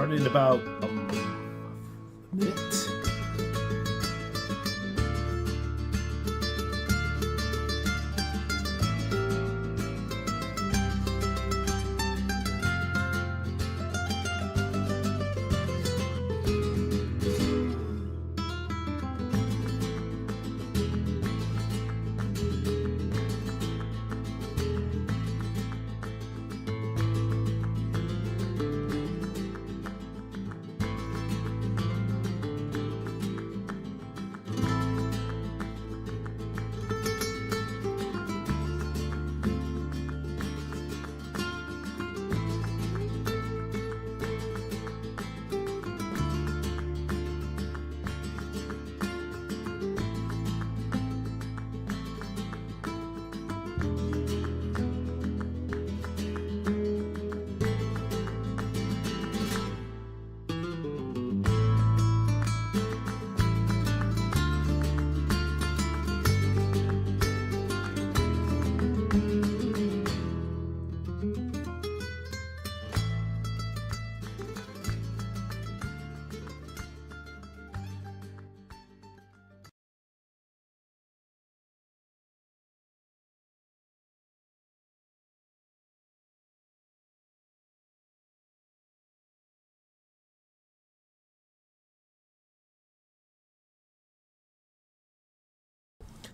started in about a minute.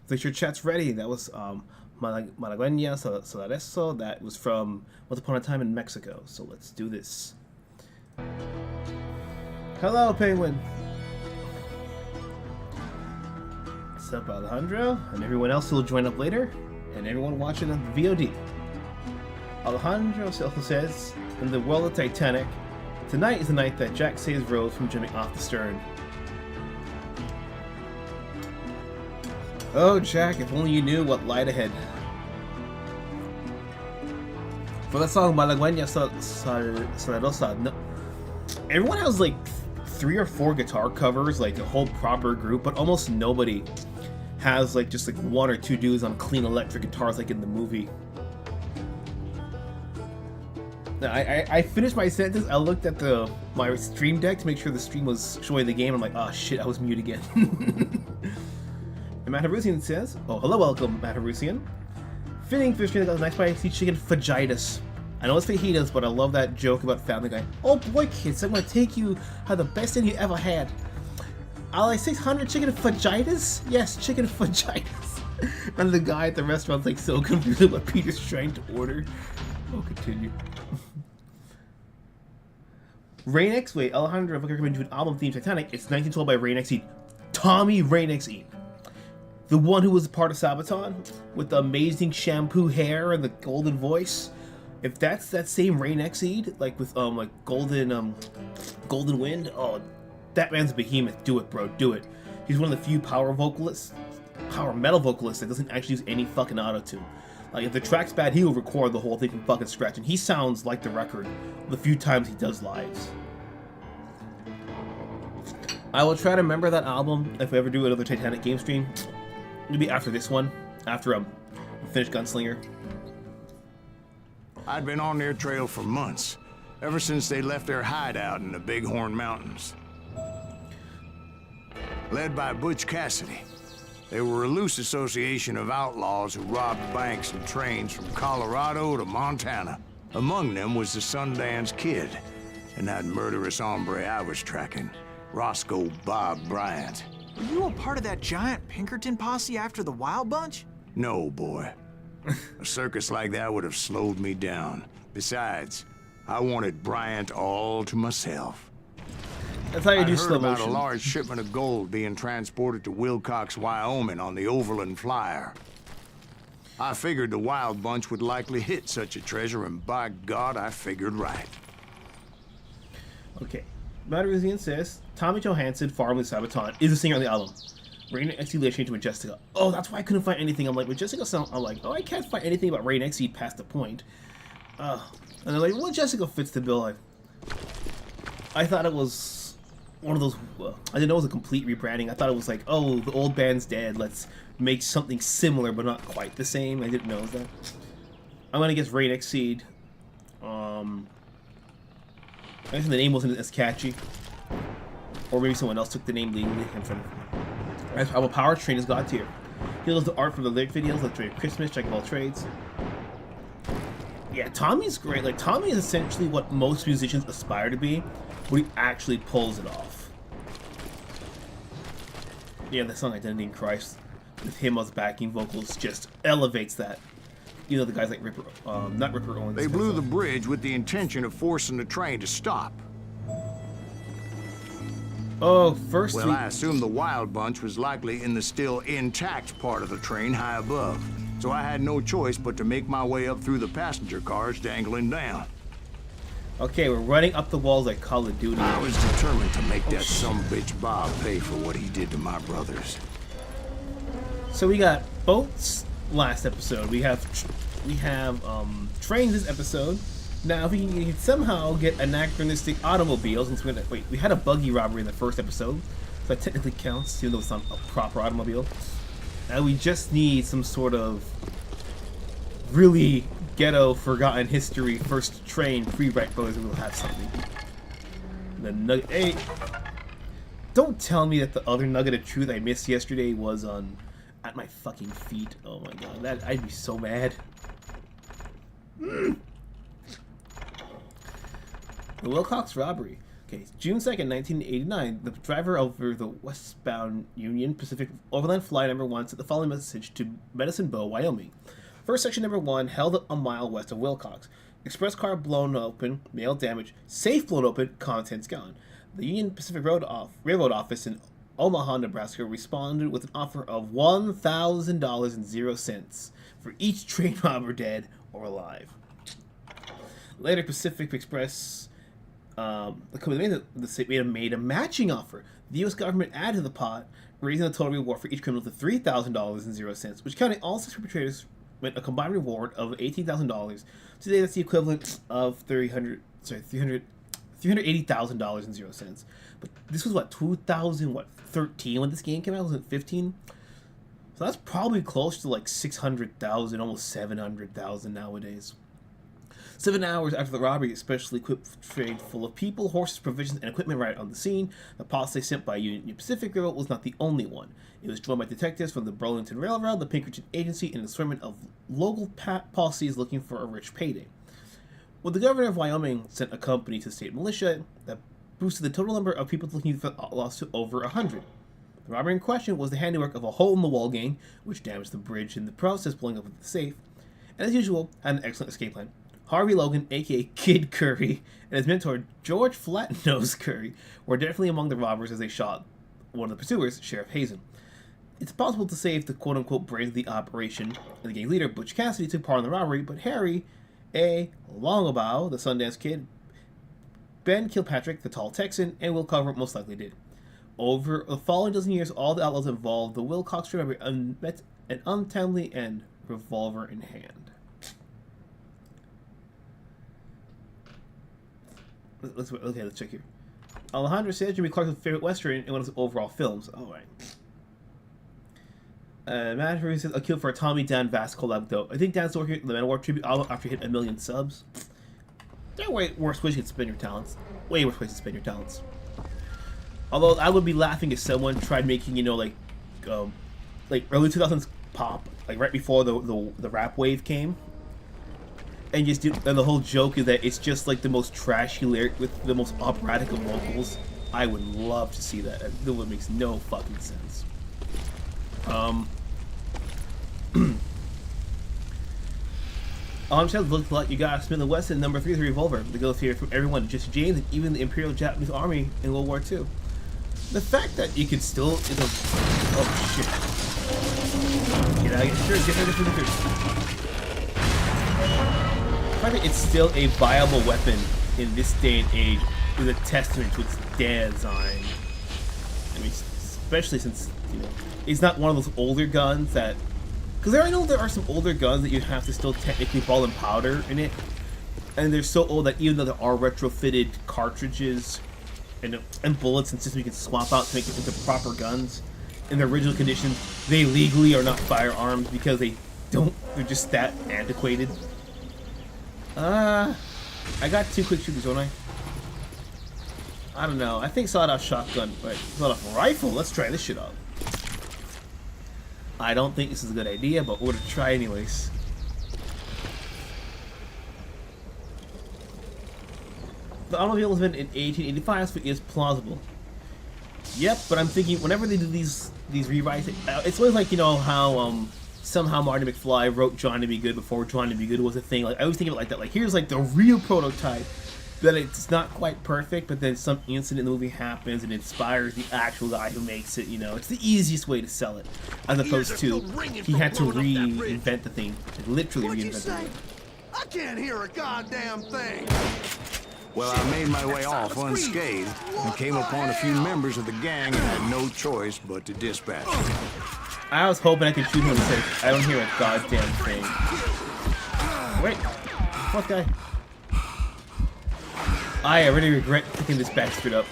Make sure chat's ready. That was Malagueña Solareso. That was from Once Upon a Time in Mexico. So let's do this. Hello, Penguin. What's up, Alejandro? And everyone else who will join up later. And everyone watching on the VOD. Alejandro also says, in the world of Titanic, tonight is the night that Jack saves Rose from jumping off the stern. Oh, Jack, if only you knew what lied ahead. For that song, Malagueña Solarosa, no, everyone has like 3 or 4 guitar covers, like a whole proper group, but almost nobody has like just like 1 or 2 dudes on clean electric guitars like in the movie. Now, I finished my sentence. I looked at my stream deck to make sure the stream was showing the game. I'm like, oh shit, I was mute again. And Matt Harusian says, oh, hello, welcome, Matt Harusian. Fitting for stream that got nice spicy chicken fajitas. I know it's fajitas, but I love that joke about Family Guy. Oh boy, kids, I'm gonna take you have the best thing you ever had. I like 600 chicken fajitas? Yes, chicken fajitas. And the guy at the restaurant's like so confused what Peter's trying to order. Oh, continue. Rain X, wait, Alejandro, if I recommend you an album themed Titanic, it's 1912 by Rain X Eid. Tommy Rain X Eid. The one who was a part of Sabaton, with the amazing shampoo hair and the golden voice. If that's that same Rain X Eid, like with like golden wind, oh, that man's a behemoth. Do it, bro, do it. He's one of the few power metal vocalists that doesn't actually use any fucking auto-tune. Like if the track's bad, he will record the whole thing from fucking scratch, and he sounds like the record the few times he does lives. I will try to remember that album if we ever do another Titanic game stream. Maybe after this one, after we finish Gunslinger. I'd been on their trail for months, ever since they left their hideout in the Bighorn Mountains. Led by Butch Cassidy, they were a loose association of outlaws who robbed banks and trains from Colorado to Montana. Among them was the Sundance Kid, and that murderous hombre I was tracking, Roscoe Bob Bryant. Were you a part of that giant Pinkerton posse after the Wild Bunch? No, boy. A circus like that would have slowed me down. Besides, I wanted Bryant all to myself. That's how you do slow motion. I heard about a motion. large shipment of gold being transported to Wilcox, Wyoming on the Overland Flyer. I figured the Wild Bunch would likely hit such a treasure, and by God, I figured right. Okay. Matarusian says, Tommy Johansson, formerly Sabaton, is the singer on the album. Rain X Eid changed to Majestica. Oh, that's why I couldn't find anything. I'm like, Majestica sound. I'm like, oh, I can't find anything about Rain X Eid past the point. And they're like, well, Jessica fits the bill. I thought it was one of those. Well, I didn't know it was a complete rebranding. I thought it was like, oh, the old band's dead. Let's make something similar, but not quite the same. I didn't know that. I'm gonna guess Rain X Eid. I guess the name wasn't as catchy. Or maybe someone else took the name legally. I'm a powertrain is God tier. He loves the art from the lyric videos, like Trade Christmas, Jack of all trades. Yeah, Tommy's great. Like, Tommy is essentially what most musicians aspire to be, but he actually pulls it off. Yeah, the song Identity in Christ, with him as backing vocals, just elevates that. You know, the guys like Ripper, not Ripper Owens. They blew the bridge with the intention of forcing the train to stop. Oh, first Well, I assume the Wild Bunch was likely in the still intact part of the train high above, so I had no choice but to make my way up through the passenger cars dangling down. Okay, we're running up the walls like Call of Duty. I was determined to make that sumbitch Bob pay for what he did to my brothers. So we got boats last episode. We have trains this episode. Now, if we can somehow get anachronistic automobiles, since we had a buggy robbery in the first episode, so that technically counts, even though it's not a proper automobile. Now we just need some sort of really ghetto, forgotten history first train pre-Wright Brothers, and we'll have something. The nugget. Hey, don't tell me that the other nugget of truth I missed yesterday was on at my fucking feet. Oh my god, that I'd be so mad. The Wilcox robbery. Okay, June 2nd, 1989, the driver over the westbound Union Pacific Overland Flight number 1 sent the following message to Medicine Bow, Wyoming. First section number 1 held a mile west of Wilcox. Express car blown open, mail damaged, safe blown open, contents gone. The Union Pacific Railroad office in Omaha, Nebraska responded with an offer of $1,000.00 for each train robber dead or alive. Later, Pacific Express the company made a matching offer. The U.S. government added to the pot, raising the total reward for each criminal to $3,000.00, which counting all 6 perpetrators meant a combined reward of $18,000. Today, that's the equivalent of $380,000.00. But this was 2013 when this game came out? Was it 15? So that's probably close to like 600,000, almost 700,000 nowadays. 7 hours after the robbery, a specially equipped train full of people, horses, provisions, and equipment arrived on the scene. The posse sent by Union Pacific Railroad was not the only one. It was joined by detectives from the Burlington Railroad, the Pinkerton Agency, and an assortment of local posses looking for a rich payday. When the governor of Wyoming sent a company to the state militia, that boosted the total number of people looking for outlaws to over 100. The robbery in question was the handiwork of a hole-in-the-wall gang, which damaged the bridge in the process, blowing up the safe, and as usual, had an excellent escape plan. Harvey Logan, aka Kid Curry, and his mentor George Flatnose Curry were definitely among the robbers as they shot one of the pursuers, Sheriff Hazen. It's possible to say if the quote-unquote brains of the operation and the gang leader, Butch Cassidy, took part in the robbery, but Harry, A. Longabout, the Sundance Kid, Ben Kilpatrick, the Tall Texan, and Will Cover most likely did. Over the following dozen years, all the outlaws involved the Wilcox robbery met an untimely end, revolver in hand. Let's check here. Alejandro said Jimmy Clark's favorite Western in one of his overall films. Alright. Matt Harry says, a kill for a Tommy Dan Vast collab though. I think Dan's working on the Manowar tribute album after he hit 1 million subs. There are way worse ways you can spend your talents. Way worse ways to spend your talents. Although I would be laughing if someone tried making, you know, like early 2000s pop, like right before the rap wave came. And the whole joke is that it's just like the most trashy lyric with the most operatic of vocals. I would love to see that. That would makes no fucking sense. Says looks like you got Smith & Wesson #3 the revolver. The goes here from everyone to Jesse James and even the Imperial Japanese Army in World War II. The fact that you could still oh shit. Get out of here. Get out of here. The fact that it's still a viable weapon in this day and age is a testament to its design. I mean, especially since, you know, it's not one of those older guns that... Because I know there are some older guns that you have to still technically ball and powder in it. And they're so old that even though there are retrofitted cartridges and bullets and systems you can swap out to make it into proper guns, in their original condition, they legally are not firearms because they're just that antiquated. I got 2 quick shooters, don't I? I don't know. I think sawed-off shotgun, right? Sawed-off rifle. Let's try this shit out. I don't think this is a good idea, but we're gonna try anyways. The automobile was invented in 1885, so it is plausible. Yep, but I'm thinking whenever they do these rewrites, it's always like, you know, how somehow Marty McFly wrote John to Be Good before John to Be Good was a thing. Like, I always think of it like that. Like, here's like the real prototype, that it's not quite perfect, but then some incident in the movie happens and inspires the actual guy who makes it. You know, it's the easiest way to sell it, as opposed to he had to reinvent the thing, literally reinvent the thing. I can't hear a goddamn thing. Well, I made my way off unscathed and came upon a few members of the gang and had no choice but to dispatch them. I was hoping I could shoot him and say, I don't hear a goddamn thing. Wait, fuck guy. I already regret picking this bastard up.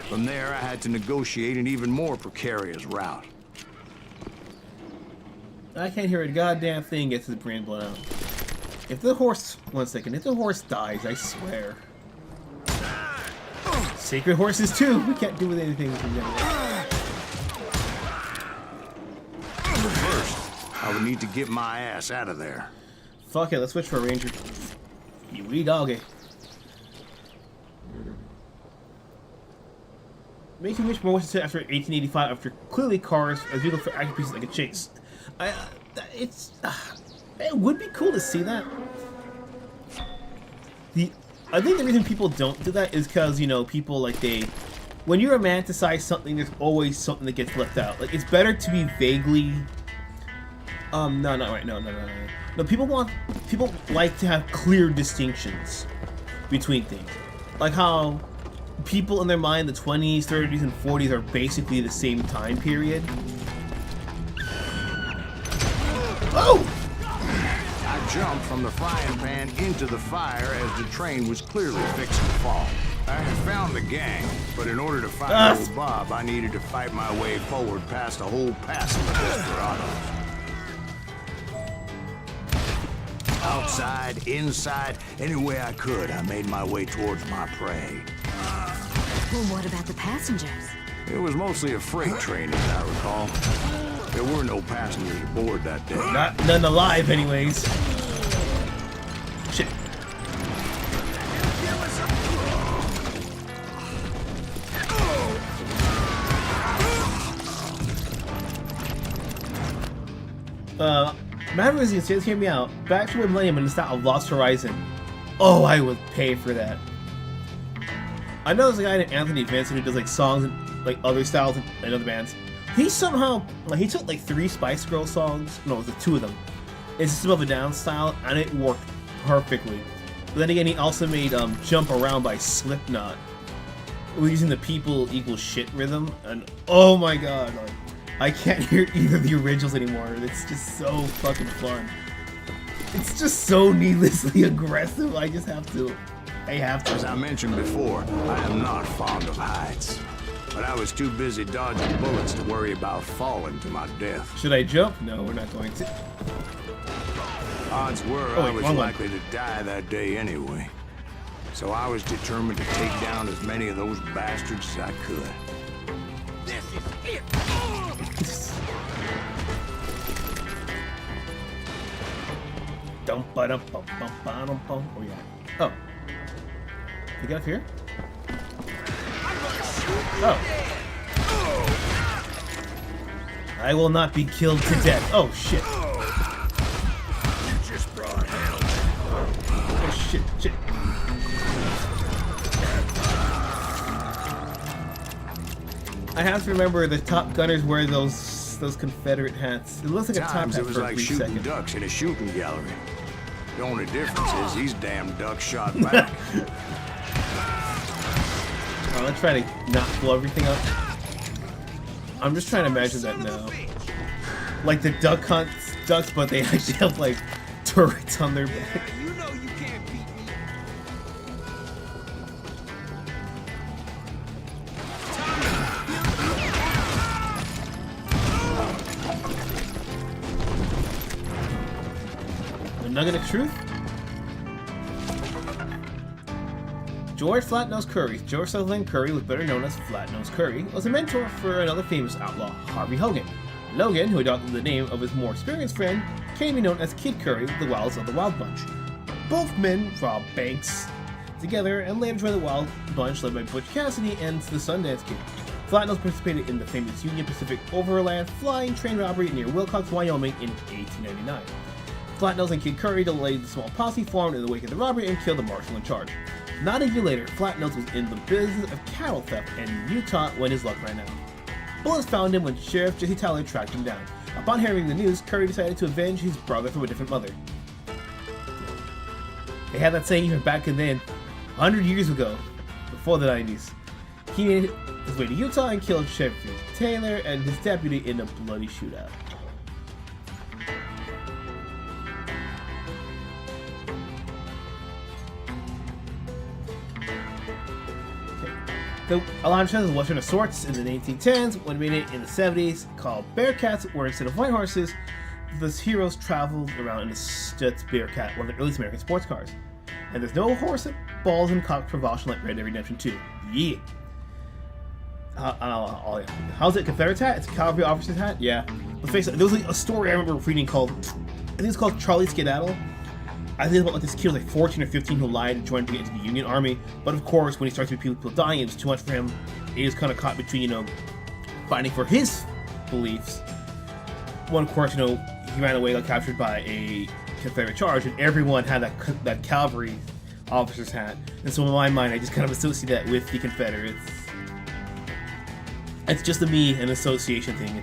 From there, I had to negotiate an even more precarious route. I can't hear a goddamn thing gets his brain blown out. If the horse, one second, if the horse dies, I swear. Sacred horses too, we can't do with anything with them. First, I would need to get my ass out of there. Fuck it, let's switch for a ranger. You wee doggy. Making much more sense after 1885, after clearly cars as vehicle for action pieces like a chase. It would be cool to see that. I think the reason people don't do that is because, you know, people like when you romanticize something, there's always something that gets left out. Like, it's better to be vaguely. No, not right. No. No, people like to have clear distinctions between things, like how people in their mind, the 20s, 30s, and 40s are basically the same time period. Oh! I jumped from the frying pan into the fire as the train was clearly fixing to fall. I had found the gang, but in order to find old Bob, I needed to fight my way forward past a whole passel of desperados. Outside, inside, any way I could, I made my way towards my prey. Well, what about the passengers? It was mostly a freight train, as I recall. There were no passengers aboard that day. None alive, anyways. Shit. Matter of fact, hear me out. Back to Millennium and the style of Lost Horizon. Oh, I would pay for that. I know there's a guy named Anthony Vincent who does like songs and like other styles and other bands. He somehow, like, he took like 3 Spice Girl songs. No, it was 2 of them. It's System of a Down style, and it worked perfectly. But then again, he also made Jump Around by Slipknot, using the People Equal Shit rhythm, and oh my god, like, I can't hear either of the originals anymore. It's just so fucking fun. It's just so needlessly aggressive. I have to. As I mentioned before, I am not fond of heights. But I was too busy dodging bullets to worry about falling to my death. Should I jump? No, we're not going to. Odds were I was likely to die that day anyway. So I was determined to take down as many of those bastards as I could. This is it. Oh yeah. Oh. You get up here? Oh. I will not be killed to death. Oh shit. You just brought hell. Oh shit. I have to remember the Top Gunners wear those Confederate hats. It looks like a top hat it was for like a brief shooting second. ducks in a shooting gallery. The only difference is these damn ducks shot back. Let's try to not blow everything up. I'm just trying to imagine that now. Like the duck hunts ducks, but they actually have like turrets on their back. You know you can't beat me. The nugget of truth? George Flatnose Curry, George Sutherland Curry, was better known as Flatnose Curry, was a mentor for another famous outlaw, Harvey Hogan. Logan, who adopted the name of his more experienced friend, came to be known as Kid Curry with the Wilds of the Wild Bunch. Both men robbed banks together and later joined the Wild Bunch led by Butch Cassidy and the Sundance Kid. Flatnose participated in the famous Union Pacific Overland Flying Train robbery near Wilcox, Wyoming in 1899. Flatnose and Kid Curry delayed the small posse formed in the wake of the robbery and killed the marshal in charge. Not a year later, Flatnose was in the business of cattle theft in Utah when his luck ran out. Bullets found him when Sheriff Jesse Tyler tracked him down. Upon hearing the news, Curry decided to avenge his brother from a different mother. They had that saying even back in then, 100 years ago, before the 90s. He made his way to Utah and killed Sheriff Taylor and his deputy in a bloody shootout. The Alon Trends was Western of sorts in the 1910s, when made it in the 70s, called Bearcats, where instead of white horses, the heroes traveled around in the Stutz Bearcat, one of the earliest American sports cars. And there's no horse, balls, and cock promotion like Red Dead Redemption 2. Yeah. How's it? Confederate hat? It's a cavalry officer's hat? Yeah. Let's face it, there was like a story I remember reading called, I think it's called Charlie Skedaddle. I think it's about like this kid was like 14 or 15 who lied and joined to get into the Union Army. But of course, when he starts to see people dying, it was too much for him. He was kind of caught between, fighting for his beliefs. One, of course, he ran away, got captured by a Confederate charge, and everyone had that cavalry officer's hat. And so in my mind, I just kind of associate that with the Confederates. It's just a me an association thing.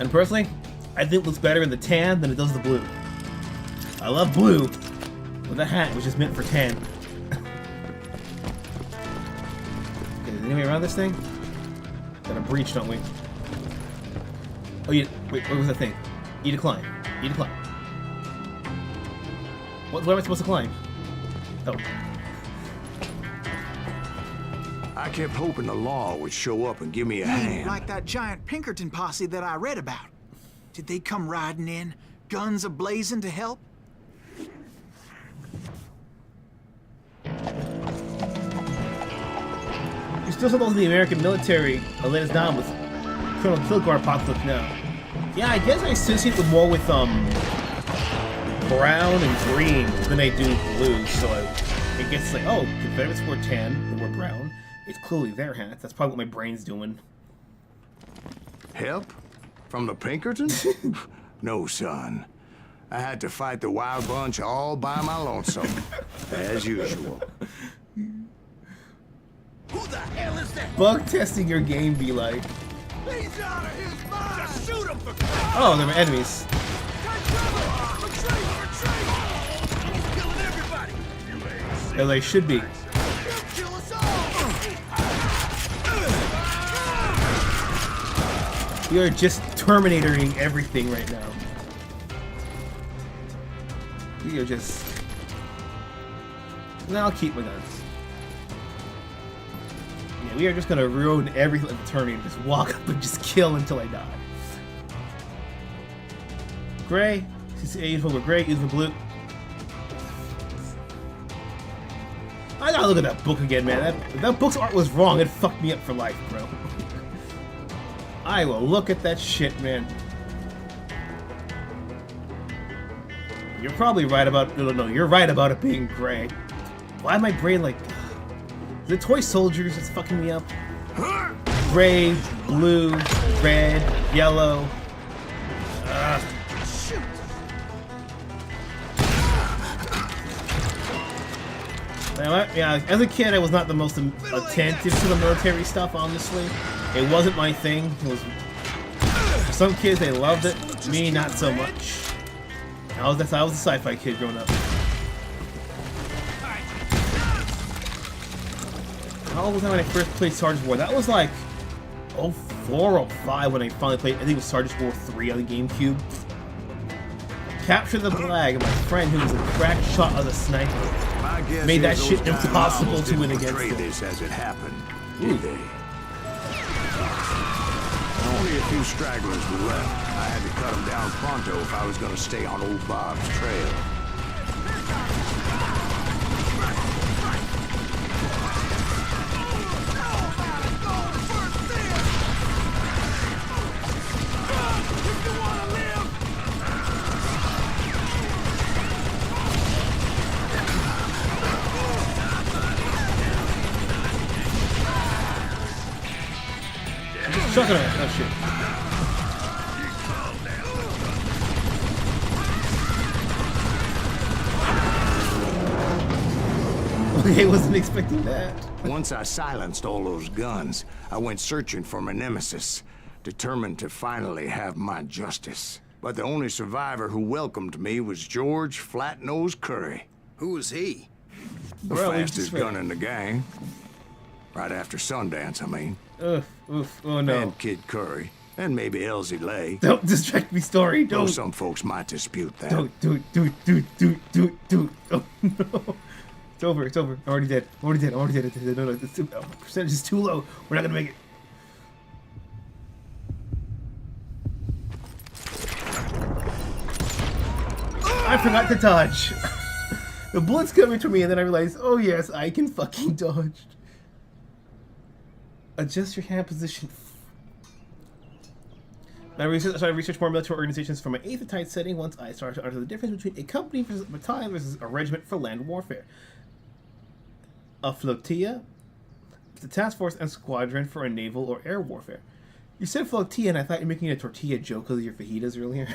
And personally, I think it looks better in the tan than it does the blue. I love blue, but that hat was just meant for tan. Okay, is anybody around this thing? Got a breach, don't we? Oh, wait, what was that thing? E to climb. E to climb. What am I supposed to climb? Oh. I kept hoping the law would show up and give me a hand. Like that giant Pinkerton posse that I read about. Did they come riding in, guns a-blazing to help? You're still supposed to be the American military let us down with Colonel Kilgore apocalypse now. Yeah, I guess I associate it more with brown and green than I do blue, so it gets like, oh, Confederates were tan, they were brown. It's clearly their hats. That's probably what my brain's doing. Help? From the Pinkertons? No, son. I had to fight the Wild Bunch all by my lonesome, as usual. Who the hell is that? Bug testing your game be like. He's out of his mind! Just shoot him for Oh, they're my enemies. Retreat! He's killing everybody! As they should be. He'll kill us all! We are just Terminatoring everything right now. We are just... Now I'll keep my guns. Yeah, we are just gonna ruin everything like the Terminator. Just walk up and just kill until I die. Gray. Use for gray, use for blue. I gotta look at that book again, man. That book's art was wrong. It fucked me up for life, bro. I will look at that shit, man. You're probably right about... No, you're right about it being gray. Why am my brain like... The toy soldiers that's fucking me up. Gray, blue, red, yellow. Yeah, as a kid, I was not the most attentive to the military stuff, honestly. It wasn't my thing. It was... For some kids, they loved it. Me, not so much. I was a sci-fi kid growing up. How old was I when I first played Sergeant War? That was like 04 or 05 when I finally played. I think it was Sergeant War 3 on the GameCube. Capture the flag, and my friend, who was a crack shot of the sniper, made that shit impossible to win against him. This as it happened, did they? Only a few stragglers were left. I had to cut them down pronto if I was going to stay on old Bob's trail. Shotgun. Oh shit. Okay, wasn't expecting that. Once I silenced all those guns, I went searching for my nemesis, determined to finally have my justice. But the only survivor who welcomed me was George Flat-Nose Curry. Who was he? The Bro, fastest gun in the gang. Right after Sundance, I mean. Oof, oh no. And Kid Curry. And maybe Elsie Lay. Don't distract me, story. Though Don't. some folks might dispute that. Don't. Oh no. It's over. I'm already dead. No, it's too, percentage is too low. We're not gonna make it. I forgot to dodge. The bullet's coming to me, and then I realized, oh yes, I can fucking dodge. Adjust your hand position. I started research more military organizations from my 8th tight setting once I started to understand the difference between a company versus a battalion versus a regiment for land warfare. A flotilla, the task force, and squadron for a naval or air warfare. You said flotilla, and I thought you were making a tortilla joke because of your fajitas earlier.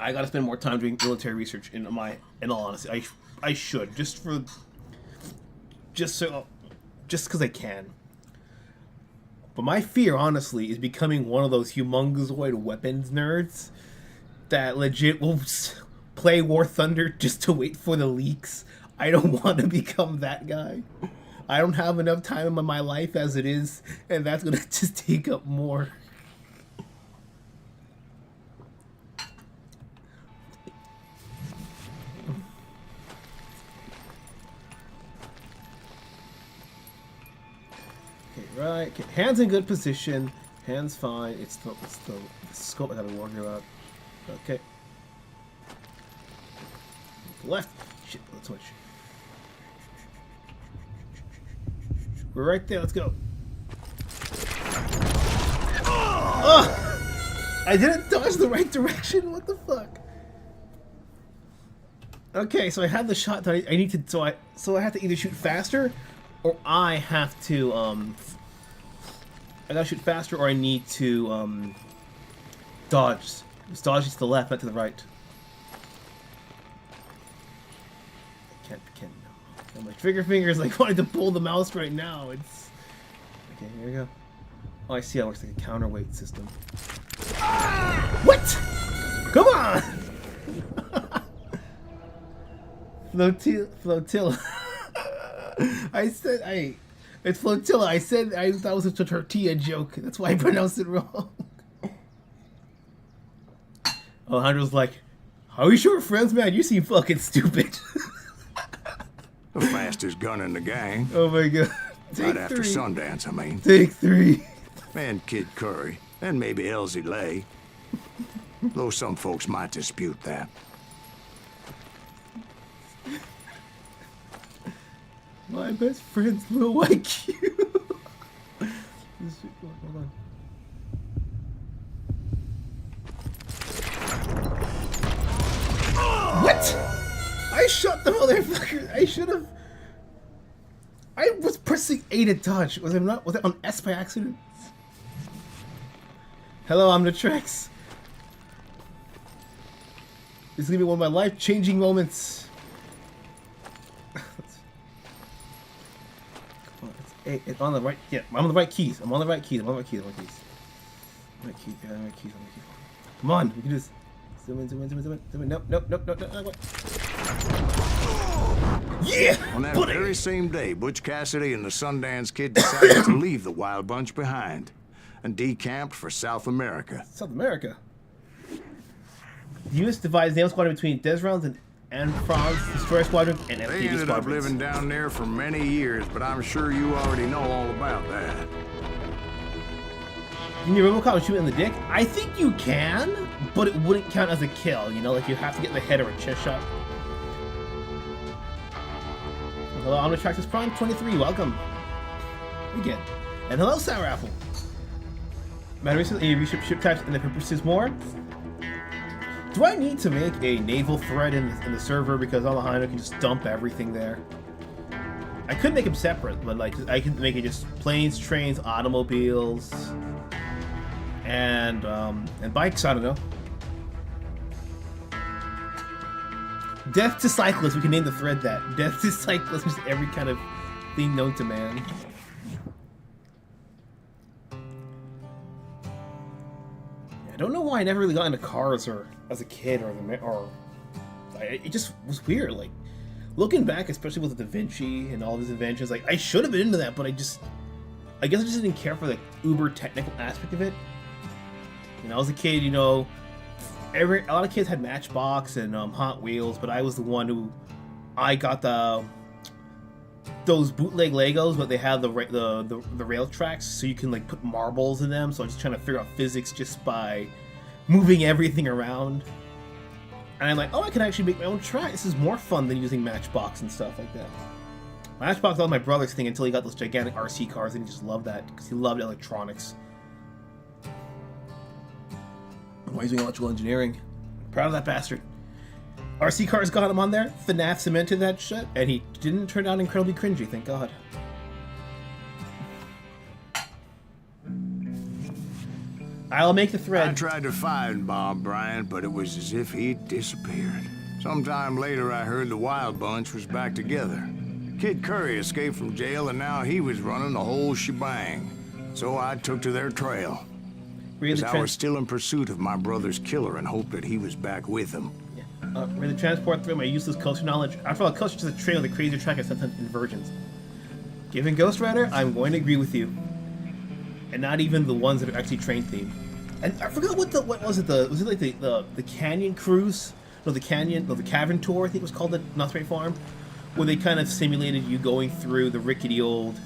I gotta spend more time doing military research. In all honesty, I should just because I can. But my fear, honestly, is becoming one of those humongozoid weapons nerds that legit will play War Thunder just to wait for the leaks. I don't want to become that guy. I don't have enough time in my life as it is, and that's gonna just take up more. Right, okay. Hands in good position. Hands fine. It's the scope I gotta worry about. Okay. Left. Shit, let's switch. We're right there. Let's go. Oh! I didn't dodge the right direction. What the fuck? Okay, so I had the shot that I need to. So I have to either shoot faster, or I have to I gotta shoot faster, or I need to dodge. Just dodge to the left, not to the right. I can't. No. My trigger finger is like wanting to pull the mouse right now. It's okay. Here we go. Oh, I see. How it works like a counterweight system. What? Come on! Flotilla. It's flotilla. I said I thought it was a tortilla joke. That's why I pronounced it wrong. Alejandro's like, "Are we sure we're friends, man? You seem fucking stupid." The fastest gun in the gang. Oh my god. Right after Sundance, I mean. Take 3. And Kid Curry. And maybe Elsie Lay. Though some folks might dispute that. My best friend's low IQ. Hold on. What? I shot the motherfucker. I should have. I was pressing A to dodge. Was I not? Was it on S by accident? Hello, I'm the Trex. This is gonna be one of my life-changing moments. Hey, it's on the right. Yeah, I'm on the right keys. I'm on the right keys. Right keys. Come on, we can do this. Zoom in. Nope. Yeah! On that very same day, Butch Cassidy and the Sundance Kid decided to leave the Wild Bunch behind and decamped for South America. South America? The U.S. divides nail squadron between Desrounds and Franz, Destroyer Squadron, and FTD They ended up squadrons. living down there for many years, but I'm sure you already know all about that. Can you RoboCop shoot in the dick? I think you can, but it wouldn't count as a kill, you know? Like, you have to get the head or a chest shot. Hello, Omnitraxis Prime 23, welcome. Again. And hello, Sour Apple. Matter recently, you ship types and the pursues more. Do I need to make a naval thread in the server because Alejandro can just dump everything there? I could make them separate, but like I could make it just planes, trains, automobiles, and bikes. I don't know. Death to cyclists. We can name the thread that. Death to cyclists. Just every kind of thing known to man. I don't know why I never really got into cars or as a kid it just was weird. Like looking back, especially with the Da Vinci and all these inventions, like I should have been into that, but I guess I just didn't care for the uber technical aspect of it. You know, as a kid, you know, a lot of kids had Matchbox and Hot Wheels, but I was the one who I got those bootleg Legos, but they have the rail tracks, so you can like put marbles in them. So I'm just trying to figure out physics just by moving everything around. And I'm like, oh, I can actually make my own track. This is more fun than using Matchbox and stuff like that. Matchbox was my brother's thing until he got those gigantic RC cars, and he just loved that because he loved electronics. Why he's doing electrical engineering? Proud of that bastard. RC cars got him on there. FNAF cemented that shit, and he didn't turn out incredibly cringy, thank God. I'll make the thread. I tried to find Bob Bryant, but it was as if he'd disappeared. Sometime later, I heard the Wild Bunch was back together. Kid Curry escaped from jail, and now he was running the whole shebang. So I took to their trail. Because I was still in pursuit of my brother's killer and hoped that he was back with him. Ready to transport through my useless culture knowledge. After all, culture is just a trail with a crazy track of sometimes inversions. Given Ghost Rider, I'm going to agree with you. And not even the ones that are actually train themed. And I forgot what was it like the Canyon Cruise? No, the Cavern Tour, I think it was called at Knott's Berry Farm, where they kind of simulated you going through the rickety old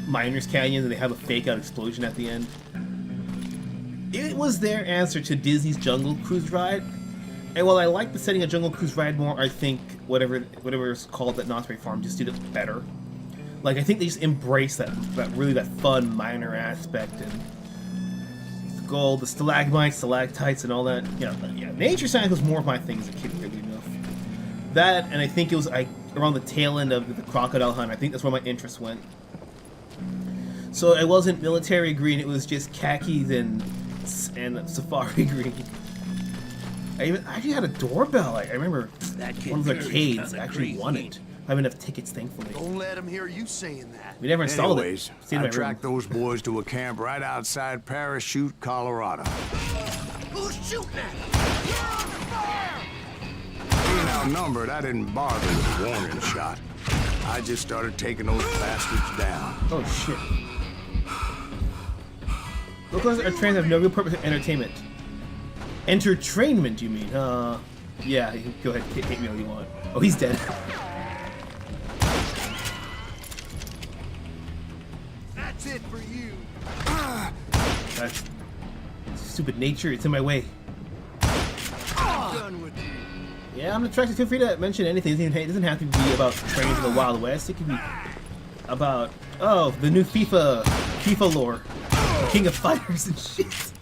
Miners Canyon, and they have a fake out explosion at the end. It was their answer to Disney's Jungle Cruise ride. And while I like the setting of Jungle Cruise ride more, I think whatever it's called at Knott's Berry Farm just did it better. Like, I think they just embraced that fun miner aspect, and the gold, the stalagmites, stalactites, and all that. Yeah, nature science was more of my thing as a kid, weirdly enough. That, and I think it was around the tail end of the crocodile hunt. I think that's where my interest went. So it wasn't military green; it was just khakis and safari green. I actually had a doorbell. I remember one of the arcades actually won it. I have enough tickets, thankfully. Don't let him hear you saying that. We never installed Anyways, it. I tracked those boys to a camp right outside Parachute, Colorado. Who's shooting at him? You're under fire! Being outnumbered, I didn't bother with a warning shot. I just started taking those bastards down. Oh shit. Locals are trains have no real purpose of entertainment. Entertainment, you mean? Yeah, go ahead, hit me all you want. Oh, he's dead. That's it for you. That's stupid nature, it's in my way. I'm done with you. Yeah, I'm attracted. Feel free to mention anything. It doesn't have to be about trains in the Wild West. It could be about, oh, the new FIFA lore. The King of Fighters and shit.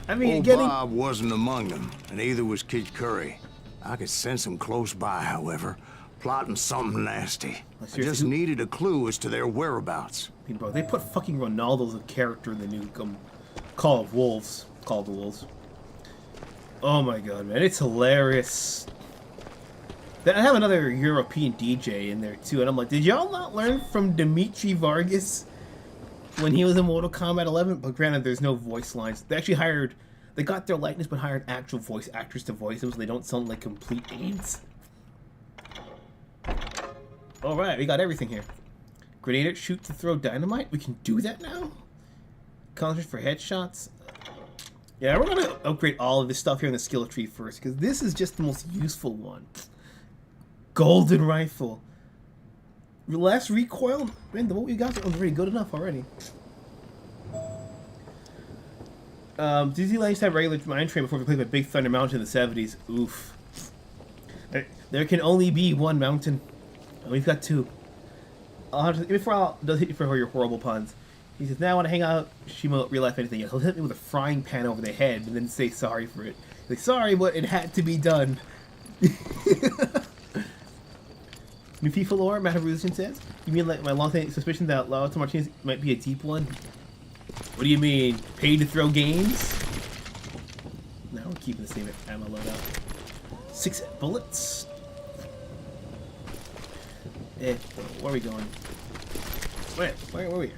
I mean, Bob wasn't among them, and neither was Kid Curry. I could sense him close by, however, plotting something nasty. I just needed a clue as to their whereabouts. I mean, bro, they put fucking Ronaldo as a character in the new Call of Wolves. Call of the Wolves. Oh my god, man, it's hilarious. I have another European DJ in there too, and I'm like, did y'all not learn from Dimitri Vargas when he was in Mortal Kombat 11? But granted, there's no voice lines. They actually they got their likeness, but hired actual voice actors to voice them, so they don't sound like complete aids. Alright, we got everything here. Grenadier, shoot to throw dynamite? We can do that now? Concentrate for headshots? Yeah, we're gonna upgrade all of this stuff here in the skill tree first, because this is just the most useful one. Golden rifle. Less recoil? Man, what we got was already good enough already. Disneyland used to have regular mine train before we played with Big Thunder Mountain in the 70s. Oof. There can only be one mountain. And we've got two. Before I'll hit you for your horrible puns. He says, now I want to hang out. Shimo won't real life anything else. He'll hit me with a frying pan over the head and then say sorry for it. Like, sorry, but it had to be done. New FIFA lore, Matt Harusian says. You mean like my long-standing suspicion that Lautaro Martinez might be a deep one? What do you mean? Paid to throw games? No, we're keeping the same ammo loadout. 6 bullets. Where are we going? Where are we?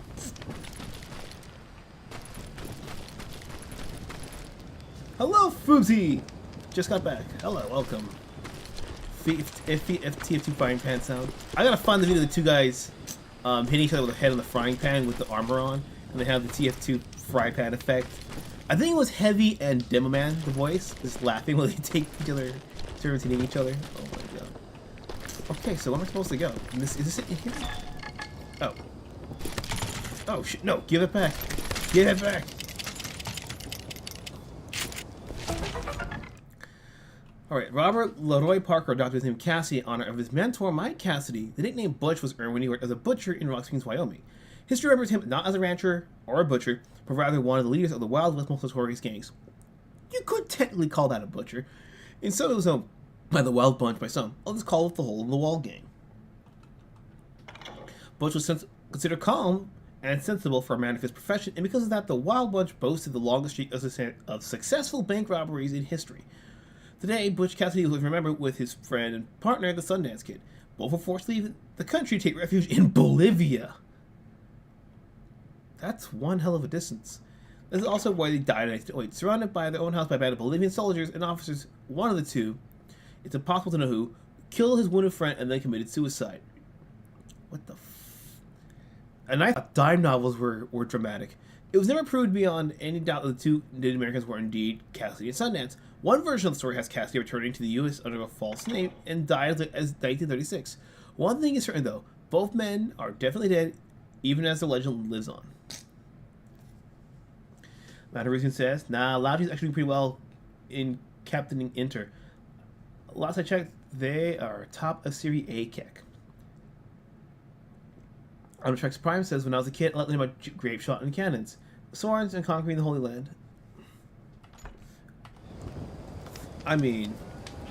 Hello, Foobsy! Just got back. Hello, welcome. TF2 frying pan sound. I gotta find the video of the two guys hitting each other with the head on the frying pan with the armor on, and they have the TF2 fry pan effect. I think it was Heavy and Demoman, the voice, just laughing while they take each other, turns hitting each other. Oh my god. Okay, so where am I supposed to go? Is this it in here? Oh. Oh shit, no, give it back. Give it back. Alright, Robert Leroy Parker adopted his name Cassie in honor of his mentor, Mike Cassidy. The nickname Butch was earned when he worked as a butcher in Rock Springs, Wyoming. History remembers him not as a rancher or a butcher, but rather one of the leaders of the Wild West most notorious gangs. You could technically call that a butcher. And so it was known by the Wild Bunch by some. I'll just call it the Hole in the Wall gang. Butch was considered calm and sensible for a man of his profession, and because of that, the Wild Bunch boasted the longest streak of successful bank robberies in history. Today, Butch Cassidy was remembered with his friend and partner, the Sundance Kid. Both were forced to leave the country to take refuge in Bolivia. That's one hell of a distance. This is also why they died in 1908. Surrounded by their own house by a band of Bolivian soldiers and officers, one of the two, it's impossible to know who, killed his wounded friend and then committed suicide. What the And I thought dime novels were dramatic. It was never proved beyond any doubt that the two Native Americans were indeed Cassidy and Sundance. One version of the story has Cassidy returning to the U.S. under a false name and died as 1936. One thing is certain, though. Both men are definitely dead, even as the legend lives on. Matt Harusian says, nah, Loudsy's actually pretty well in captaining Inter. Last I checked, they are top of Serie A kek. Trex Prime says, when I was a kid, I learned about grape shot and cannons, swords, and conquering the Holy Land. I mean,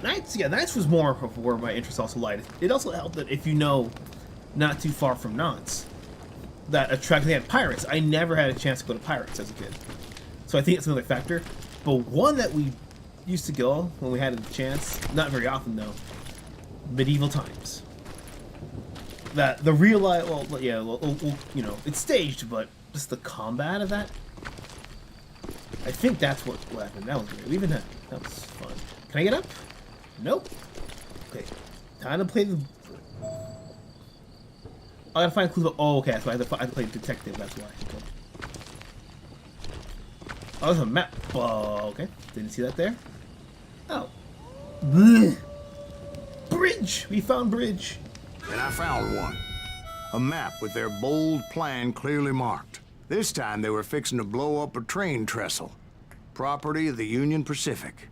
Knights was more of where my interest also lied. It also helped that if you know not too far from Nantes, that attracted, they had pirates. I never had a chance to go to pirates as a kid. So I think it's another factor. But one that we used to go when we had a chance, not very often though, medieval times. That the real life, you know, it's staged, but just the combat of that. I think that's what happened. That was great. Even that was fun. Can I get up? Nope. Okay, time to play the. I gotta find clues. Oh, okay. So I have to play detective. That's why. Okay. Oh, there's a map. Oh, okay. Didn't see that there. Oh. Blech. Bridge. We found bridge. And I found one. A map with their bold plan clearly marked. This time they were fixing to blow up a train trestle. Property of the Union Pacific.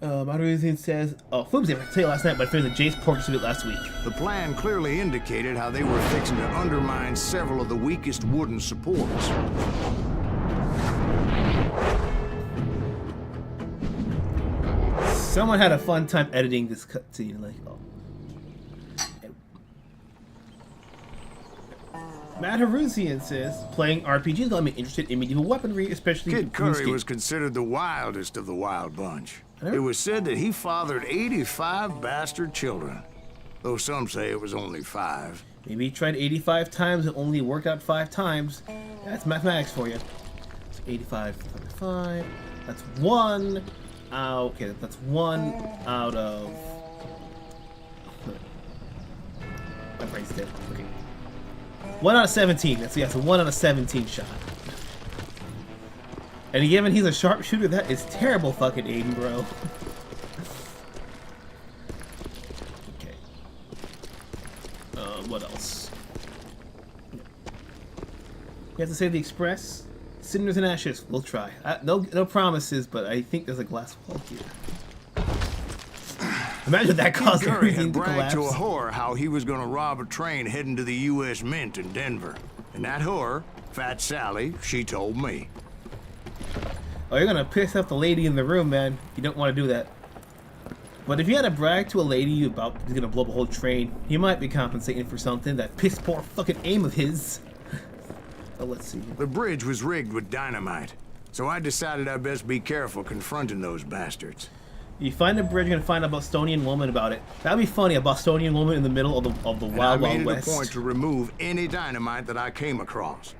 Moderation says, oh, Foobsy, I tell you last night, but I finished the Jace pork of last week. The plan clearly indicated how they were fixing to undermine several of the weakest wooden supports. Someone had a fun time editing this cutscene, like, oh. Matt Harusian says, playing RPGs got me interested in medieval weaponry, especially Kid Curry RuneScape. was considered the wildest of the Wild Bunch. It was said that he fathered 85 bastard children, though some say it was only 5. Maybe he tried 85 times and only worked out 5 times. That's mathematics for you. So 85 times 5. That's 1. Okay, that's 1 out of. My brain's dead. Okay. 1 out of 17. That's a 1 out of 17 shot. And given he's a sharpshooter, that is terrible fucking aim, bro. Okay. What else? You have to save the Express? Cinders and ashes. We'll try. No promises, but I think there's a glass wall here. Imagine that caused Curry everything had to bragged collapse. to a whore how he was going to rob a train heading to the U.S. Mint in Denver. And that whore, Fat Sally, she told me. Oh, you're gonna piss off the lady in the room, man. You don't want to do that. But if you had to brag to a lady about he's gonna blow up a whole train, he might be compensating for something, that piss poor fucking aim of his. But let's see. The bridge was rigged with dynamite, so I decided I'd best be careful confronting those bastards. You find a bridge, you're gonna find a Bostonian woman about it. That'd be funny, a Bostonian woman in the middle of the Wild I made Wild it West. a point to remove any dynamite that I came across.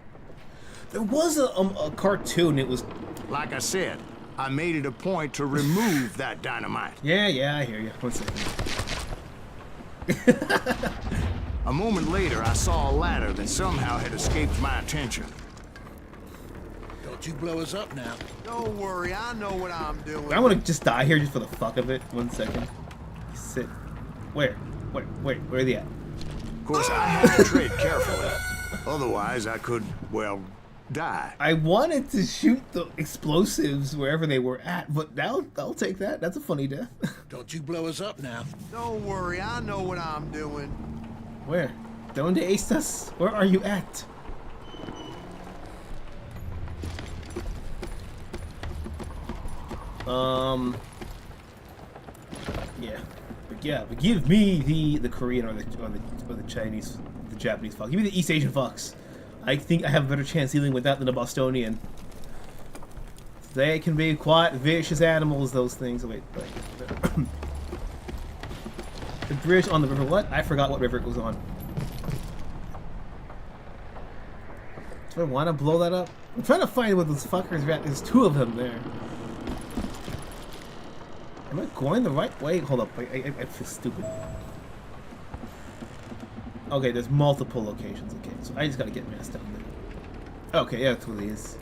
There was a cartoon, it was... Like I said, I made it a point to remove that dynamite. Yeah, I hear you. 1 second. A moment later, I saw a ladder that somehow had escaped my attention. Don't you blow us up now. Don't worry, I know what I'm doing. I'm gonna just die here just for the fuck of it. 1 second. Sit. Where are they at? Of course, I had to tread carefully. Otherwise, I could, well, die. I wanted to shoot the explosives wherever they were at, but I'll take that. That's a funny death. Don't you blow us up now. Don't worry, I know what I'm doing. Where? Donde estás? Where are you at? But give me the Korean or the Chinese, the Japanese fox. Give me the East Asian fox. I think I have a better chance dealing with that than a Bostonian. They can be quite vicious animals, those things. Oh, wait. The bridge on the river. What? I forgot what river it was on. Do I want to blow that up? I'm trying to find what those fuckers are at. There's two of them there. Am I going the right way? Hold up. I feel stupid. Okay, there's multiple locations. Okay, so I just gotta get messed down there. Okay, yeah, that's what it is.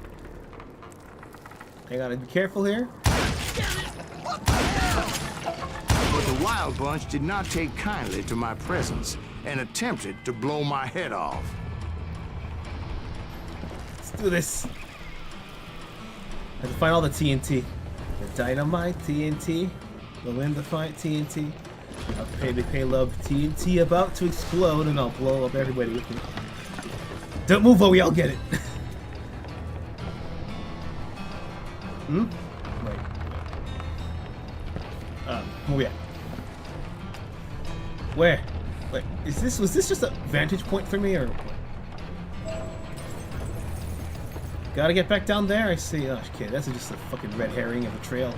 I gotta be careful here. But the Wild Bunch did not take kindly to my presence and attempted to blow my head off. Let's do this. I have to find all the TNT. The dynamite TNT. The wind to fight TNT. I'll pay the payload TNT about to explode and I'll blow up everybody with it. Don't move or we all get it. Wait. Where we at? Where? Wait, was this just a vantage point for me or what? Gotta get back down there, I see. Oh, okay, that's just a fucking red herring of a trail.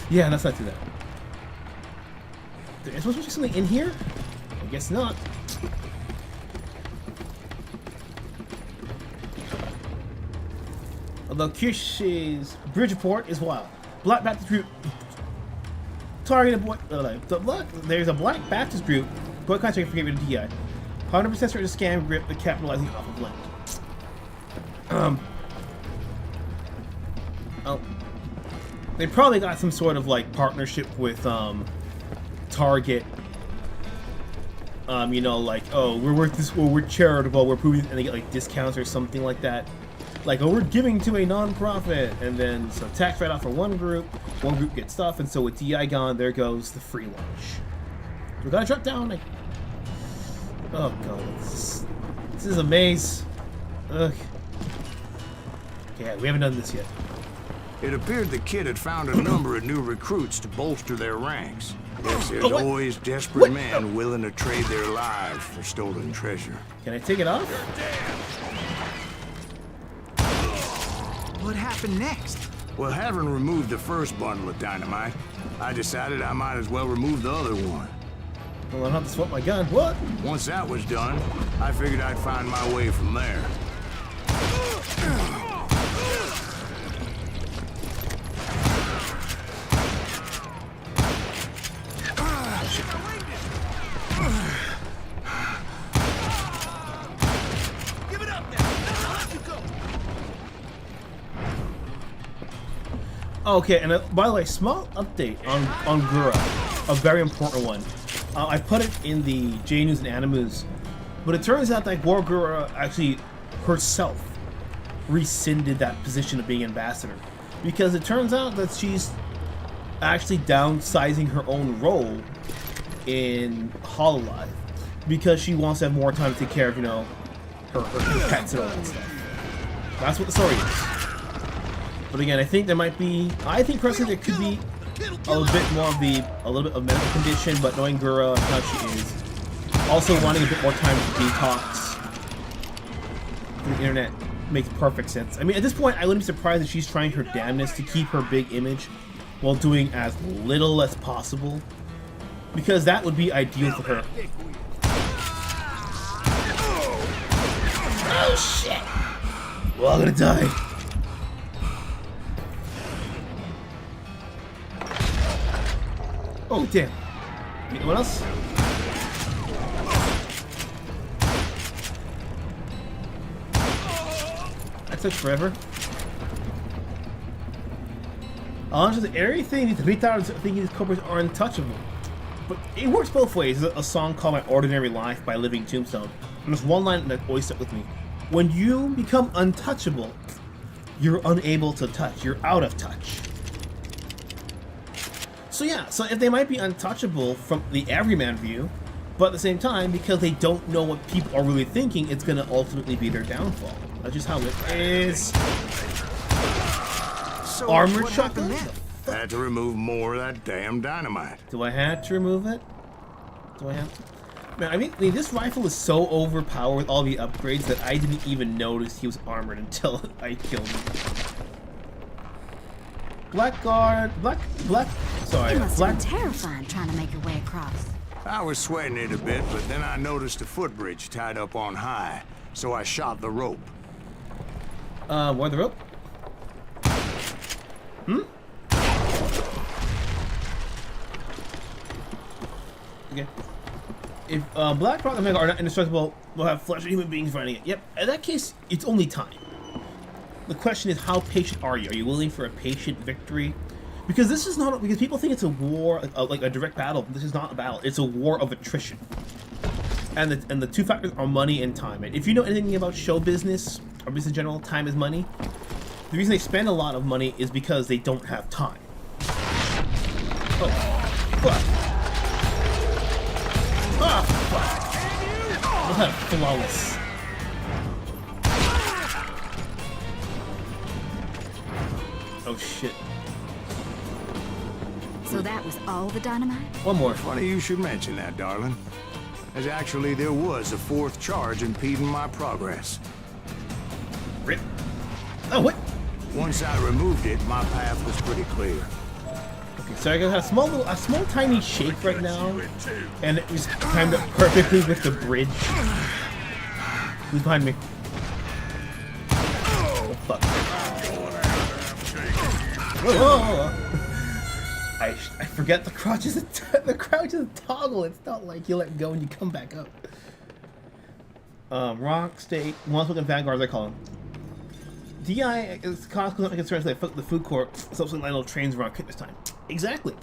Yeah, let's not do that. Is there supposed to be something in here? I guess not. Although Kirsch's Bridgeport is wild. Black Baptist group targeted there's a Black Baptist group boycotting for getting rid of DI. 100% certain scam grip but capitalizing off of land. Oh. They probably got some sort of like partnership with Target. You know, like, oh, we're worth this, or we're charitable, we're proving, and they get like discounts or something like that. Like, oh, we're giving to a non-profit, and then so tax write-off for one group gets stuff, and so with DI gone, there goes the free lunch. We gotta drop down. Oh god, this is a maze. Ugh. Okay, we haven't done this yet. It appeared the kid had found a number of new recruits to bolster their ranks. Yes, there's always desperate men willing to trade their lives for stolen treasure. Can I take it off? What happened next? Well, having removed the first bundle of dynamite, I decided I might as well remove the other one. Well, I don't have to swap my gun. What? Once that was done, I figured I'd find my way from there. Okay, and by the way, small update on Gura, a very important one. I put it in the J News and Animus, but it turns out that Gura actually herself rescinded that position of being ambassador, because it turns out that she's actually downsizing her own role in Hololive because she wants to have more time to take care of, you know, her pets and all that stuff. That's what the story is. But again, I think there might be... I think personally there could be a little bit of medical condition, but knowing Gura and how she is, also wanting a bit more time to detox from the internet makes perfect sense. I mean, at this point, I wouldn't be surprised if she's trying her damnedest to keep her big image while doing as little as possible, because that would be ideal for her. Oh shit! We're all gonna die. Oh damn! Anyone else? That took forever. Honestly, everything these retards think these corporates are untouchable. But it works both ways. There's a song called My Ordinary Life by Living Tombstone. And there's one line that always stuck with me. When you become untouchable, you're unable to touch. You're out of touch. So yeah, so if they might be untouchable from the everyman view, but at the same time, because they don't know what people are really thinking, it's going to ultimately be their downfall. That's just how it is. So Armored what shotgun? happened then? I had to remove more of that damn dynamite. Do I have to remove it? Do I have to? Man, I mean, this rifle is so overpowered with all the upgrades that I didn't even notice he was armored until I killed him. Sorry, It must have been terrifying trying to make your way across. I was sweating it a bit, but then I noticed a footbridge tied up on high, so I shot the rope. Where the rope? Okay. If Black Rock and Omega are not indestructible, we'll have flesh of human beings fighting it. Yep. In that case, it's only time. The question is, how patient are you? Are you willing for a patient victory? Because this is not, because people think it's a war, like a direct battle. This is not a battle. It's a war of attrition. And the two factors are money and time. And if you know anything about show business or business in general, time is money. The reason they spend a lot of money is because they don't have time. Oh, fuck. Ah, fuck. What flawless. Oh shit. So that was all the dynamite? One more. Funny you should mention that, darling. As actually there was a fourth charge impeding my progress. Rip. Oh, what? Once I removed it, my path was pretty clear. Okay, so I got a small tiny shake right now, and it was timed up perfectly with the bridge. Who's behind me? Oh, fuck. Whoa. I forget the crouch is a toggle. It's not like you let go and you come back up. Rock State, Once Looking Vanguard, they call them. DI is constantly concerned like the food court, subsequent line of trains around this time. Exactly.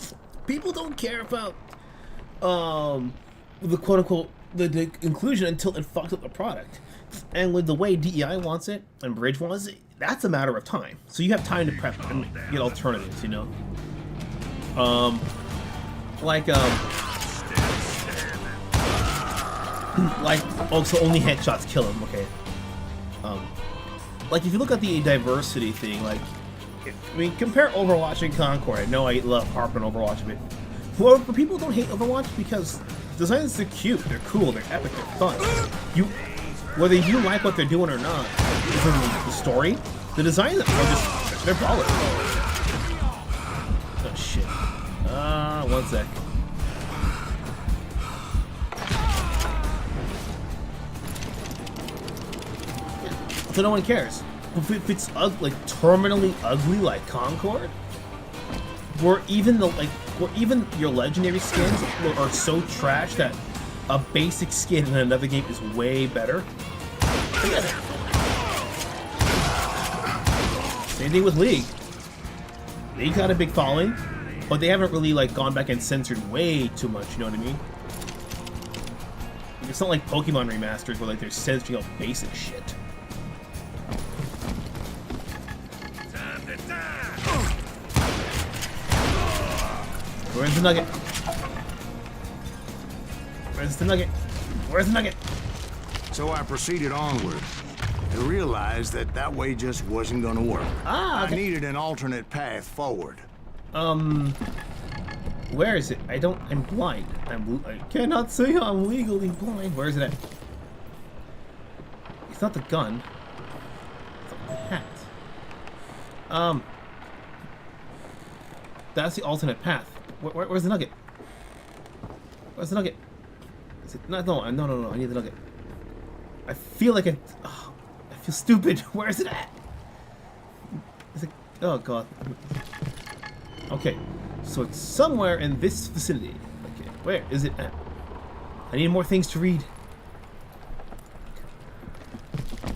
People don't care about the quote unquote the inclusion until it fucks up the product. And with the way DEI wants it and Bridge wants it, that's a matter of time. So you have time to prep and get alternatives, you know. Also only headshots kill him. Okay. Like if you look at the diversity thing, like, I mean, compare Overwatch and Concord. I know I love harping Overwatch a bit. Well, people don't hate Overwatch because designs are cute, they're cool, they're epic, they're fun. Whether you like what they're doing or not, from the story, the designs are just, they're baller. Oh shit. One sec. So no one cares. If it's like terminally ugly like Concord, where even your legendary skins are so trash that a basic skin in another game is way better. Same thing with League. League got a big following, but they haven't really like gone back and censored way too much. You know what I mean? It's not like Pokemon remasters where like they're censoring out basic shit. Where's the nugget? Where's the nugget? Where's the nugget? So I proceeded onward and realized that way just wasn't going to work. Ah, okay. I needed an alternate path forward. Where is it? I'm blind. I cannot say I'm legally blind. Where is it at? It's not the gun. It's the hat. That's the alternate path. Where's the nugget? Where's the nugget? Is it no, I need the nugget. I feel like I feel stupid. Where is it at? Is it? Oh god. Okay, so it's somewhere in this vicinity. Okay, where is it at? I need more things to read.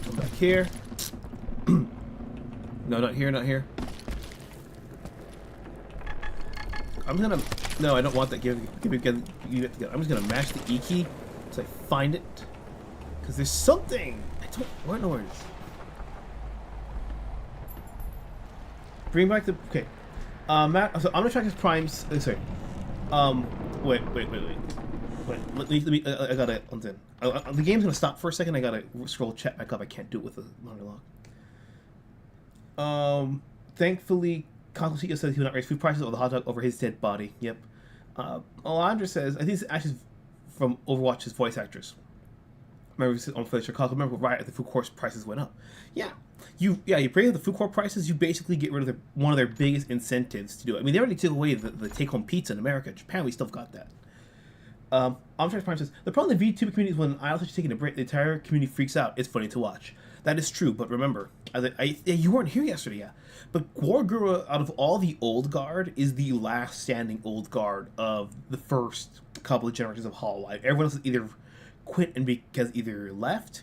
Come back here. No, not here, not here. I'm gonna... No, I don't want that. Give it together. I'm just gonna mash the E key so I find it. Because there's something! I don't know where it is. Bring back the... Okay. Matt, so I'm gonna track his primes... sorry. Wait. Let me I gotta... the game's gonna stop for a second. I gotta scroll chat back up. I can't do it with a longer log. Thankfully... Conclusio says he will not raise food prices or the hot dog over his dead body. Yep. Alondra says, I think it's actually from Overwatch's voice actress. Remember on Chicago, remember right at the food court prices went up. Yeah. You bring up the food court prices, you basically get rid of one of their biggest incentives to do it. I mean, they already took away the take-home pizza in America. Japan, we still got that. Omnitrix Prime says, the problem with the VTuber community is when I also taking a break, the entire community freaks out. It's funny to watch. That is true, but remember, you weren't here yesterday, yeah. But Gorgura, out of all the old guard, is the last standing old guard of the first couple of generations of Hololive. Everyone else has either quit and because either left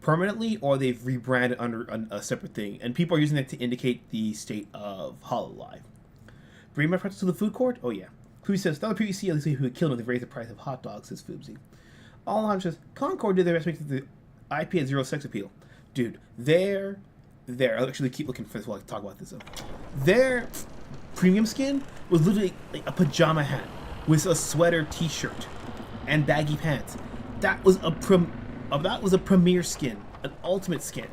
permanently or they've rebranded under a separate thing, and people are using that to indicate the state of Hololive. Bring my pretzels to the food court? Oh yeah. Who says, that would see at least who would kill him if they raised the price of hot dogs, says Foobsy. All I'm says, Concord did their best to make the IP at zero sex appeal. Dude, I'll actually keep looking for this while I talk about this though. Their premium skin was literally like a pajama hat with a sweater t-shirt and baggy pants. That was a premier skin, an ultimate skin.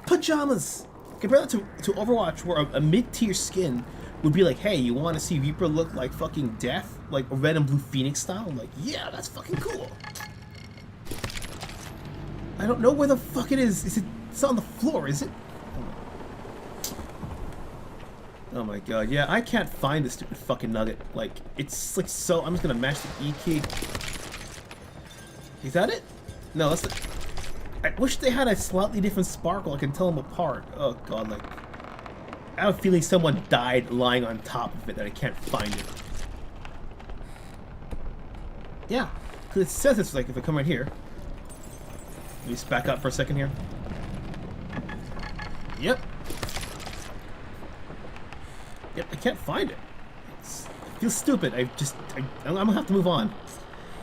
Pajamas! Compare that to Overwatch, where a mid-tier skin would be like, hey, you want to see Reaper look like fucking death? Like a red and blue Phoenix style? Like, yeah, that's fucking cool. I don't know where the fuck it is. It's on the floor, is it? Oh my god, yeah, I can't find this stupid fucking nugget. Like, it's like so... I'm just gonna mash the E key. Is that it? No, that's the... I wish they had a slightly different sparkle. I can tell them apart. Oh god, like... I have a feeling someone died lying on top of it that I can't find it. Yeah, because it says it's like, if I come right here... Let me just back up for a second here. Yep. Yep, I can't find it. I feel stupid. I'm gonna have to move on.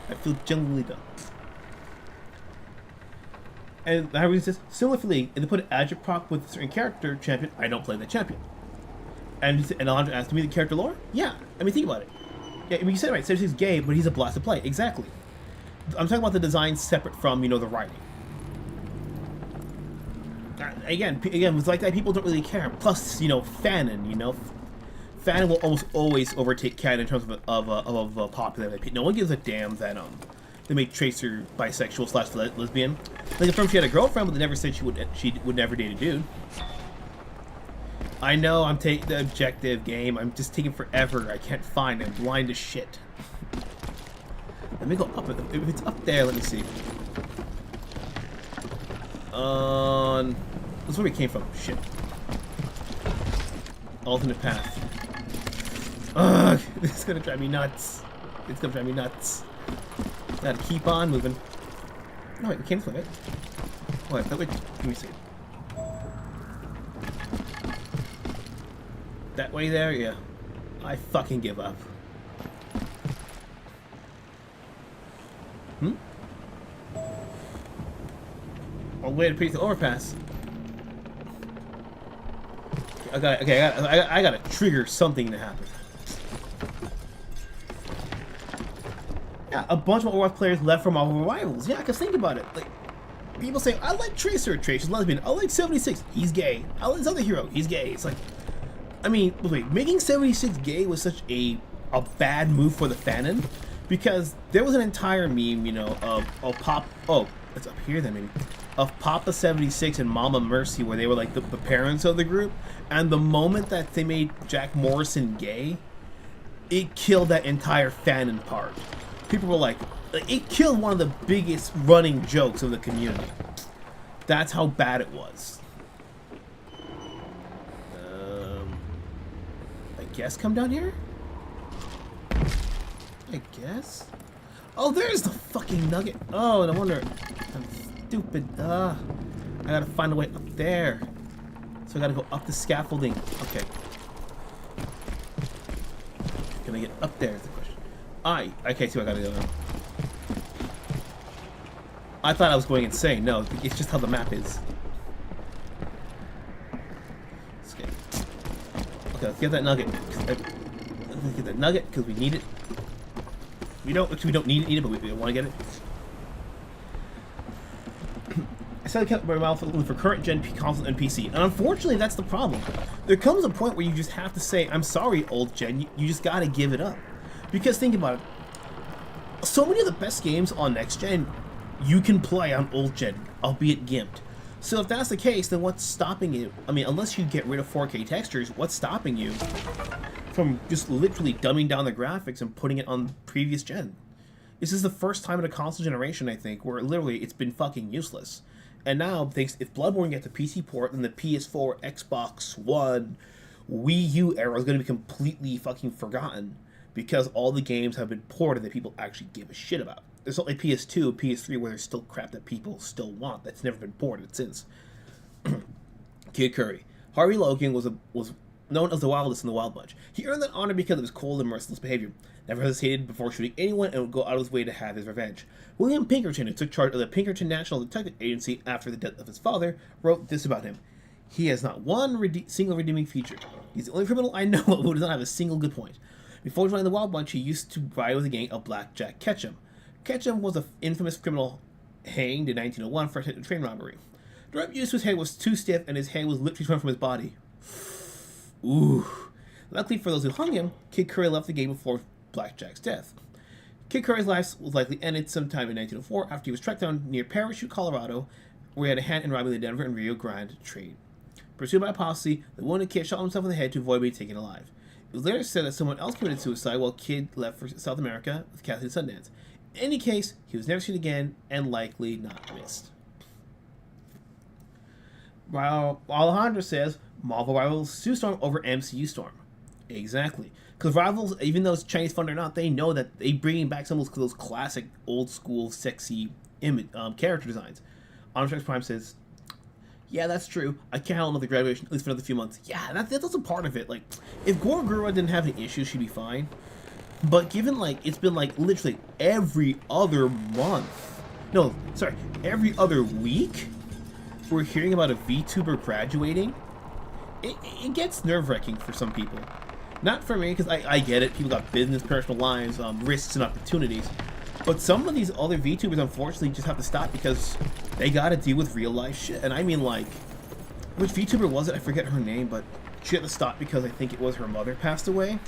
I feel genuinely dumb. And I was just similarly, if they put an agitprop with a certain character champion, I don't play the champion. And Alondra asked me the character lore? Yeah. I mean, think about it. Yeah, I mean, you said it right. Seriously, he's gay, but he's a blast to play. Exactly. I'm talking about the design separate from, the writing. Again, with like that, people don't really care. Plus, fanon, fanon will almost always overtake canon in terms of popularity. No one gives a damn that they make Tracer bisexual / lesbian. Like, affirmed she had a girlfriend, but they never said she would never date a dude. I know I'm taking the objective game. I'm just taking forever. I can't find it. I'm blind as shit. Let me go up. If it's up there, let me see. That's where we came from. Shit. Alternate path. Ugh, this is gonna drive me nuts. It's gonna drive me nuts. Gotta keep on moving. No, wait, we came this way, right? Wait, let me see. That way there? Yeah. I fucking give up. All the way to the overpass. I gotta trigger something to happen. Yeah, a bunch of Overwatch players left from our rivals. Yeah, cause think about it. Like, people say, I like Tracer. Tracer's lesbian. I like 76. He's gay. I like this other hero. He's gay. It's like, I mean, wait, making 76 gay was such a bad move for the fanon, because there was an entire meme, you know, of it's up here then maybe, of Papa 76 and Mama Mercy, where they were like the parents of the group, and the moment that they made Jack Morrison gay, it killed that entire fanon part. People were like, it killed one of the biggest running jokes of the community. That's how bad it was. I guess come down here? I guess? Oh, there's the fucking nugget. Oh, no wonder. I'm stupid. I gotta find a way up there. So I gotta go up the scaffolding. Okay. Can I get up there is the question. Okay, so I gotta go now. I thought I was going insane. No, it's just how the map is. Okay, let's get that nugget. Let's get that nugget because we need it. We don't need it, but we want to get it. I said I kept my mouth open for current gen console and PC, and unfortunately, that's the problem. There comes a point where you just have to say, "I'm sorry, old gen. You just gotta give it up." Because think about it. So many of the best games on next gen, you can play on old gen, albeit gimped. So if that's the case, then what's stopping you? I mean, unless you get rid of 4K textures, what's stopping you from just literally dumbing down the graphics and putting it on previous gen? This is the first time in a console generation, I think, where literally it's been fucking useless. And now, if Bloodborne gets a PC port, then the PS4, Xbox One, Wii U era is going to be completely fucking forgotten because all the games have been ported that people actually give a shit about. There's only PS2, PS3 where there's still crap that people still want that's never been ported since. Kid Curry. Harvey Logan was known as the wildest in the Wild Bunch. He earned that honor because of his cold and merciless behavior. Never hesitated before shooting anyone and would go out of his way to have his revenge. William Pinkerton, who took charge of the Pinkerton National Detective Agency after the death of his father, wrote this about him. He has not one single redeeming feature. He's the only criminal I know of who does not have a single good point. Before joining the Wild Bunch, he used to ride with a gang of Blackjack Ketchum. Ketchum was an infamous criminal hanged in 1901 for a train robbery. The rope used to his head was too stiff and his head was literally torn from his body. Ooh. Luckily for those who hung him, Kid Curry left the game before Blackjack's death. Kid Curry's life was likely ended sometime in 1904 after he was tracked down near Parachute, Colorado, where he had a hand in robbing the Denver and Rio Grande train. Pursued by a posse, the wounded Kid shot himself in the head to avoid being taken alive. It was later said that someone else committed suicide while Kid left for South America with Kathleen Sundance. In any case, he was never seen again and likely not missed. While Alejandro says, Marvel rivals Sue Storm over MCU Storm. Exactly. Because rivals, even though it's Chinese fun or not, they know that they bringing back some of those classic, old school, sexy character designs. Omnitrix Prime says, yeah, that's true. I can't handle another graduation, at least for another few months. Yeah, that's also part of it. Like, if Gorogura didn't have any issues, she'd be fine. But given, like, it's been, like, literally every other month. No, sorry, every other week, we're hearing about a VTuber graduating. It gets nerve-wracking for some people. Not for me, because I get it. People got business, personal lives, risks, and opportunities. But some of these other VTubers, unfortunately, just have to stop because they gotta deal with real-life shit. And I mean, like, which VTuber was it? I forget her name, but she had to stop because I think it was her mother passed away.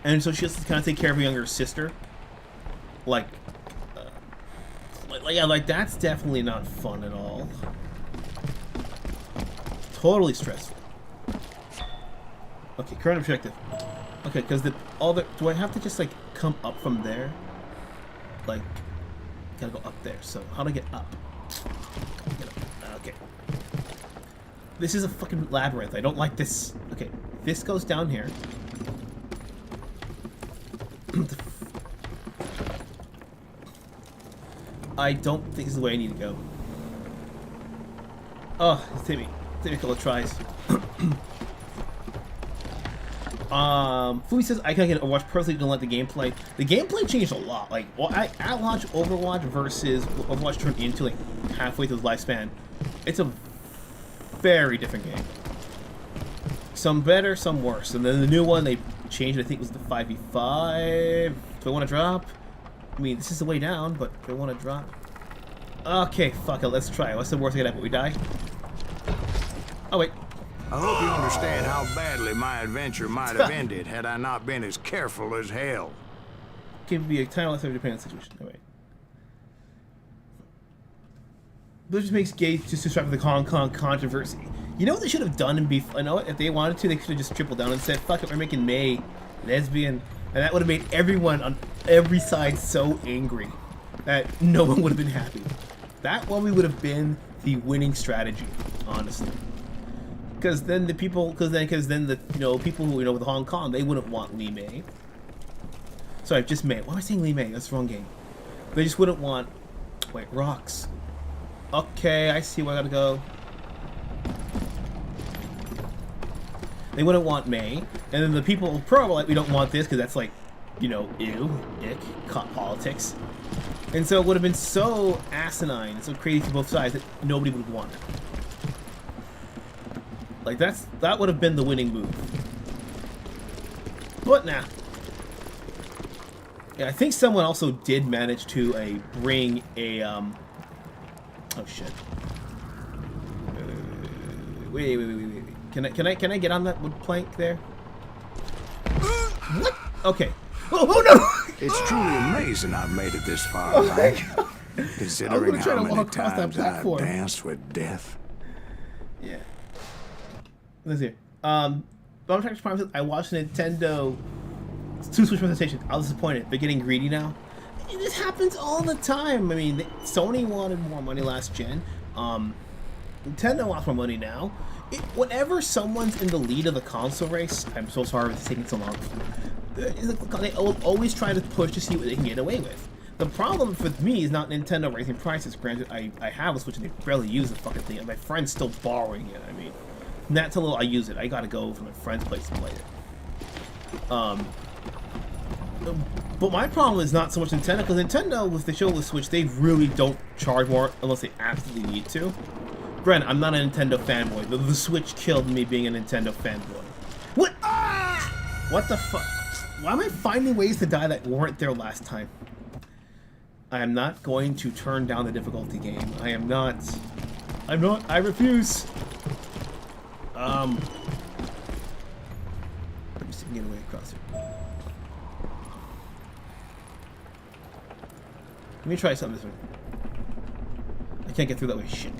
And so she has to kind of take care of her younger sister. Like, that's definitely not fun at all. Totally stressful. Okay, current objective. Okay, because do I have to just, like, come up from there? Like, gotta go up there. So, how do I get up? Okay. This is a fucking labyrinth. I don't like this. Okay, this goes down here. I don't think this is the way I need to go. Oh, it's taking me a couple of tries. Fui says I can't get Overwatch personally, don't like the gameplay. The gameplay changed a lot. Like, well, at launch, Overwatch versus Overwatch turned into, like, halfway through the lifespan. It's a very different game. Some better, some worse. And then the new one they changed, I think it was the 5v5. Do I want to drop? I mean, this is the way down, but do I want to drop? Okay, fuck it, let's try. What's the worst thing that happen? We die? Oh, wait. I hope you understand how badly my adventure might have ended had I not been as careful as hell. Can be a time less of a Japan situation. No way. This just makes gay just distract the Hong Kong controversy. You know what they should have done in beef? I know if they wanted to, they should have just tripled down and said, "Fuck it, we're making May lesbian," and that would have made everyone on every side so angry that no one would have been happy. That probably would have been the winning strategy, honestly. Because then the people, because then the people who with Hong Kong, they wouldn't want Lee May. Sorry, just May. Why am I saying Lee May? That's the wrong game. They just wouldn't want. Wait, rocks. Okay, I see where I gotta go. They wouldn't want May, and then the people pro like, we don't want this because that's like, ew, ick, politics. And so it would have been so asinine and so crazy to both sides that nobody would want it. Like that would have been the winning move. But nah. Yeah, I think someone also did manage to bring a oh shit. Wait. Can I get on that wood plank there? What? Okay. Oh no! It's truly amazing I've made it this far, Oh my right? God. Considering try how to many walk across that times I've platform. danced with death. Yeah. Let's see. Bomb Trackers Prime says, I watched Nintendo 2 Switch presentation. I was disappointed. They're getting greedy now. This happens all the time. I mean, Sony wanted more money last gen. Nintendo wants more money now. Whenever someone's in the lead of the console race, I'm so sorry it's taking so long. They always try to push to see what they can get away with. The problem for me is not Nintendo raising prices. Granted, I have a Switch and they barely use the fucking thing, and my friend's still borrowing it. I mean, that's a little. I use it. I gotta go from my friend's place to play it. But my problem is not so much Nintendo, because Nintendo, with the show with Switch, they really don't charge more unless they absolutely need to. Granted, I'm not a Nintendo fanboy. The Switch killed me being a Nintendo fanboy. What? What the fuck? Why am I finding ways to die that weren't there last time? I am not going to turn down the difficulty game. I am not. I'm not. I refuse. Let me see if I can get away across here. Let me try something this way. I can't get through that way. Shit.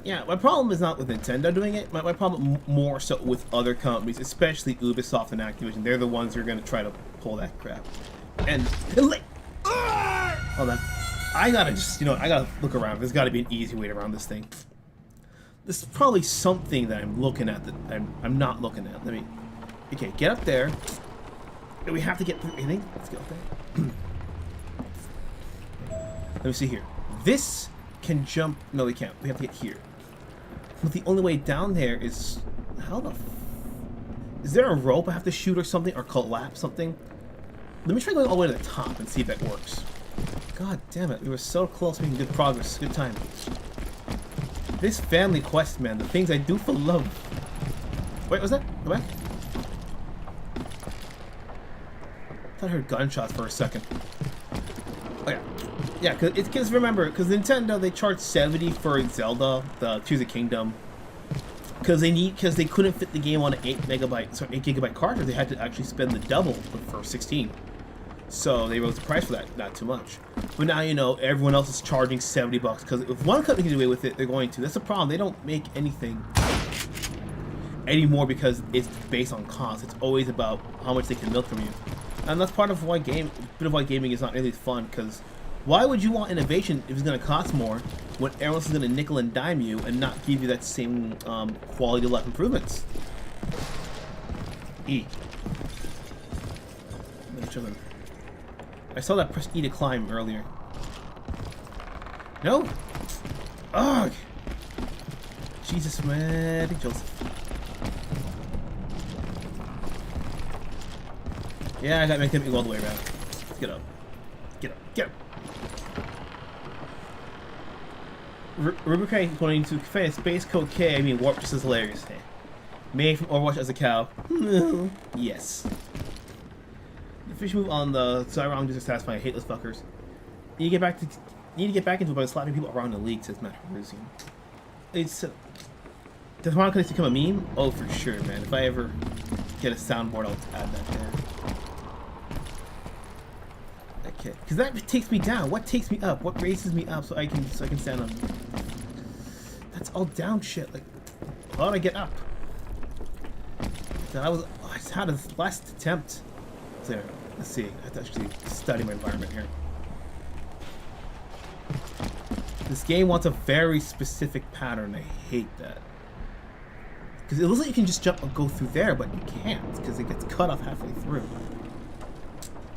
Yeah, my problem is not with Nintendo doing it. My problem more so with other companies, especially Ubisoft and Activision. They're the ones who are going to try to pull that crap. And hold on, I gotta just I gotta look around. There's got to be an easy way around this thing. There's probably something that I'm looking at that I'm not looking at. Let me. Okay, get up there. We have to get through. Anything? Let's get up there. Let me see here. This can jump. No, we can't. We have to get here. But the only way down there is how the. Is there a rope I have to shoot or something, or collapse something? Let me try going all the way to the top and see if that works. God damn it, we were so close making good progress. Good time. This family quest, man, the things I do for love. Wait, what was that? Go back. I thought I heard gunshots for a second. Oh yeah. Yeah, because remember, because Nintendo, they charged $70 for Zelda, the Tears of the Kingdom. Because they couldn't fit the game on an 8 gigabyte cartridge, they had to actually spend the double for 16. So they raised the price for that, not too much. But now everyone else is charging $70 because if one company can get away with it, they're going to. That's the problem. They don't make anything anymore because it's based on cost. It's always about how much they can milk from you, and that's part of why gaming is not really fun. Because why would you want innovation if it's going to cost more when everyone else is going to nickel and dime you and not give you that same quality of life improvements? E. I saw that press E to climb earlier. No! Ugh! Jesus, man. Joseph. Yeah, I gotta make him go all the way around. Get up. Get up. Get up. Rubricate is going to defend Space Code K. I mean, Warp just is hilarious. Hey. Made from Overwatch as a cow. Yes. The fish move on the Zyrong just satisfying. I hate those fuckers. You need to get back into it by slapping people around the league, says Matt Harusian. It's Does Toronto connect to become a meme? Oh, for sure, man. If I ever get a soundboard, I'll add that there. Okay, because that takes me down. What takes me up? What raises me up so I can stand up? That's all down shit. Like, how do I get up? So I had a last attempt. There. Let's see. I have to actually study my environment here. This game wants a very specific pattern. I hate that. Because it looks like you can just jump and go through there, but you can't because it gets cut off halfway through.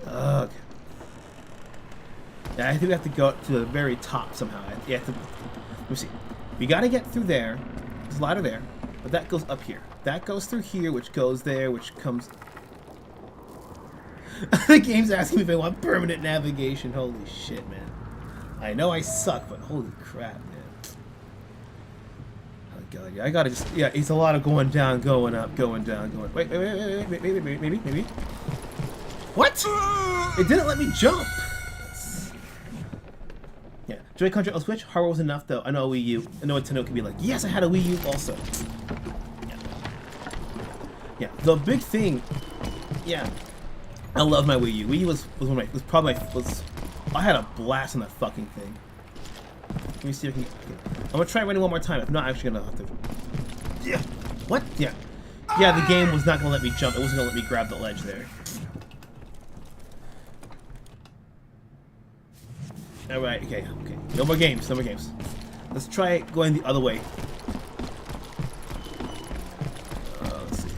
Ugh. Yeah, I think we have to go up to the very top somehow. You have to, let me see. We got to get through there. There's a ladder there, but that goes up here. That goes through here, which goes there, which comes... The game's asking me if I want permanent navigation. Holy shit, man. I know I suck, but holy crap, man. Oh god, yeah, I gotta just... Yeah, it's a lot of going down, going up, going down, going... Wait, maybe. What? It didn't let me jump! Yeah, Joy Contra on Switch, hardware was enough though. I know a Wii U. I know Nintendo could be like, yes, I had a Wii U also. Yeah, the big thing... Yeah. I love my Wii U. Wii U was one of my... Was probably my... I had a blast on that fucking thing. Let me see if I can... I'm gonna try running one more time. If not, I'm actually gonna have to... Yeah. What? Yeah. Yeah, the game was not gonna let me jump. It wasn't gonna let me grab the ledge there. Alright, okay. No more games. Let's try going the other way. Let's see.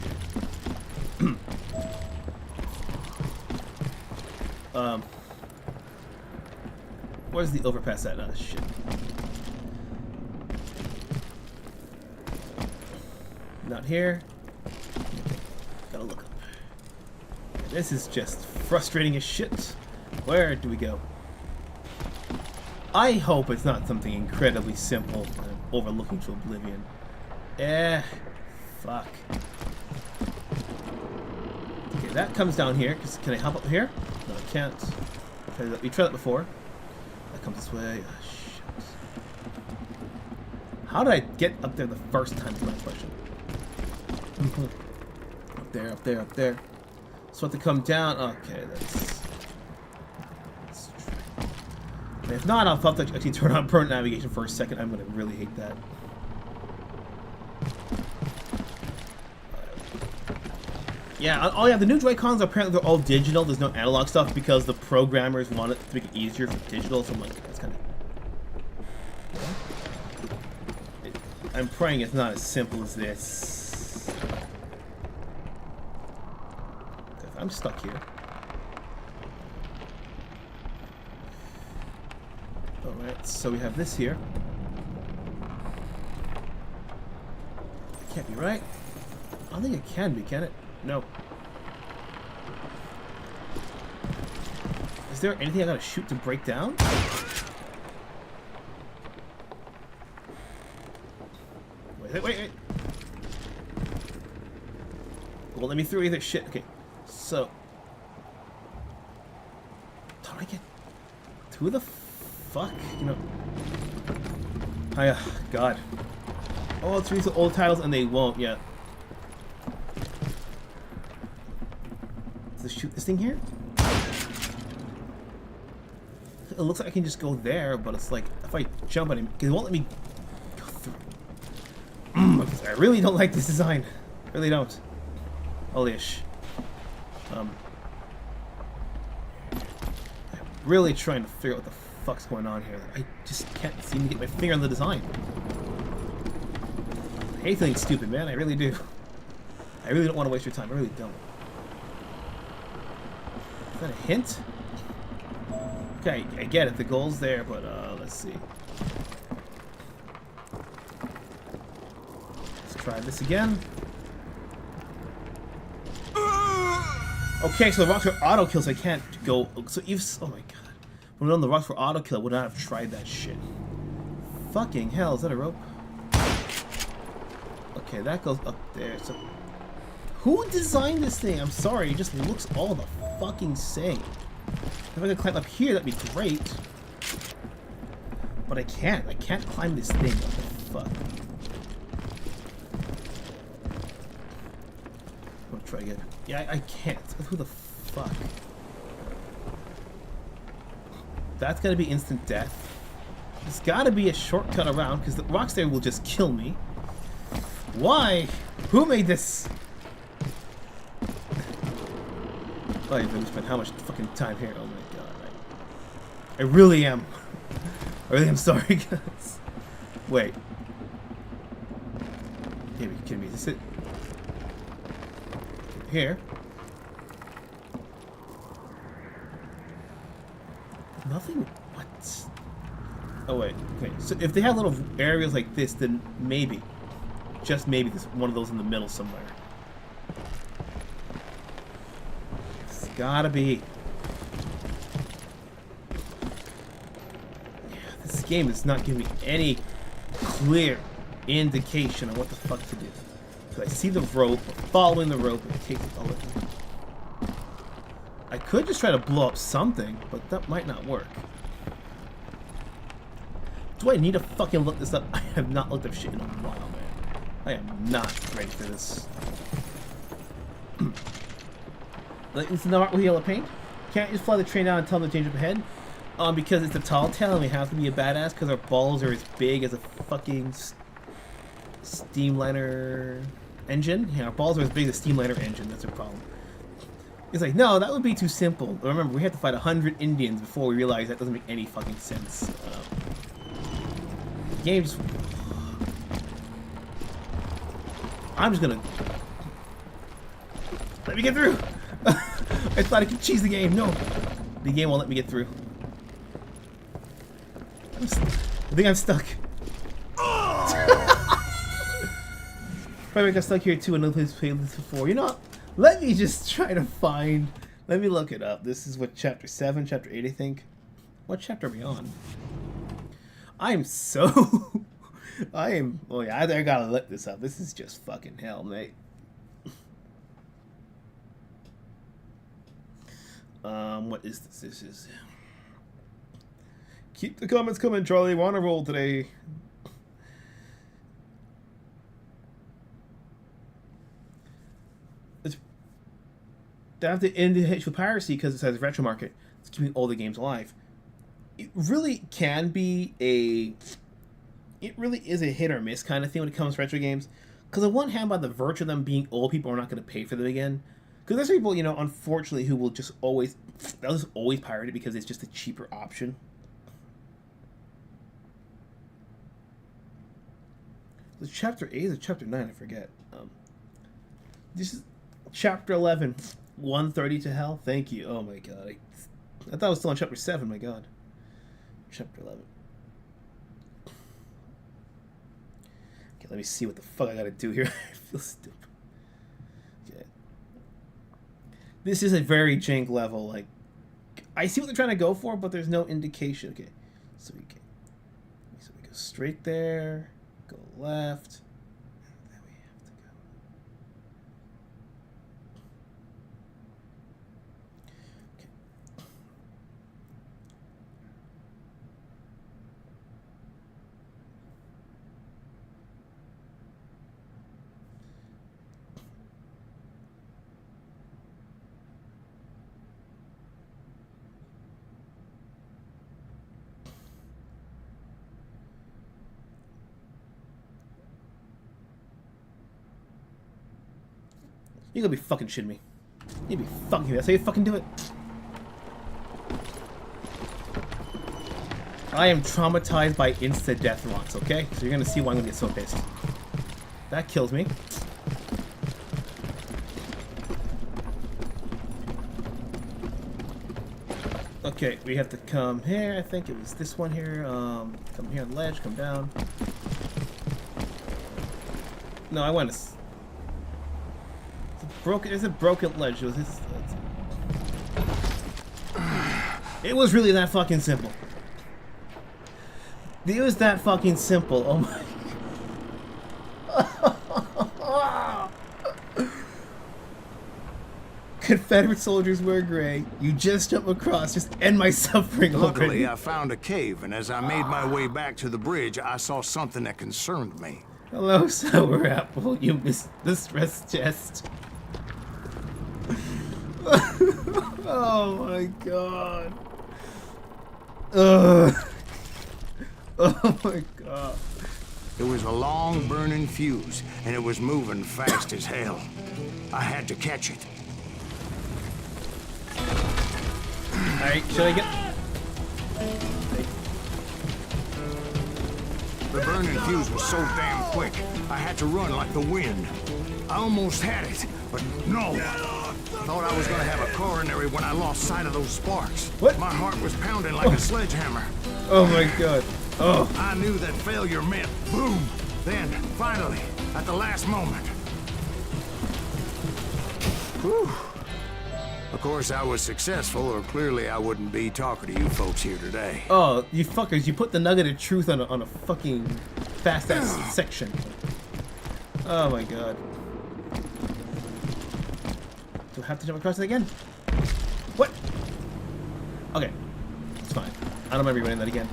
Where's the overpass at? Oh, shit. Not here. Okay. Gotta look up. This is just frustrating as shit. Where do we go? I hope it's not something incredibly simple and overlooking to oblivion. Fuck. Okay, that comes down here. Can I hop up here? No, I can't. We tried that before. That comes this way. Oh, shit. How did I get up there the first time is my question. Up there. So I have to come down. Okay, let's try. If not, I'll have to actually turn on permanent navigation for a second. I'm gonna really hate that. Yeah, oh yeah, the new Joy-Cons are apparently they're all digital. There's no analog stuff because the programmers want it to make it easier for digital. So I'm like, that's kind of... I'm praying it's not as simple as this. I'm stuck here. Alright, so we have this here. It can't be right. I don't think it can be, can it? No. Is there anything I gotta shoot to break down? Wait. Well, let me through either shit. Okay, so. How do I get. Who the fuck? You know. God. Oh, it's these old titles and they won't yet. Let's shoot this thing here. It looks like I can just go there, but it's like if I jump at him, it won't let me go through. I really don't like this design. Really don't. Holy-ish. I'm really trying to figure out what the fuck's going on here. I just can't seem to get my finger on the design. I hate feeling stupid, man. I really do. I really don't want to waste your time. I really don't. Is that a hint? Okay, I get it. The goal's there, but let's see. Let's try this again. Okay, so the rocks are auto kill, so I can't go. So if oh my god, when on the rocks for auto kill, I would not have tried that shit. Fucking hell, is that a rope? Okay, that goes up there. So who designed this thing? I'm sorry, it just looks all the fucking same. If I could climb up here, that'd be great. But I can't. I can't climb this thing. What the fuck? try again. Yeah, I can't. Who the fuck? That's gotta be instant death. There's gotta be a shortcut around, because the Rockstar will just kill me. Why? Who made this? Oh, you've been spent how much fucking time here? Oh my god. I really am. I really am sorry, guys. Wait. You gotta be kidding me. Is this it? Here. Nothing? What? Oh wait, okay. So if they have little areas like this, then maybe, just maybe, there's one of those in the middle somewhere. It's gotta be. Yeah, this game is not giving me any clear indication on what the fuck to do. So I see the rope, following the rope, and it takes it all the way. I could just try to blow up something, but that might not work. Do I need to fucking look this up? I have not looked up shit in a while, man. I am not ready for this. Like, it's not with yellow paint. Can't just fly the train down and tell them to change up ahead. Because it's a tall tale and we have to be a badass because our balls are as big as a fucking steamliner engine. Yeah, our balls are as big as a steamliner engine. That's a problem. It's like, no, that would be too simple. Remember, we had to fight 100 Indians before we realized that doesn't make any fucking sense. The game just... I'm just gonna... Let me get through! I thought I could cheese the game. No! The game won't let me get through. I think I'm stuck. Probably got stuck here too. Another place played this before. You know what? Let me just try to find... Let me look it up. This is what, chapter 7, chapter 8, I think. What chapter are we on? I'm so... I am... Oh yeah, I gotta look this up. This is just fucking hell, mate. What is this? This is... Keep the comments coming, Charlie. We're on a roll today. They have to end the hit with piracy because it says retro market. It's keeping all the games alive. It really can be a... It really is a hit or miss kind of thing when it comes to retro games. Because on one hand, by the virtue of them being old, people are not going to pay for them again. Because there's people, you know, unfortunately, who will just always... They'll just always pirate it because it's just a cheaper option. Was it chapter 8 or chapter 9? I forget. This is chapter 11. 130 to hell. Thank you. Oh my god. I thought I was still on chapter 7. My god. Chapter 11. Okay, let me see what the fuck I gotta do here. I feel stupid. Okay. This is a very jank level. Like, I see what they're trying to go for, but there's no indication. Okay. So we go straight there. Go left. You gotta be fucking shitting me. You gotta be fucking me. That's how you fucking do it. I am traumatized by insta-death rocks, okay? So you're gonna see why I'm gonna get so pissed. That kills me. Okay, we have to come here. I think it was this one here. Come here on the ledge, come down. No, I want to... It's a broken ledge. It was really that fucking simple. It was that fucking simple. Oh my... Confederate soldiers wear gray. You just jump across. Just end my suffering. Luckily, I found a cave, and as I made my way back to the bridge, I saw something that concerned me. Hello, sour apple. You missed the stress test. Oh my god. Ugh. Oh my god. It was a long burning fuse, and it was moving fast as hell. I had to catch it. Alright, should I get... The burning fuse was so damn quick, I had to run like the wind. I almost had it, but no. Thought I was gonna have a coronary when I lost sight of those sparks. What? My heart was pounding like a sledgehammer. Oh my god. Oh. I knew that failure meant boom. Then, finally, at the last moment. Whew. Of course, I was successful, or clearly I wouldn't be talking to you folks here today. Oh, you fuckers, you put the nugget of truth on a fucking fast-ass section. Oh my god. Do I have to jump across it again? What? Okay. It's fine. I don't remember running that again.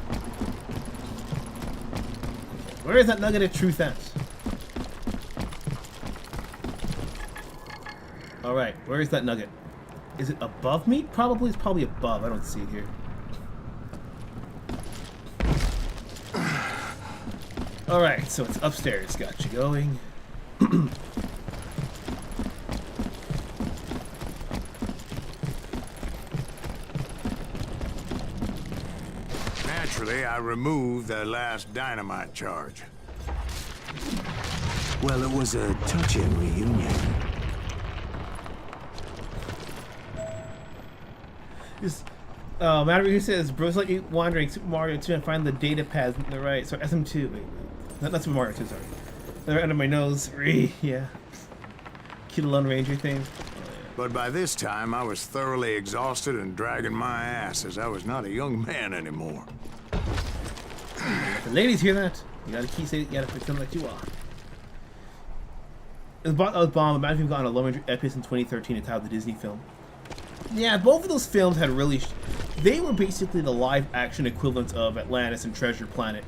Where is that nugget of truth at? Alright, where is that nugget? Is it above me? Probably. It's probably above. I don't see it here. Alright, so it's upstairs. Got you going. Naturally, I removed the last dynamite charge. Well, it was a touching reunion. Matter who says, bro's like you wandering Super Mario 2 and find the data pads on the right. So SM2, wait. Not Super Mario 2, sorry. They're under my nose. Yeah. Cute Lone Ranger thing. But by this time, I was thoroughly exhausted and dragging my ass as I was not a young man anymore. The ladies hear that. You gotta keep saying, you gotta pretend like you are. It was bomb. Imagine if we got on a Lone Ranger episode in 2013 and titled the Disney film. Yeah, both of those films had really... They were basically the live-action equivalents of Atlantis and Treasure Planet.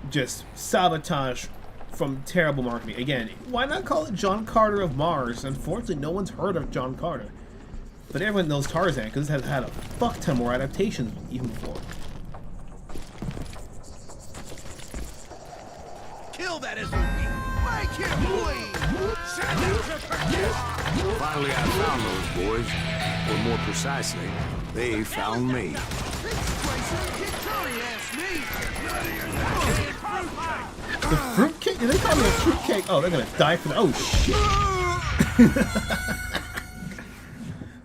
Just sabotage from terrible marketing. Again, why not call it John Carter of Mars? Unfortunately, no one's heard of John Carter. But everyone knows Tarzan, because it has had a fuck ton more adaptations even before. Kill that SOB! Make him bleed! Send him to forget! Finally, I found those boys. Or more precisely, they found me. The fruitcake? Did they call me a fruitcake? Oh, they're gonna die for that. Oh, shit.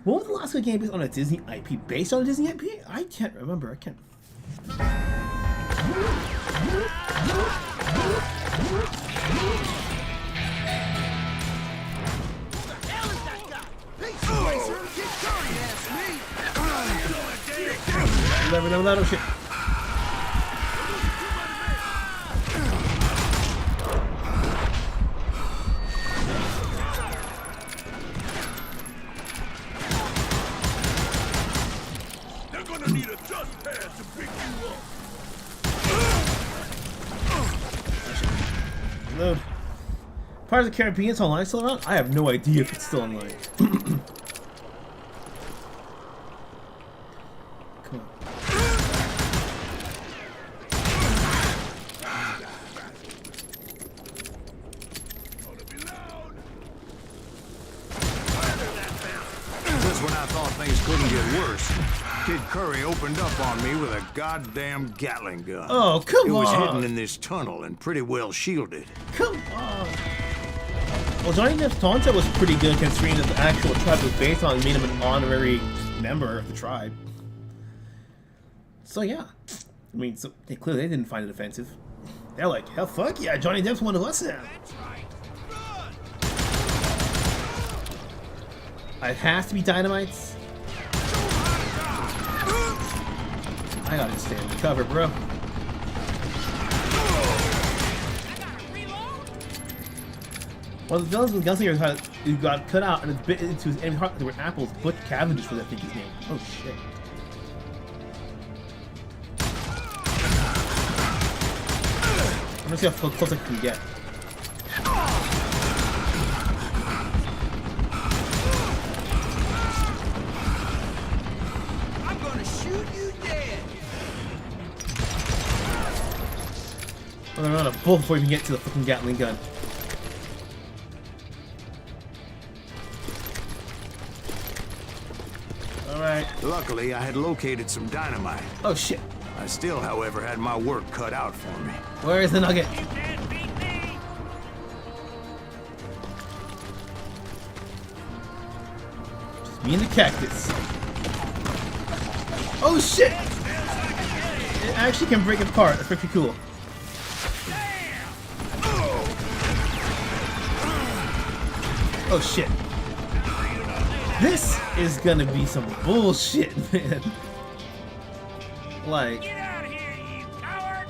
What was the last good game based on a Disney IP? Based on a Disney IP? I can't remember. I can't. Never know that. Oh shit. They're gonna need a dust pad to pick you up. Load. Pirates of the Caribbean online still around? I have no idea if it's still online. When I thought things couldn't get worse, Kid Curry opened up on me with a goddamn Gatling gun. Oh, come on! It was hidden in this tunnel and pretty well shielded. Come on! Well, Johnny Depp's taunta was pretty good considering that the actual tribe was based on and made him an honorary member of the tribe. So yeah. I mean, so they clearly didn't find it offensive. They're like, hell fuck yeah, Johnny Depp's one of us now. It has to be dynamites. I gotta stand the cover, bro. One of the villains with Gunslinger who got cut out and it's bit into his enemy heart. There were apples. Butch Cavendish was, I think, his name. Oh shit. I'm gonna see how close I can get. shoot you dead. I'm gonna run a bullet before you can get to the fucking Gatling gun. Alright. Luckily, I had located some dynamite. Oh shit. I still, however, had my work cut out for me. Where is the nugget? Just me and the cactus. Oh shit! It actually can break apart. That's pretty cool. Oh shit. This is gonna be some bullshit, man. Like, Get out of here, you coward!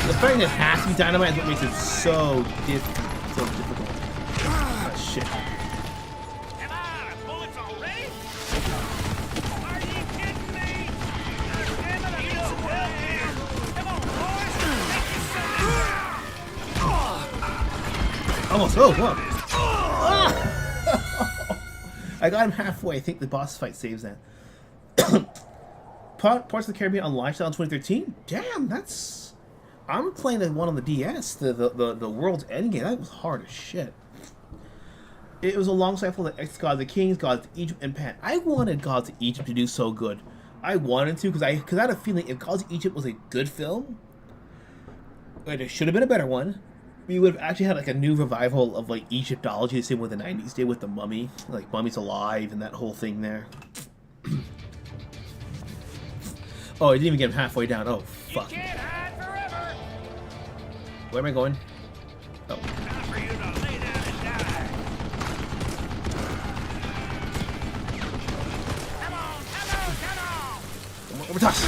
the fact that it has to be dynamite is what makes it so difficult. Oh shit. Am I out of bullets already? Are you kidding me? Damn it, I need some help here. Come on, boys. Make yourself Almost. Oh, whoa. I got him halfway. I think the boss fight saves that. Parts of the Caribbean on Lifestyle in 2013? Damn, that's... I'm playing the one on the DS, the World's Endgame. That was hard as shit. It was alongside full of Gods of Kings, Gods of Egypt, and Pan. I wanted Gods of Egypt to do so good. I wanted to, because I had a feeling if Gods of Egypt was a good film, and it should have been a better one, we would have actually had like a new revival of like Egyptology, the same way the 90s did with the Mummy, like Mummy's Alive and that whole thing there. Oh, I didn't even get him halfway down. Oh, fuck. You can't hide forever. Where am I going? Oh. Time for you to lay down and die. Come on! Overtoss!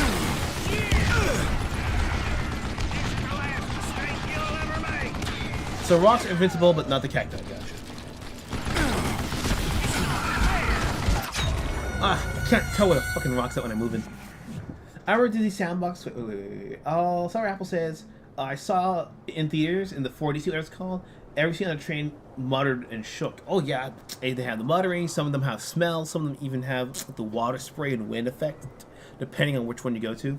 So rocks are invincible, but not the cacti. Gotcha. Ah, I can't tell where the fucking rock's at when I'm moving. I remember Disney Sandbox. Wait. Oh, Sour Apple says, I saw in theaters in the 4DC, what it's called. Every scene on the train muttered and shook. Oh yeah, they have the muttering. Some of them have smell. Some of them even have the water spray and wind effect, depending on which one you go to.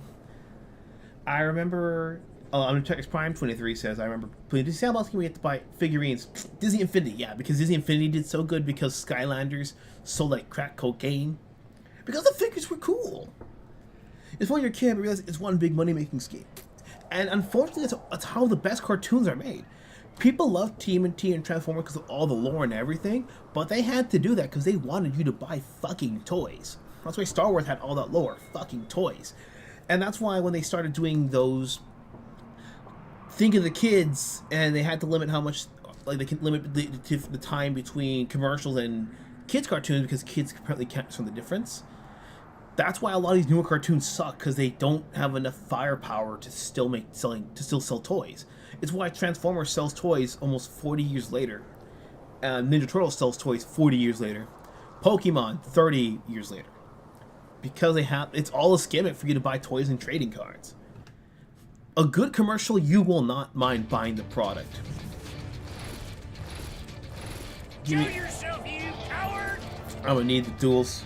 I remember. Undertext Prime 23 says, I remember playing Disney Sandbox, we had to buy figurines. Disney Infinity, yeah, because Disney Infinity did so good because Skylanders sold like crack cocaine. Because the figures were cool. It's when you're a kid, but realize it's one big money-making scheme. And unfortunately, that's how the best cartoons are made. People love TMNT and Transformers because of all the lore and everything, but they had to do that because they wanted you to buy fucking toys. That's why Star Wars had all that lore, fucking toys. And that's why when they started doing those... Think of the kids, and they had to limit how much, like they can limit the time between commercials and kids cartoons because kids apparently can't understand the difference. That's why a lot of these newer cartoons suck because they don't have enough firepower to still sell toys. It's why Transformers sells toys almost 40 years later, and Ninja Turtles sells toys 40 years later, Pokemon 30 years later, because it's all a gimmick for you to buy toys and trading cards. A good commercial, you will not mind buying the product. Show yourself, you coward! I'm gonna need the duels.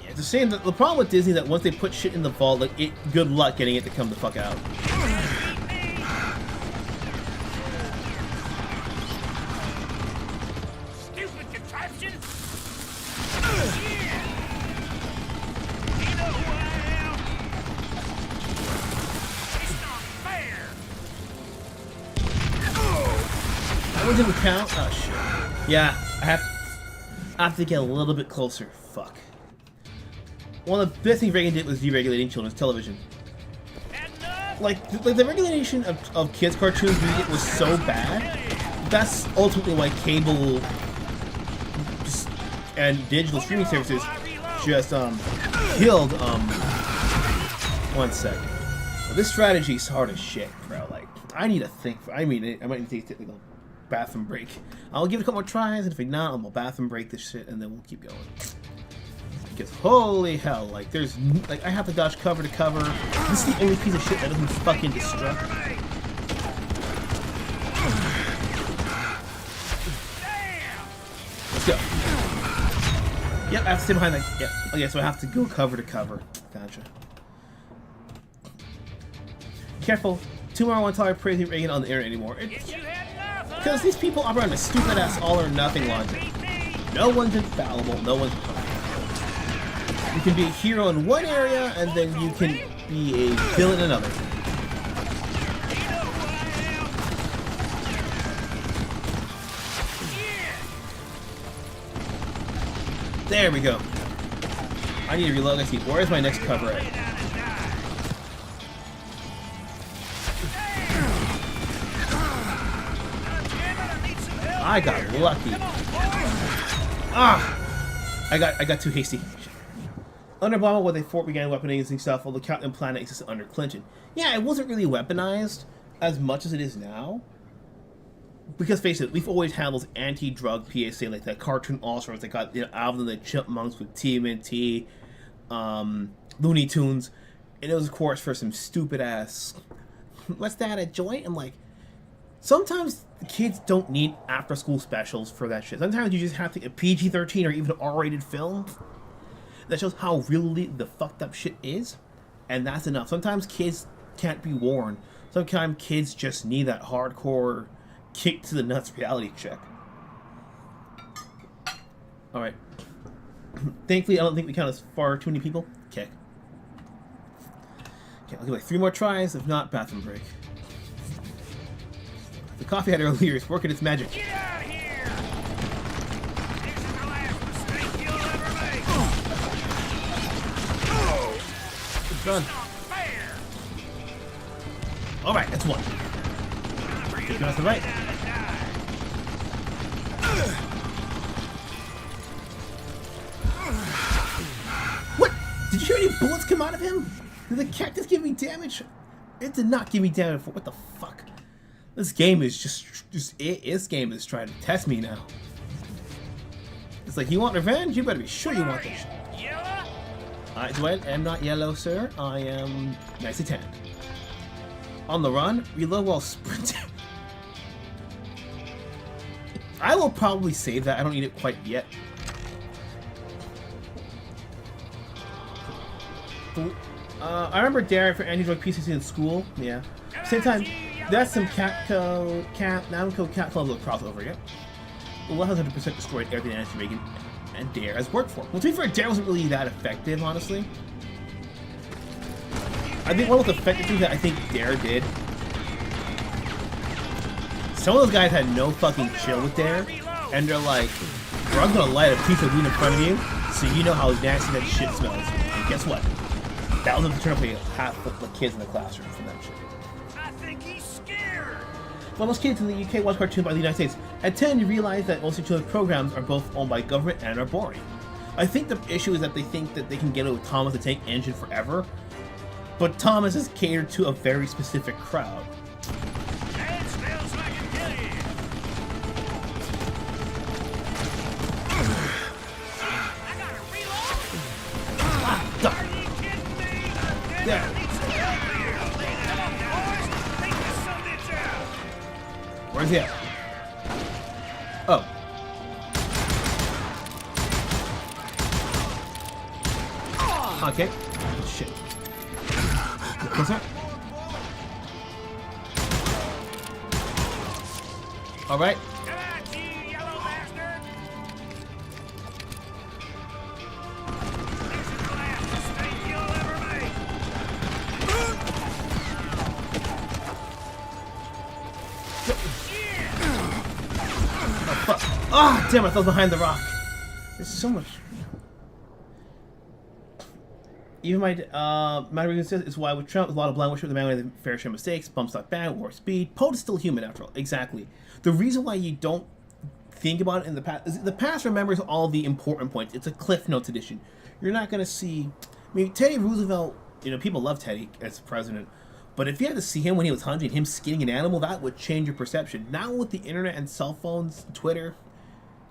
Yeah, it's a shame that the problem with Disney is that once they put shit in the vault, like good luck getting it to come the fuck out. Stupid contraption! Didn't count? Oh shit. Yeah, I have to get a little bit closer. Fuck. One of the best things Reagan did was deregulating children's television. Like the regulation of kids' cartoons was so bad. That's ultimately why cable and digital streaming services just killed. One sec. Well, this strategy is hard as shit, bro. Like I need to think. I might need to take a technical bathroom break. I'll give it a couple more tries, and if not, I'm gonna bathroom break this shit, and then we'll keep going. Because holy hell, like I have to dodge cover to cover. This is the only piece of shit that doesn't fucking destruct. Damn! go. Yep, I have to stay behind that. Yep. Okay, so I have to go cover to cover. Gotcha. Careful. Tomorrow I won't tolerate praising Reagan on the internet anymore. Because these people operate on a stupid ass all or nothing logic. No one's infallible. No one's perfect. You can be a hero in one area, and then you can be a villain in another. There we go. I need to reload. Let's see. Where's my next cover at? I got lucky. Ah! I got too hasty. Under Obama, when they began weaponizing stuff, while the Captain Planet existed under Clinton. Yeah, it wasn't really weaponized as much as it is now. Because face it, we've always had those anti-drug PSA, like that cartoon all-stars that got, you know, Alvin and the Chipmunks with TMNT, Looney Tunes, and it was, of course, for some stupid-ass, what's that, a joint? I'm like, sometimes kids don't need after-school specials for that shit. Sometimes you just have to get a PG-13 or even an R-rated film that shows how really the fucked up shit is, and that's enough. Sometimes kids can't be warned. Sometimes kids just need that hardcore kick to the nuts reality check. Alright. Thankfully, I don't think we count as far too many people. Okay. Okay, I'll give like 3 more tries. If not, bathroom break. The coffee I had earlier is working its magic. Get out of here! This is the last mistake you'll ever make. It's done. Not fair. Alright, that's one. Take off the right. What? Did you hear any bullets come out of him? Did the cactus give me damage? It did not give me damage. What the fuck? This game is this game is trying to test me now. It's like, you want revenge? You better be sure you want this shit. Yellow? I am not yellow, sir. I am nicely tanned. On the run, reload while sprinting. I will probably save that. I don't need it quite yet. I remember Darren for anti-drug PCC in school. Yeah. Same time, that's some Namco Cat Club crossover. Yep. The 100% destroyed everything Nancy Reagan and Dare has worked for. Well, to be fair, Dare wasn't really that effective, honestly. I think one of the effective things that I think Dare did. Some of those guys had no fucking chill with Dare, and they're like, bro, I'm gonna light a piece of weed in front of you, so you know how nasty that shit smells. And guess what? That was enough to turn up half the kids in the classroom from that shit. I think he's scared. Well, most kids in the UK watch cartoons by the United States and tend to realize that most of the programs are both owned by government and are boring. I think the issue is that they think that they can get it with Thomas the Tank Engine forever, but Thomas is catered to a very specific crowd. That smells like a killie. I gotta reload. Duck. Are you kidding me? Yeah. I need some help here. Come on, boys. Take this sumbitch out. Where's he at? Oh. Okay. Shit. What's that? Alright. Come on, you yellow bastard. This is the last mistake you'll ever make. Oh, fuck. Ah, damn it, I was behind the rock. There's so much. Even my reason says is why with Trump, a lot of blind worship the man with fair share mistakes, bumps not bad, warp speed. Poe is still human after all. Exactly. The reason why you don't think about it in the past is the past remembers all the important points. It's a Cliff Notes edition. You're not gonna see. I mean, Teddy Roosevelt. You know, people love Teddy as president, but if you had to see him when he was hunting, him skinning an animal, that would change your perception. Now with the internet and cell phones, Twitter,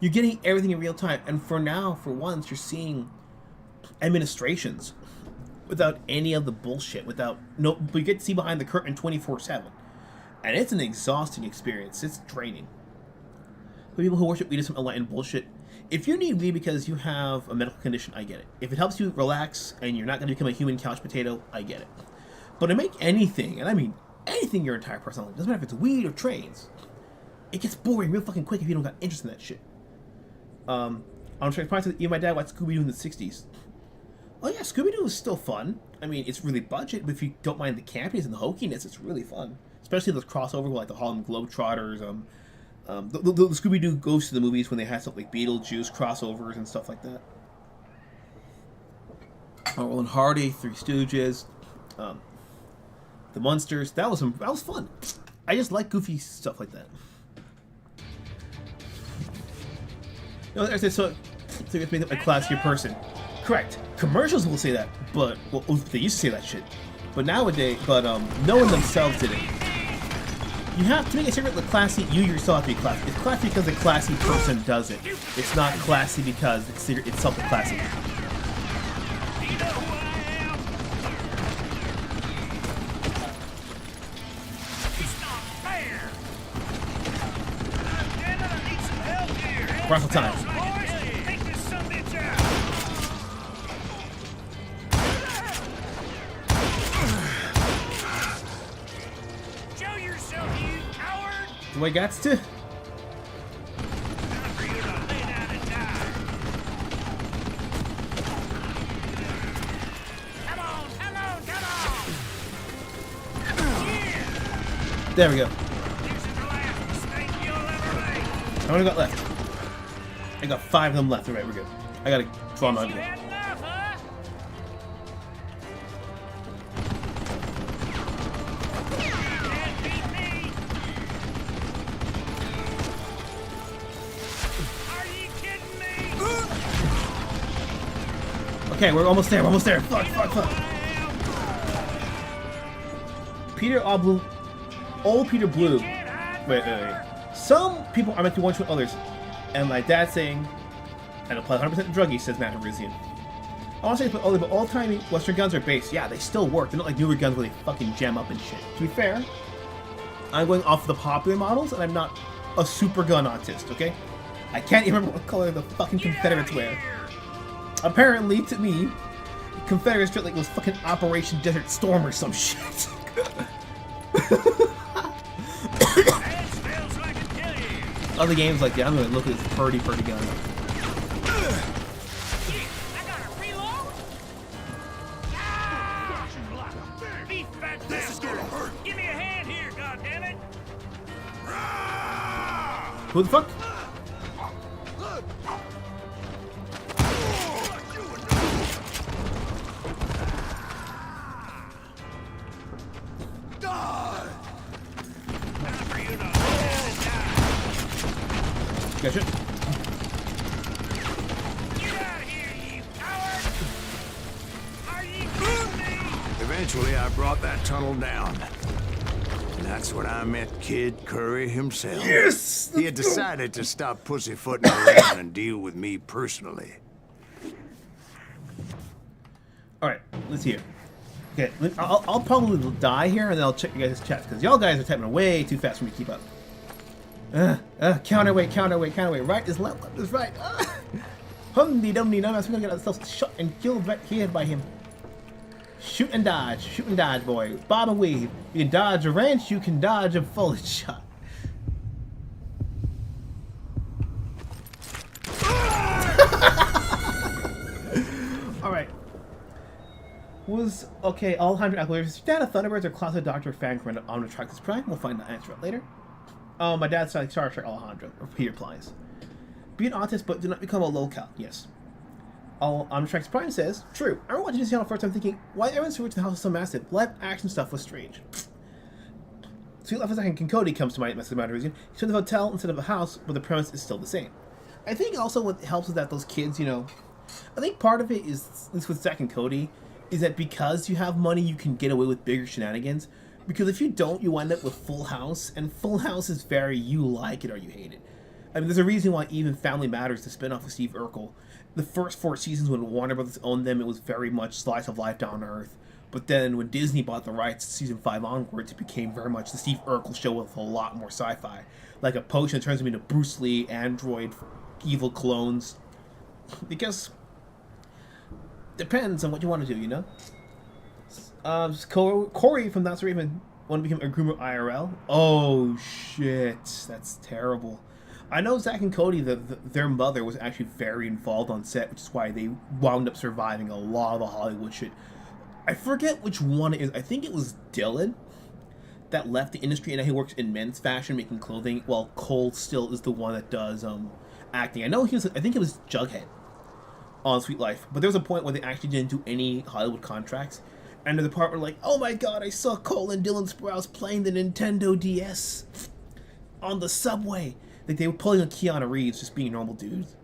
you're getting everything in real time. And for now, for once, you're seeing administrations without any of the bullshit, but you get to see behind the curtain 24/7, and it's an exhausting experience. It's draining. For people who worship weed as some enlightened bullshit, if you need weed because you have a medical condition, I get it. If it helps you relax and you're not going to become a human couch potato, I get it. But to make anything, and I mean anything your entire personality, doesn't matter if it's weed or trains, it gets boring real fucking quick if you don't got interest in that shit. I'm surprised that you and my dad watched Scooby-Doo in the 60s. Oh yeah, Scooby-Doo is still fun. I mean, it's really budget, but if you don't mind the campiness and the hokiness, it's really fun. Especially those crossovers with like the Harlem Globetrotters. The Scooby-Doo goes to the movies when they had something like Beetlejuice crossovers and stuff like that. Laurel and Hardy, Three Stooges, the Munsters. That was fun. I just like goofy stuff like that. You know, so you have to make them a classier person. Correct. Commercials will say that, but well, they used to say that shit. But nowadays, no one themselves did it. You have to make a cigarette look classy. You yourself have to be classy. It's classy because a classy person does it. It's not classy because it's itself the classy. You know who I am? It's not fair. Damn it, I need some help here. Rifle time. Boys, take this sumbitch out. Show yourself, you coward. Do I got to? Time for you to lay down and die. Come on, come on, come on. Yeah. There we go. This is the last mistake you'll ever make. How many got left? I got 5 of them left. Alright, we're good. I gotta draw my You had enough, huh? Can't beat me. Are you kidding me? Okay, we're almost there. We're almost there. Fuck, fuck, fuck. Peter Blue. Old Peter Blue. Wait. Some people are meant to be one-shot others. And my dad saying, and apply 100% druggie, says Matt Harizian. I want to say, but all-time Western guns are based. Yeah, they still work. They're not like newer guns where they fucking jam up and shit. To be fair, I'm going off the popular models, and I'm not a super gun autist, okay? I can't even remember what color the fucking Confederates wear. Apparently, to me, Confederates look like it was fucking Operation Desert Storm or some shit. That smells like a kill you. Other games like that, I'm gonna look at this pretty gun. Shit, I gotta reload. Ah! Beef fat This is gonna hurt. Give me a hand here, goddammit. Who the fuck? Die! Time for you to lay down and die. Gotcha. Get out of here, you coward! Are you kidding me? Eventually, I brought that tunnel down. And that's when I met Kid Curry himself. Yes! He had decided to stop pussyfooting around and deal with me personally. Alright, let's hear. Okay, I'll probably die here and then I'll check you guys' chats because y'all guys are typing way too fast for me to keep up. Counterweight. Right is left is right. Humdy dumdy none. I'm gonna get ourselves shot and killed right here by him. Shoot and dodge, boy. Bob and weave. You can dodge a wrench, you can dodge a bullet shot. Alright. Okay, Alejandro Aguilera. Is your dad a Thunderbirds or Closet Doctor fan from Omnitrix Prime? We'll find the answer out later. Oh, my dad's like Star Trek Alejandro, or he replies. Be an autist, but do not become a lolcow. Yes. Omnitrix Prime says, true. I remember watching this channel first time thinking, why everyone's switch the house is so massive? Live action stuff was strange. Sweet Life of Zack and Kincody comes to mind, message about a reason. He's in the hotel instead of a house, but the premise is still the same. I think also what helps is that those kids, you know, I think part of it is, at least with Zack and Cody, is that because you have money, you can get away with bigger shenanigans. Because if you don't, you wind up with Full House, and Full House is very you like it or you hate it. I mean, there's a reason why even Family Matters, the spinoff of Steve Urkel, the first 4 seasons when Warner Brothers owned them, it was very much slice of life down to earth. But then when Disney bought the rights to season 5 onwards, it became very much the Steve Urkel show with a lot more sci-fi. like a potion that turns him into Bruce Lee, android, evil clones. Because depends on what you want to do, you know. Corey from That's Raven want to become a groomer IRL. Oh shit, that's terrible. I know Zach and Cody, their mother was actually very involved on set, which is why they wound up surviving a lot of the Hollywood shit. I forget which one it is. I think it was Dylan that left the industry, and now he works in men's fashion, making clothing, while Cole still is the one that does acting. I think it was Jughead on Sweet Life, but there was a point where they actually didn't do any Hollywood contracts, and the department were like, oh my god, I saw Cole and Dylan Sprouse playing the Nintendo DS on the subway. Like, they were pulling a Keanu Reeves, just being normal dudes.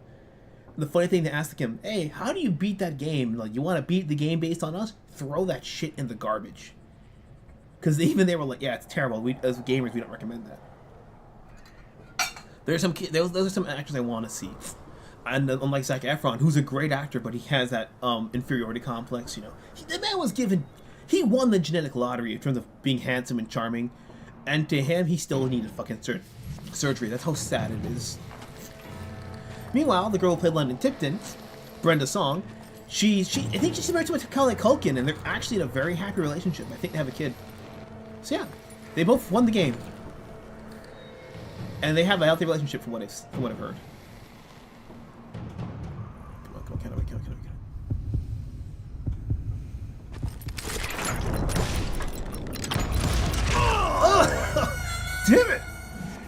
And the funny thing, they asked him, hey, how do you beat that game? Like, you want to beat the game based on us? Throw that shit in the garbage. Because even they were like, yeah, it's terrible. We, as gamers, we don't recommend that. Those are some actors I want to see. And unlike Zac Efron, who's a great actor, but he has that inferiority complex, you know. The man was given... He won the genetic lottery in terms of being handsome and charming. And to him, he still needed fucking surgery. That's how sad it is. Meanwhile, the girl who played London Tipton, Brenda Song, I think she's married to Macaulay Culkin, and they're actually in a very happy relationship. I think they have a kid. So yeah, they both won the game, and they have a healthy relationship from what I've heard. Come on. Damn it!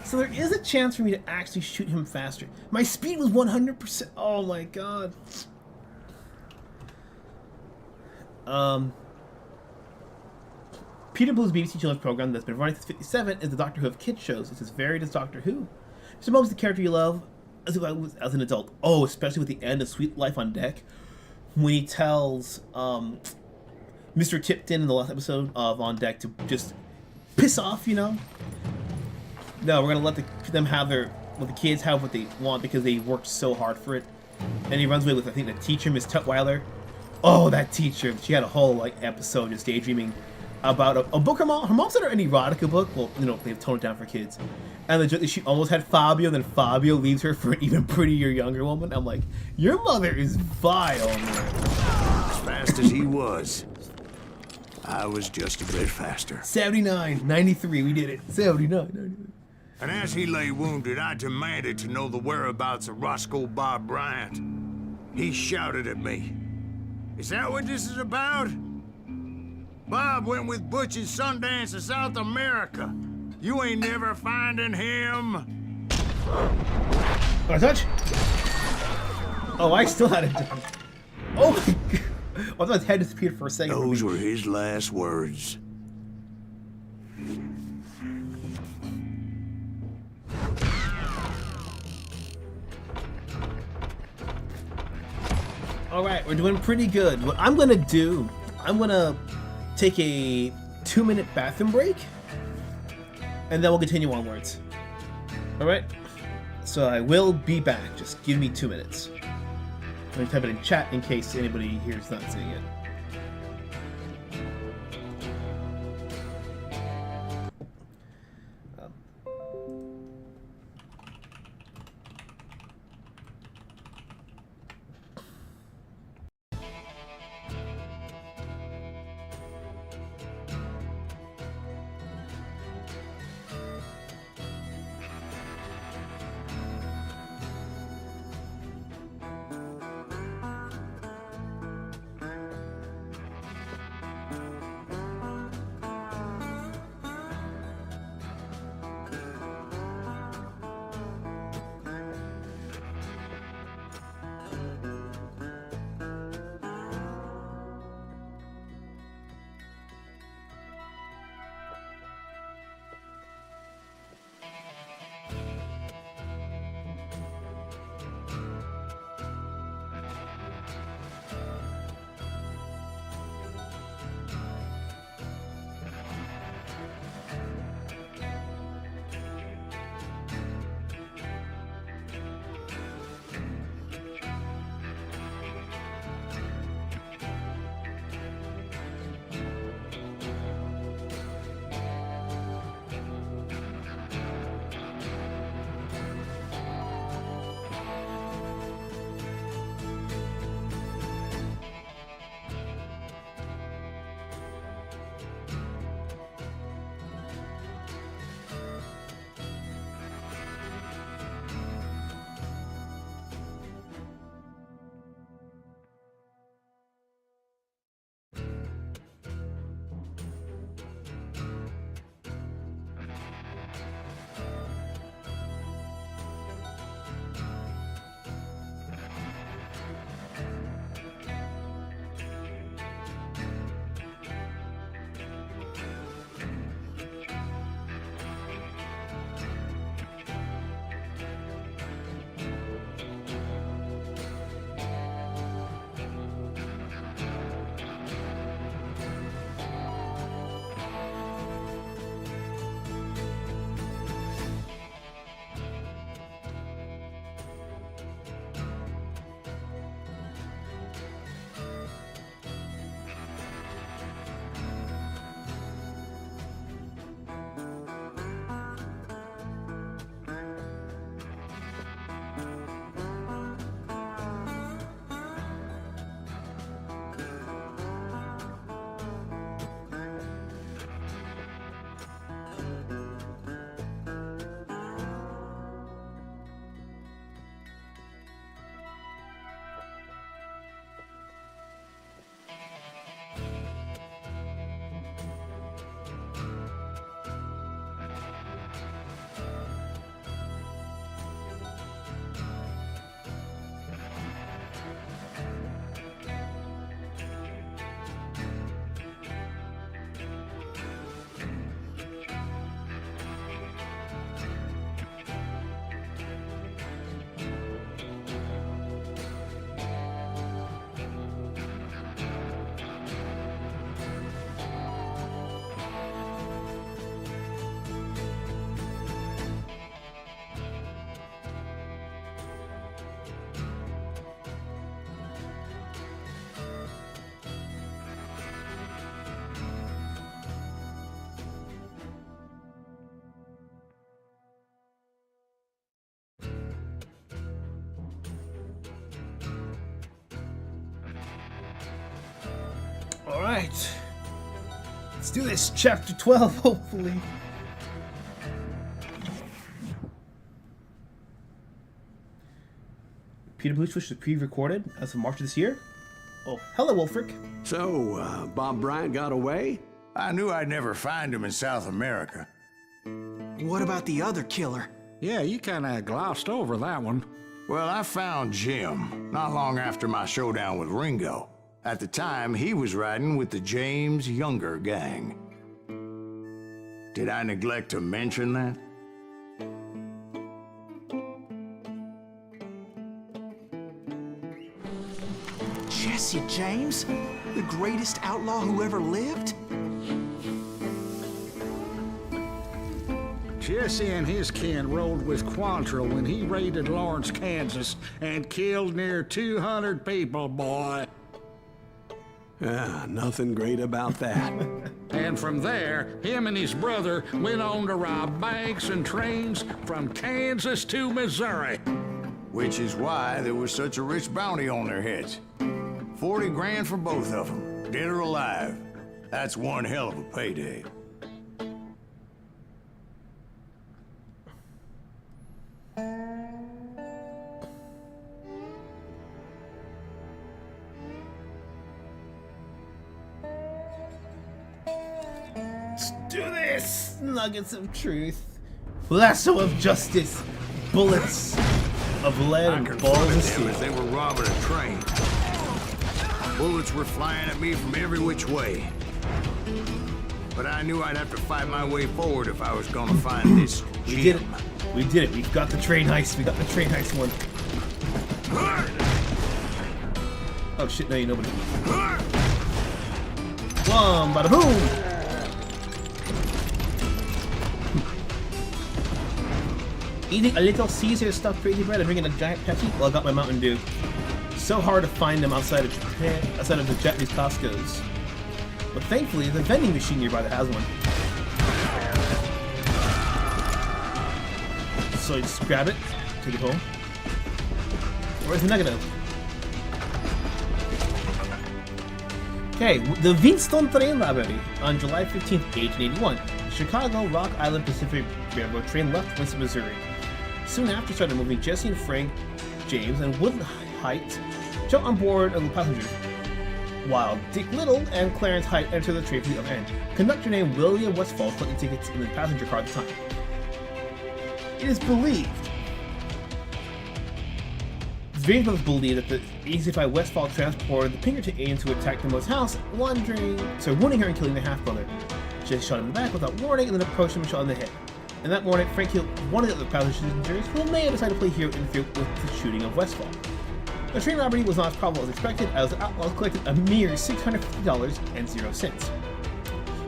So there is a chance for me to actually shoot him faster. My speed was 100%. Oh my god. Peter Blue's BBC children's program that's been running since '57 is the Doctor Who of kids shows. It's as varied as Doctor Who. Shimo's the character you love as an adult. Oh, especially with the end of Sweet Life on Deck, when he tells Mr. Tipton in the last episode of On Deck to just piss off, you know. No, we're gonna let them have the kids have what they want because they worked so hard for it. And he runs away with, I think, the teacher, Miss Tutwiler. Oh, that teacher! She had a whole episode just daydreaming about a book her mom said, an erotica book. Well, you know, they've toned it down for kids. And she almost had Fabio, and then Fabio leaves her for an even prettier younger woman. I'm like, your mother is vile, man. As fast as he was, I was just a bit faster. 79, 93, we did it. 79, 93. And as he lay wounded, I demanded to know the whereabouts of Roscoe Bob Bryant. He shouted at me. Is that what this is about? Bob went with Butch and Sundance to South America. You ain't never finding him. Want to touch? Oh, I still had it done. Oh my god. I thought his head disappeared for a second. Those were his last words. Alright, we're doing pretty good. What I'm gonna do, I'm gonna take a 2-minute bathroom break, and then we'll continue onwards. Alright? So I will be back. Just give me 2 minutes. Let me type it in chat in case anybody here is not seeing it. Alright. Let's do this. Chapter 12, hopefully. Peter Blue Switch was pre-recorded as of March of this year. Oh, hello, Wolfric. So, Bob Bryant got away? I knew I'd never find him in South America. What about the other killer? Yeah, you kinda glossed over that one. Well, I found Jim not long after my showdown with Ringo. At the time, he was riding with the James Younger gang. Did I neglect to mention that? Jesse James? The greatest outlaw who ever lived? Jesse and his kin rode with Quantrill when he raided Lawrence, Kansas, and killed near 200 people, boy. Nothing great about that. And from there, him and his brother went on to rob banks and trains from Kansas to Missouri. Which is why there was such a rich bounty on their heads. 40 grand for both of them, dead or alive. That's one hell of a payday. Let's do this! Nuggets of truth. Lasso of justice. Bullets of lead I and confronted balls of them steel. as they were robbing a train. Bullets were flying at me from every which way. But I knew I'd have to fight my way forward if I was gonna find this We did it. gem. We did it. We got the train heist. We got the train heist one. Oh shit, no, you nobody. Boom, bada boom! Eating a little Caesar stuffed crazy bread and drinking a giant Pepsi? Well, I got my Mountain Dew. So hard to find them outside of Japan, outside of the Japanese Costco's. But thankfully, the vending machine nearby that has one. So you just grab it, take it home. Where's the negative? Okay, the Vinstone Train Library on July 15th, 1881. Chicago Rock Island Pacific Railroad train left Winston, Missouri. Soon after, started moving Jesse and Frank James and Wood Height jumped on board as passengers, while Dick Little and Clarence Height entered the train from the other end. Conductor named William Westfall collected tickets in the passenger car at the time. It is believed. It's very much believed that the 865 Westfall transported the Pinkerton alien to attack the Mo's house, wounding her and killing the half-brother. Jesse shot him in the back without warning and then approached him and shot in the head. And that morning, Frank killed one of the other passengers who may have decided to play hero interfere with the shooting of Westfall. The train robbery was not as probable as expected, as the outlaws collected a mere $650.00.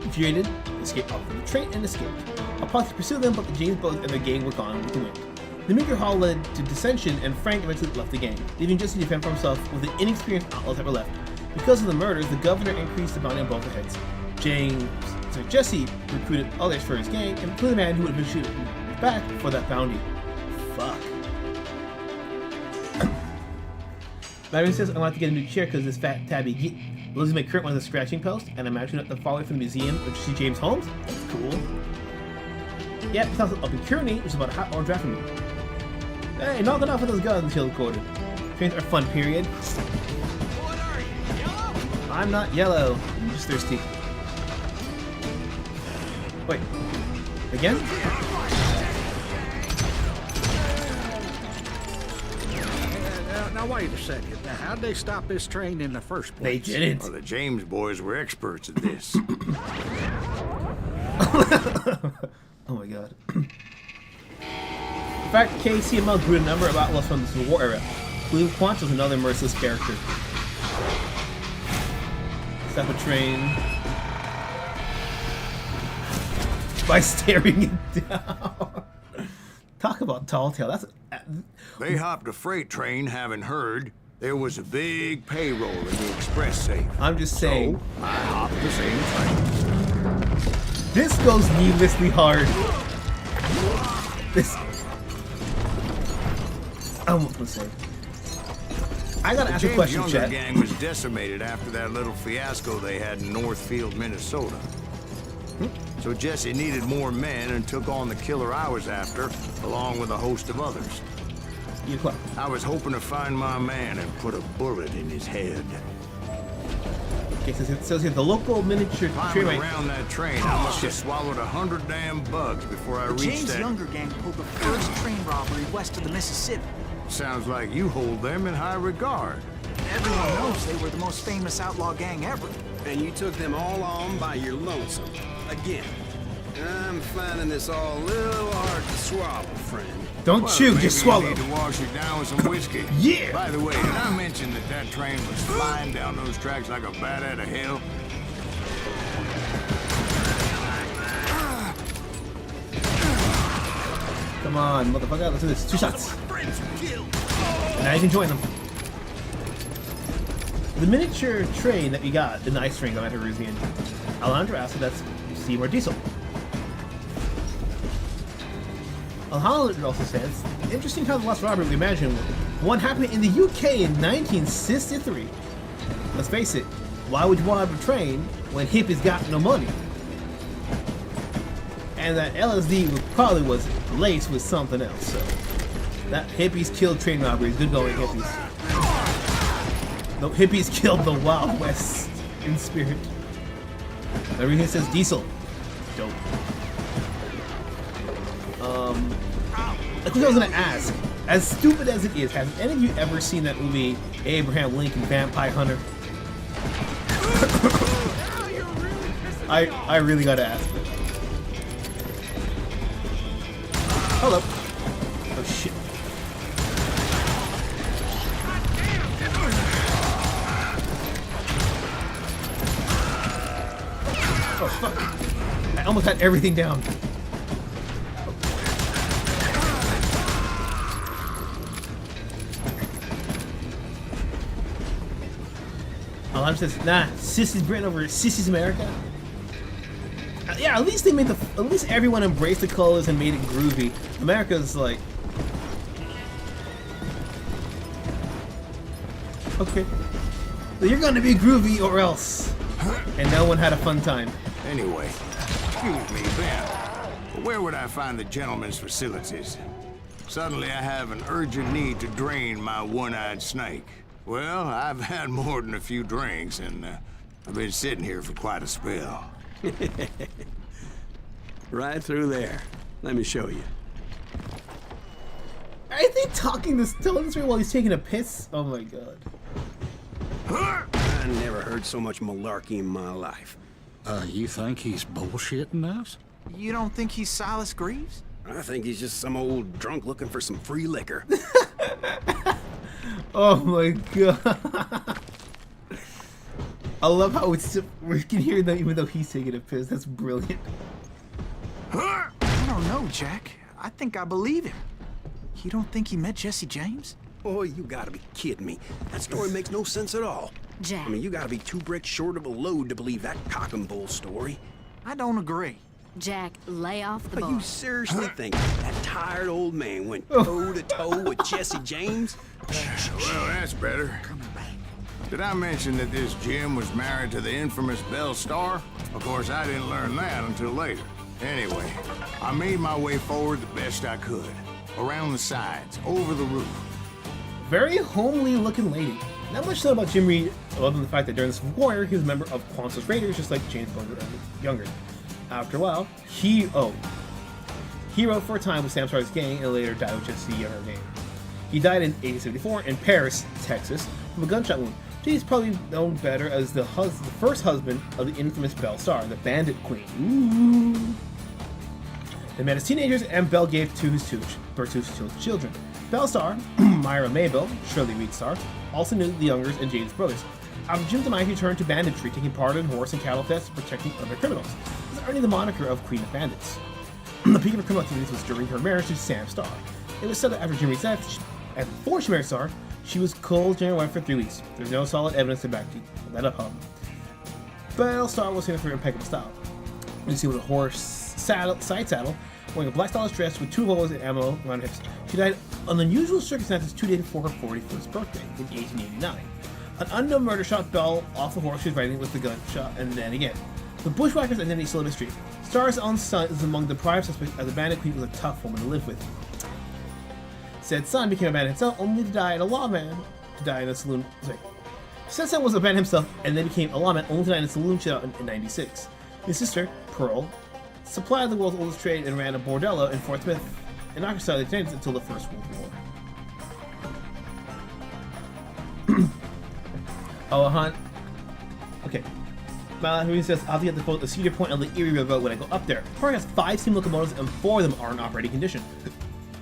Infuriated, they escaped off of the train and escaped. A posse pursued them, but the James boys and their gang were gone with the wind. The meager haul led to dissension, and Frank eventually left the gang, leaving Jesse to defend for himself with the inexperienced outlaws that were left. Because of the murders, the governor increased the bounty on both their heads. Jesse recruited others for his gang, and included the man who would have been shooting back for that bounty. Fuck. Larry says, I want to get a new chair because this fat tabby losing my current one as a scratching post, and I'm actually the following from the museum of Jesse James Holmes. That's cool. Yeah, it's also up in Kearney, which is about a half hour drive from me. Hey, knock it off with those guns, he recorded. Trains are fun, period. What are you, yellow? I'm not yellow. I'm just thirsty. Wait. Again? Now wait a second. Now, how'd they stop this train in the first They place? didn't. Well, the James boys were experts at this. Oh my god. In fact, KCML grew a number of outlaws from the Civil War era. Blue Quanch was another merciless character. Stop a train by staring it down. Talk about tall tale. That's They hopped a freight train, having heard there was a big payroll in the express safe. I'm just saying. So, I hopped the same train. This goes needlessly hard. This. I won't say. I gotta ask a James' question, younger Chet. gang was decimated after that little fiasco they had in Northfield, Minnesota. So Jesse needed more men and took on the killer I was after, along with a host of others. I was hoping to find my man and put a bullet in his head. Okay, so it says here the local miniature train. Climbing around that train, I must have swallowed 100 damn bugs before I reached James' that. younger gang pulled the first train robbery west of the Mississippi. Sounds like you hold them in high regard. Everyone knows they were the most famous outlaw gang ever. And you took them all on by your lonesome. Again. I'm finding this all a little hard to swallow, friend. Don't chew, Maybe just swallow. You need to wash it down with some whiskey. Yeah. By the way, did I mention that that train was flying down those tracks like a bat out of hell? Come on, motherfucker, let's do this. 2 shots. And now you can join them. The miniature train that we got, the nice train going to Louisiana. Alejandro asked, that's Seymour Diesel. Alejandro also says, interesting how the last robbery we imagined one happened in the UK in 1963. Let's face it, why would you rob a train when hippies got no money? And that LSD probably was laced with something else, so that hippies killed train robberies. Good going, hippies. No, hippies killed the Wild West in spirit. Everything says Diesel. Dope. That's what I was gonna ask. As stupid as it is, have any of you ever seen that movie Abraham Lincoln Vampire Hunter? I really gotta ask it. Hold up. Oh shit. Oh fuck. I almost had everything down. Alarm says, nah, Sissy's Britain over Sissy's America. Yeah, at least they made at least everyone embraced the colors and made it groovy. America's like, okay, so you're gonna be groovy or else. And no one had a fun time. Anyway, excuse me, Ben. Where would I find the gentleman's facilities? Suddenly I have an urgent need to drain my one-eyed snake. Well, I've had more than a few drinks, and I've been sitting here for quite a spell. Right through there. Let me show you. Are they telling this way while he's taking a piss? Oh my god. I never heard so much malarkey in my life. You think he's bullshitting us? You don't think he's Silas Greaves? I think he's just some old drunk looking for some free liquor. Oh my god. I love how we can hear that even though he's taking a piss. That's brilliant. I don't know, Jack. I think I believe him. You don't think he met Jesse James? Boy, you gotta be kidding me. That story makes no sense at all. Jack. I mean, you gotta be 2 bricks short of a load to believe that cock and bull story. I don't agree. Jack, lay off the But ball. you seriously think that tired old man went toe-to-toe with Jesse James? Well, that's better. Did I mention that this Jim was married to the infamous Belle Starr? Of course, I didn't learn that until later. Anyway, I made my way forward the best I could. Around the sides, over the roof. Very homely looking lady. Not much to know about Jim Reed, other than the fact that during this war, he was a member of Quonset's Raiders, just like James Bond younger. After a while, he wrote for a time with Sam Starr's gang and later died with just the younger gang. He died in 1874 in Paris, Texas, from a gunshot wound. He's probably known better as the first husband of the infamous Belle Starr, the Bandit Queen. Ooh. They met as teenagers, and Belle gave birth to his 2 children. Belle Starr, Myra Maybelle, Shirley Reed Starr, also knew the Youngers and James brothers. After Jim's demise, he turned to banditry, taking part in horse and cattle thefts, protecting other criminals, earning the moniker of Queen of Bandits. The peak of her criminal activities was during her marriage to Sam Starr. It was said that after Jim Reed's death, and before she married Starr, she was cold during her wife for 3 weeks. There's no solid evidence to back that up. Belle Starr was famous for her impeccable style. You see with a horse side saddle, wearing a black stylish dress with 2 holes and ammo around her hips. She died An unusual circumstances 2 days before her 41st birthday in 1889. An unknown murder shot Belle off the horse she was riding with the gunshot, and then again. The bushwhackers' identity still a mystery. Star's own son is among the prime suspects, as the bandit queen was a tough woman to live with. Said son became a bandit himself, only to die in a lawman. To die in a saloon. Sorry. Said son was a bandit himself, and then became a lawman, only to die in a saloon shootout in '96. His sister, Pearl, supplied the world's oldest trade and ran a bordello in Fort Smith, and occupied the United until the First World War. Oh, hunt. Okay. Who says, I'll have to get the boat at Cedar Point on the Erie River when I go up there. The park has 5 steam locomotives and 4 of them are in operating condition.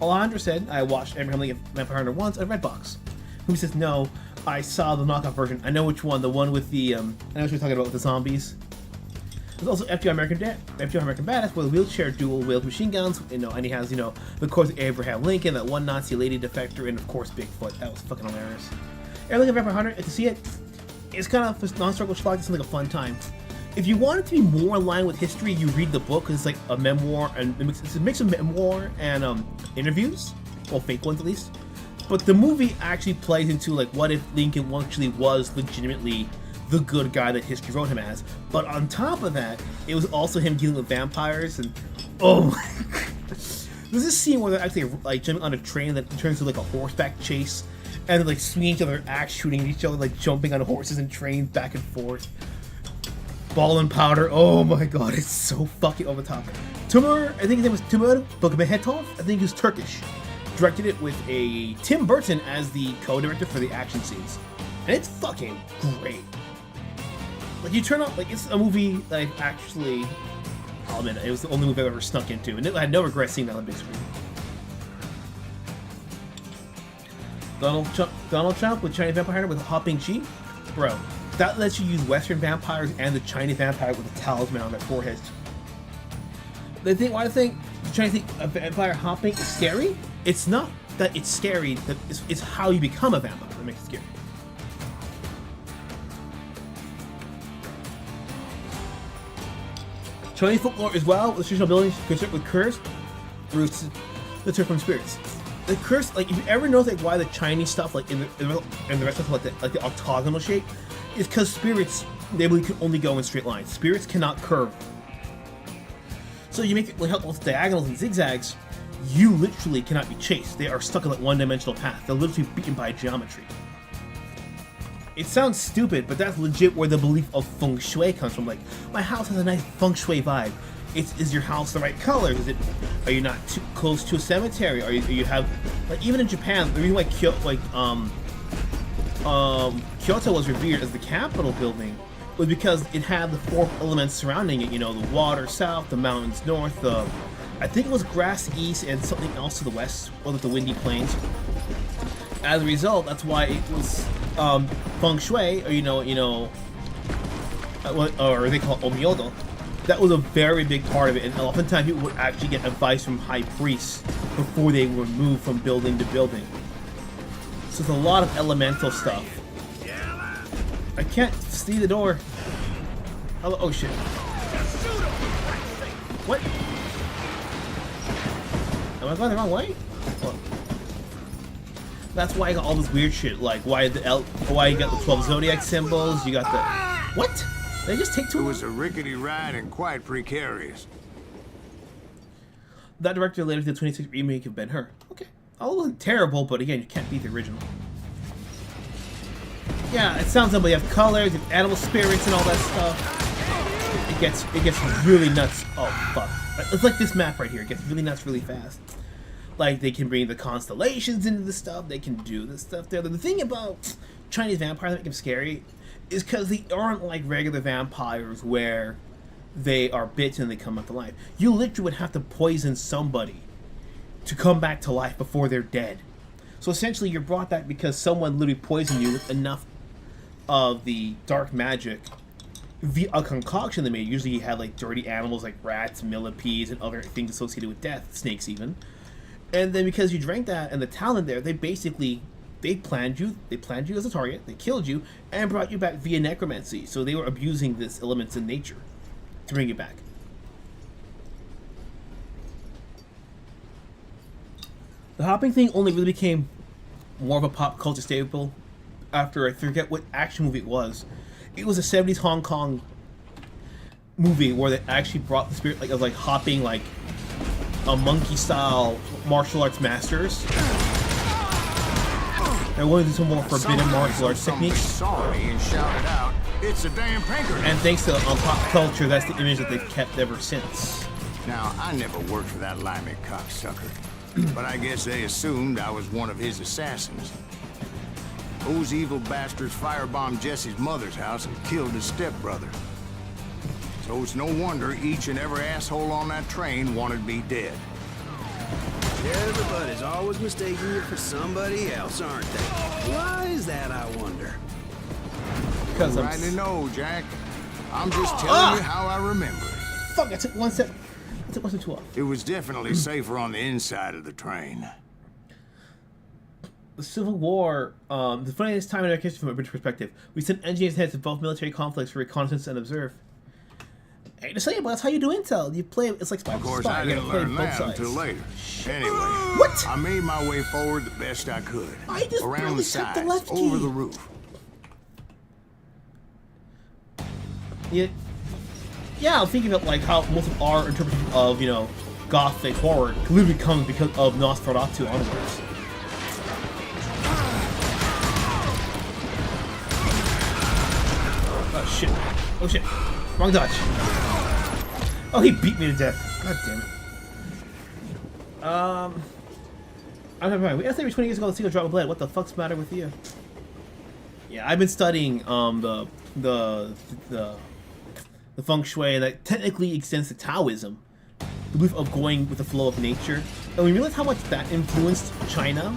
Alejandro said, I watched Abraham Lincoln Vampire Hunter once at Redbox. Who says, no, I saw the knockoff version. I know which one, the one with the, I know what you're talking about with the zombies. There's also FTR American Badass with wheelchair dual-wield machine guns, you know, and he has, you know, of course, Abraham Lincoln, that one Nazi lady defector, and of course, Bigfoot. That was fucking hilarious. Abraham Lincoln Vampire Hunter, to see it, it's kind of a non-struggle schlock. It's like a fun time. If you want it to be more in line with history, you read the book because it's like a memoir and it's a mix of memoir and interviews, well, fake ones at least. But the movie actually plays into like what if Lincoln actually was legitimately the good guy that history wrote him as. But on top of that, it was also him dealing with vampires and oh my god. There's this scene where they're actually like jumping on a train that turns into like a horseback chase. And like swinging each other, axe shooting at each other, like jumping on horses and trains back and forth. Ball and powder. Oh my god, it's so fucking over the top. Timur, I think his name was Timur Bogomedov. I think he was Turkish. Directed it with a Tim Burton as the co-director for the action scenes, and it's fucking great. Like you turn up, like it's a movie that I've actually, I'll admit it was the only movie I've ever snuck into, and I had no regret seeing that on the big screen. Donald Trump with Chinese Vampire Hunter with a hopping sheep? Bro, that lets you use Western vampires and the Chinese vampire with a talisman on their foreheads. Why do I think the Chinese think a vampire hopping is scary? It's not that it's scary, that it's how you become a vampire that makes it scary. Chinese folklore as well, with traditional buildings concerned with curse, roots, the term from spirits. The curse, like if you ever notice like why the Chinese stuff, like in the rest of like the octagonal shape, is because spirits they really can only go in straight lines. Spirits cannot curve. So you make it like with diagonals and zigzags, you literally cannot be chased. They are stuck in like one-dimensional path. They're literally beaten by geometry. It sounds stupid, but that's legit where the belief of feng shui comes from. Like, my house has a nice feng shui vibe. Is your house the right color? Are you not too close to a cemetery? Are you have like even in Japan, the reason why Kyoto was revered as the capital building was because it had the 4 elements surrounding it. You know, the water south, the mountains north, I think it was grass east, and something else to the west, or the windy plains. As a result, that's why it was feng shui, or or they call it omyodo. That was a very big part of it, and oftentimes people would actually get advice from high priests before they would move from building to building. So it's a lot of elemental stuff. I can't see the door. Oh shit. What? Am I going the wrong way? Oh. That's why I got all this weird shit, like why you got the 12 zodiac symbols, you got the... What? Did I just take too long? It was a rickety ride and quite precarious. That director later did the 26 remake of Ben-Hur. Okay. Oh, it wasn't terrible, but again, you can't beat the original. Yeah, it sounds like you have colors, you have animal spirits and all that stuff. It gets really nuts. Oh, fuck. It's like this map right here. It gets really nuts really fast. Like, they can bring the constellations into the stuff. They can do this stuff there. The thing about Chinese vampires that make them scary is because they aren't like regular vampires where they are bitten and they come back to life. You literally would have to poison somebody to come back to life before they're dead. So essentially you're brought back because someone literally poisoned you with enough of the dark magic via a concoction they made. Usually you had like dirty animals like rats, millipedes, and other things associated with death, snakes even. And then because you drank that and the talent there, they planned you as a target, they killed you, and brought you back via necromancy. So they were abusing this elements in nature to bring you back. The hopping thing only really became more of a pop culture staple after I forget what action movie it was. It was a 70s Hong Kong movie where they actually brought the spirit of like hopping like a monkey style martial arts masters. They wanted to do some more forbidden martial arts techniques. Saw me and shouted out, "It's a damn Pinkerton!" And thanks to pop culture, that's the image that they've kept ever since. Now, I never worked for that limey cocksucker, but I guess they assumed I was one of his assassins. Those evil bastards firebombed Jesse's mother's house and killed his stepbrother. So it's no wonder each and every asshole on that train wanted me dead. Everybody's always mistaking you for somebody else, aren't they? Why is that, I wonder? Because I'm... Rightly no, Jack. I'm just telling you how I remember it. Fuck, I took one step. I took one step too off. It was definitely safer on the inside of the train. The Civil War, the funniest time in our history from a British perspective. We sent engineers ahead to both military conflicts for reconnaissance and observe. I hate to say it, but that's how you do intel. You play, it's like spy. Of course, I didn't learn that until later. Anyway, What? I made my way forward the best I could. I just Around barely the tapped the sides, left over key. the roof. Yeah, I'm thinking about like how most of our interpretation of, you know, gothic horror literally comes because of Nosferatu onwards. Oh shit. Oh shit. Wrong dodge. Oh, he beat me to death. God damn it. I'm never mind. We asked every 20 years ago a single drop of blood. What the fuck's the matter with you? Yeah, I've been studying the feng shui that technically extends to Taoism, the belief of going with the flow of nature, and we realize how much that influenced China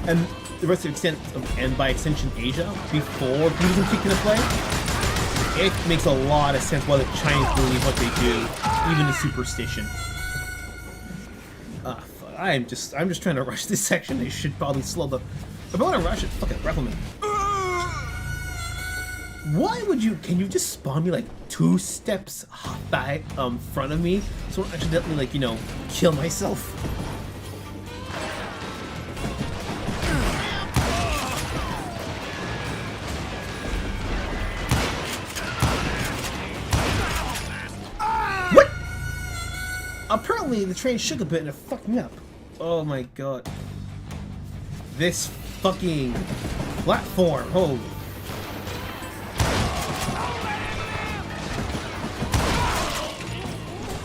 and the rest of the extent of, and by extension Asia before Buddhism kicked into play. It makes a lot of sense why the Chinese believe what they do, even the superstition. Fuck, I'm just trying to rush this section. They should probably slow the. If I want to rush it, fuck it, rifleman. Why would you? Can you just spawn me like 2 steps back, front of me, so I don't accidentally, like, you know, kill myself? What? Apparently, the train shook a bit and it fucked me up. Oh my god. This fucking platform. Holy.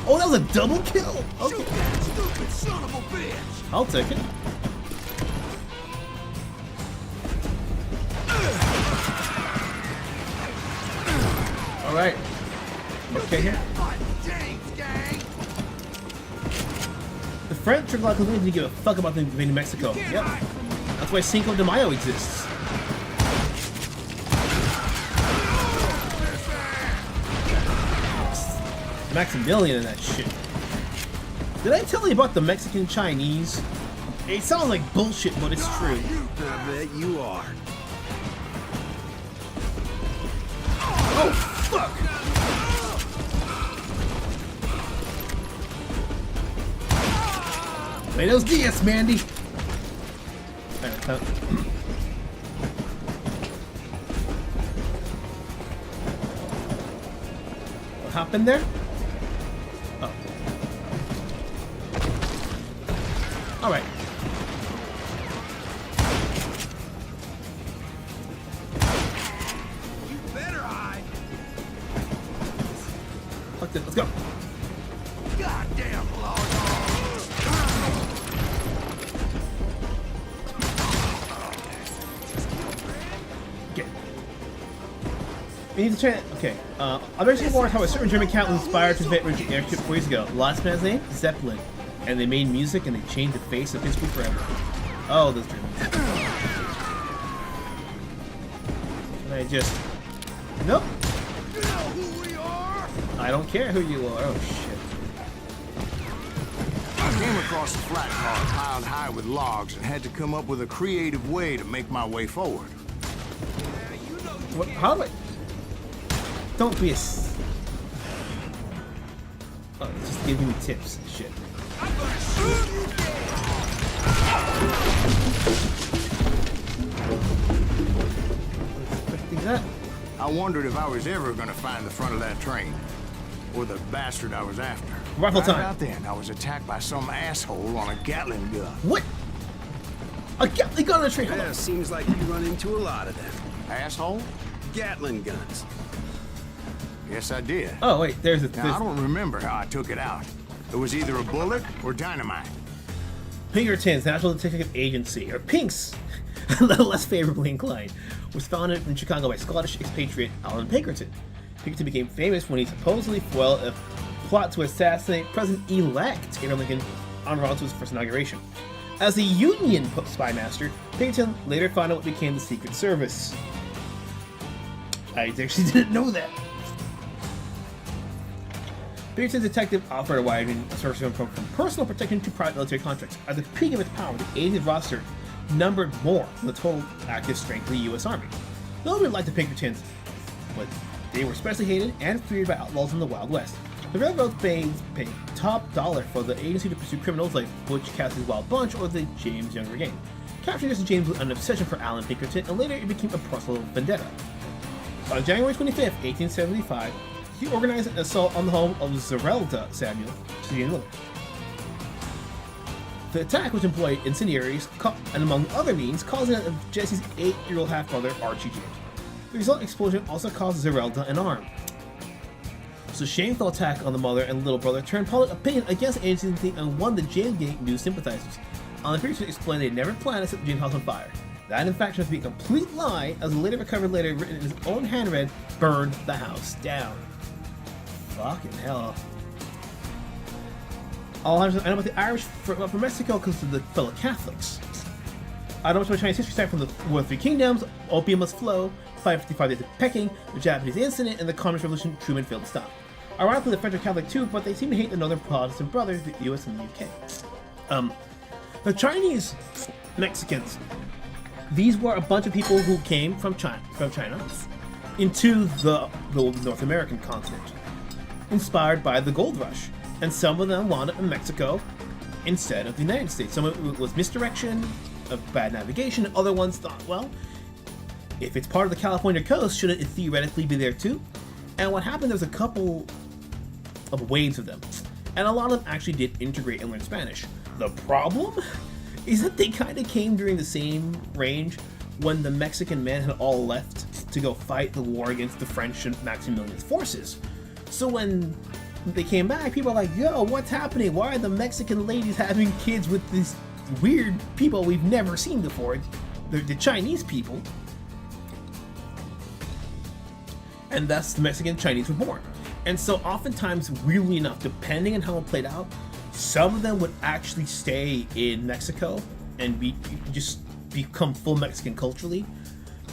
Oh, that was a double kill! Okay. Stupid son of a bitch! I'll take it. Alright. Okay here. The French are like didn't give a fuck about them invading Mexico. Yep. That's why Cinco de Mayo exists. Maximilian and that shit. Did I tell you about the Mexican Chinese? It sounds like bullshit, but it's true. I bet you are. Oh, fuck! Buenos dias, Mandy! Alright, what happened there? Oh. Alright. You better hide! Fuck this, let's go! Goddamn law! Okay. We need to try. Okay. Others reported how a certain German cat was inspired to invent Richard airship 4 years ago. The last man's name? Zeppelin. And they made music and they changed the face of history forever. Oh, those Germans. And I just. Nope. You know who we are? I don't care who you are. Oh, shit. I came across a flat car piled high with logs and had to come up with a creative way to make my way forward. What? How do I. Don't be a. Oh, just giving me tips and shit. I'm gonna shoot you dead! That. I wondered if I was ever gonna find the front of that train. Or the bastard I was after. Rifle Right time. about then, I was attacked by some asshole on a Gatling gun. What? A Gatling gun on a train? Yeah, seems like you run into a lot of them. Asshole? Gatling guns. Yes, I did. Oh wait, there's a. Now, I don't remember how I took it out. It was either a bullet or dynamite. Pinkerton's National Detective Agency, or PINKS, a little less favorably inclined, was founded in Chicago by Scottish expatriate Alan Pinkerton. Pinkerton became famous when he supposedly foiled a plot to assassinate President-elect Abraham Lincoln en route to his first inauguration. As a Union spy master, Pinkerton later founded what became the Secret Service. I actually didn't know that. Pinkerton's detective offered a wide range of sources from personal protection to private military contracts. At the peak of its power, the agent roster numbered more than the total active strength of the U.S. Army. Nobody liked the Pinkertons, but they were especially hated and feared by outlaws in the Wild West. The railroad paid top dollar for the agency to pursue criminals like Butch Cassidy's Wild Bunch or the James Younger Gang. Capturing Jesse James was an obsession for Alan Pinkerton, and later it became a personal vendetta. On January 25, 1875, he organized an assault on the home of Zerelda Samuel, Miller. The attack, which employed incendiaries and, among other means, caused the death of Jesse's 8-year-old half-brother, Archie James. The resulting explosion also caused Zerelda an arm. So shameful attack on the mother and little brother turned public opinion against the agency and won the James Gang new sympathizers. Alan Pinkerton explained they never planned to set the James house on fire. That, in fact, must be a complete lie, as a later recovered letter written in his own hand read, "Burned the house down." Fucking hell. I know about the Irish from Mexico because of the fellow Catholics. I know much about Chinese history aside from the War of the Three Kingdoms, Opium Must Flow, 555 Days of Peking, the Japanese Incident, and the Communist Revolution Truman failed to stop. Ironically, the French are Catholic too, but they seem to hate the Northern Protestant brothers, the US and the UK. The Chinese Mexicans, these were a bunch of people who came from China into the North American continent, inspired by the gold rush, and some of them wound up in Mexico instead of the United States. Some of it was misdirection, of bad navigation, other ones thought, well, if it's part of the California coast, shouldn't it theoretically be there too? And what happened, there's a couple of waves of them, and a lot of them actually did integrate and learn Spanish. The problem is that they kind of came during the same range when the Mexican men had all left to go fight the war against the French and Maximilian's forces. So when they came back, people are like, yo, what's happening? Why are the Mexican ladies having kids with these weird people we've never seen before? They're the Chinese people. And thus the Mexican Chinese were born. And so oftentimes, weirdly enough, depending on how it played out, some of them would actually stay in Mexico and just become full Mexican culturally,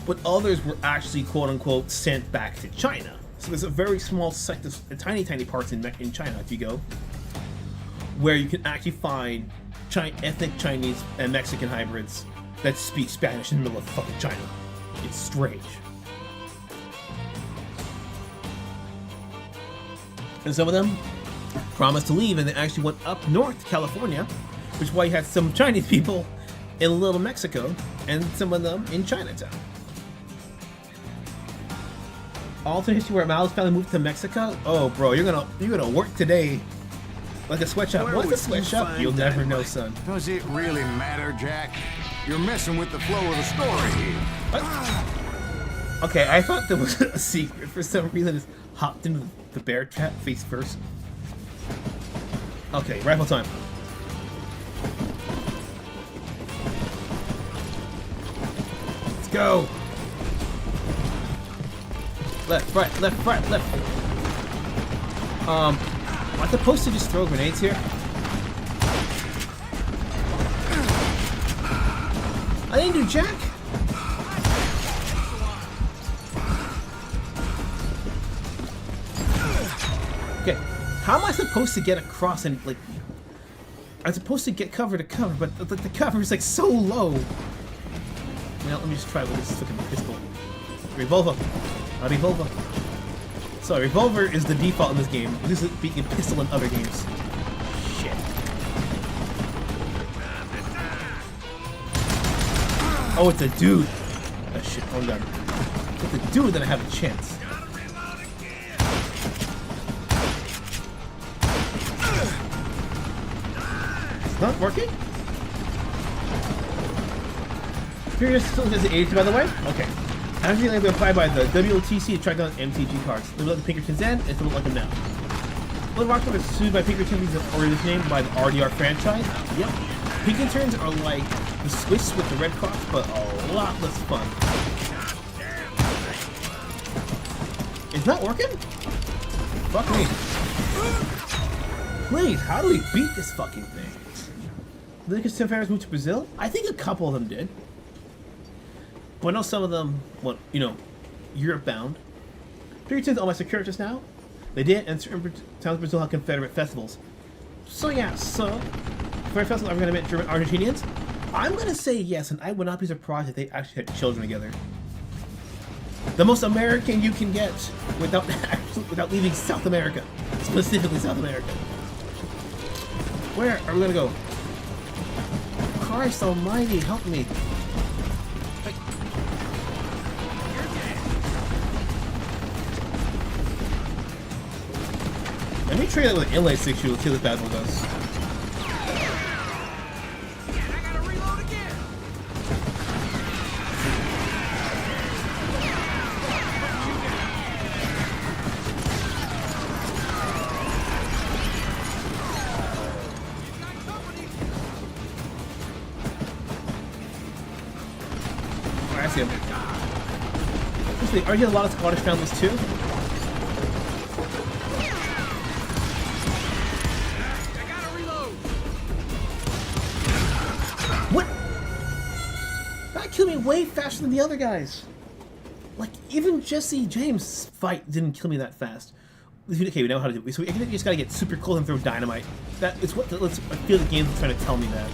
but others were actually quote-unquote sent back to China. So there's a very small sect of tiny parts in China, if you go, where you can actually find ethnic Chinese and Mexican hybrids that speak Spanish in the middle of fucking China. It's strange. And some of them promised to leave, and they actually went up north to California, which is why you had some Chinese people in Little Mexico, and some of them in Chinatown. Alternate history where Mao's family moved to Mexico? Oh, bro, you're gonna work today like a sweatshop. Where What's a would you sweatshop? find You'll never know, dynamite? son. Does it really matter, Jack? You're messing with the flow of the story here. What? Okay, I thought there was a secret. For some reason, it's hopped into the bear trap face first. Okay, rifle time. Let's go. Left, right, left, right, left. Am I supposed to just throw grenades here? I didn't do jack. Okay, how am I supposed to get across and like? I'm supposed to get cover to cover, but the cover is like so low. Well, let me just try with this fucking pistol. Revolver. A revolver. So, revolver is the default in this game. This is being a pistol in other games. Shit. Oh, it's a dude. Oh shit, hold on. If it's a dude, then I have a chance. It's not working? Furious still has the age, by the way? Okay. After being applied by the WOTC to track down MTG cards. They look like the Pinkertons then, and still look like them now. Blood Rocket was sued by Pinkertons or this name by the RDR franchise. Yep. Pinkertons are like the Swiss with the Red Cross, but a lot less fun. It's not working? Fuck me. Please, how do we beat this fucking thing? Did the Fans move to Brazil? I think a couple of them did. But I know some of them, well, you know, Europe bound. Pinkertons own my secure just now. They did, and certain towns in Brazil have Confederate festivals. So yeah, so Confederate festivals are going to meet German Argentinians. I'm going to say yes, and I would not be surprised if they actually had children together. The most American you can get without without leaving South America, specifically South America. Where are we going to go? Christ Almighty, help me! Let me trade that with an inlay 6 you'll kill this bad one does. I gotta reload again. Oh, I see him. Are you a lot of Scottish families too? What? That killed me way faster than the other guys. Like, even Jesse James' fight didn't kill me that fast. Okay, we know how to do it. So I think we just gotta get super cool and throw dynamite. That is what I feel the game's trying to tell me that.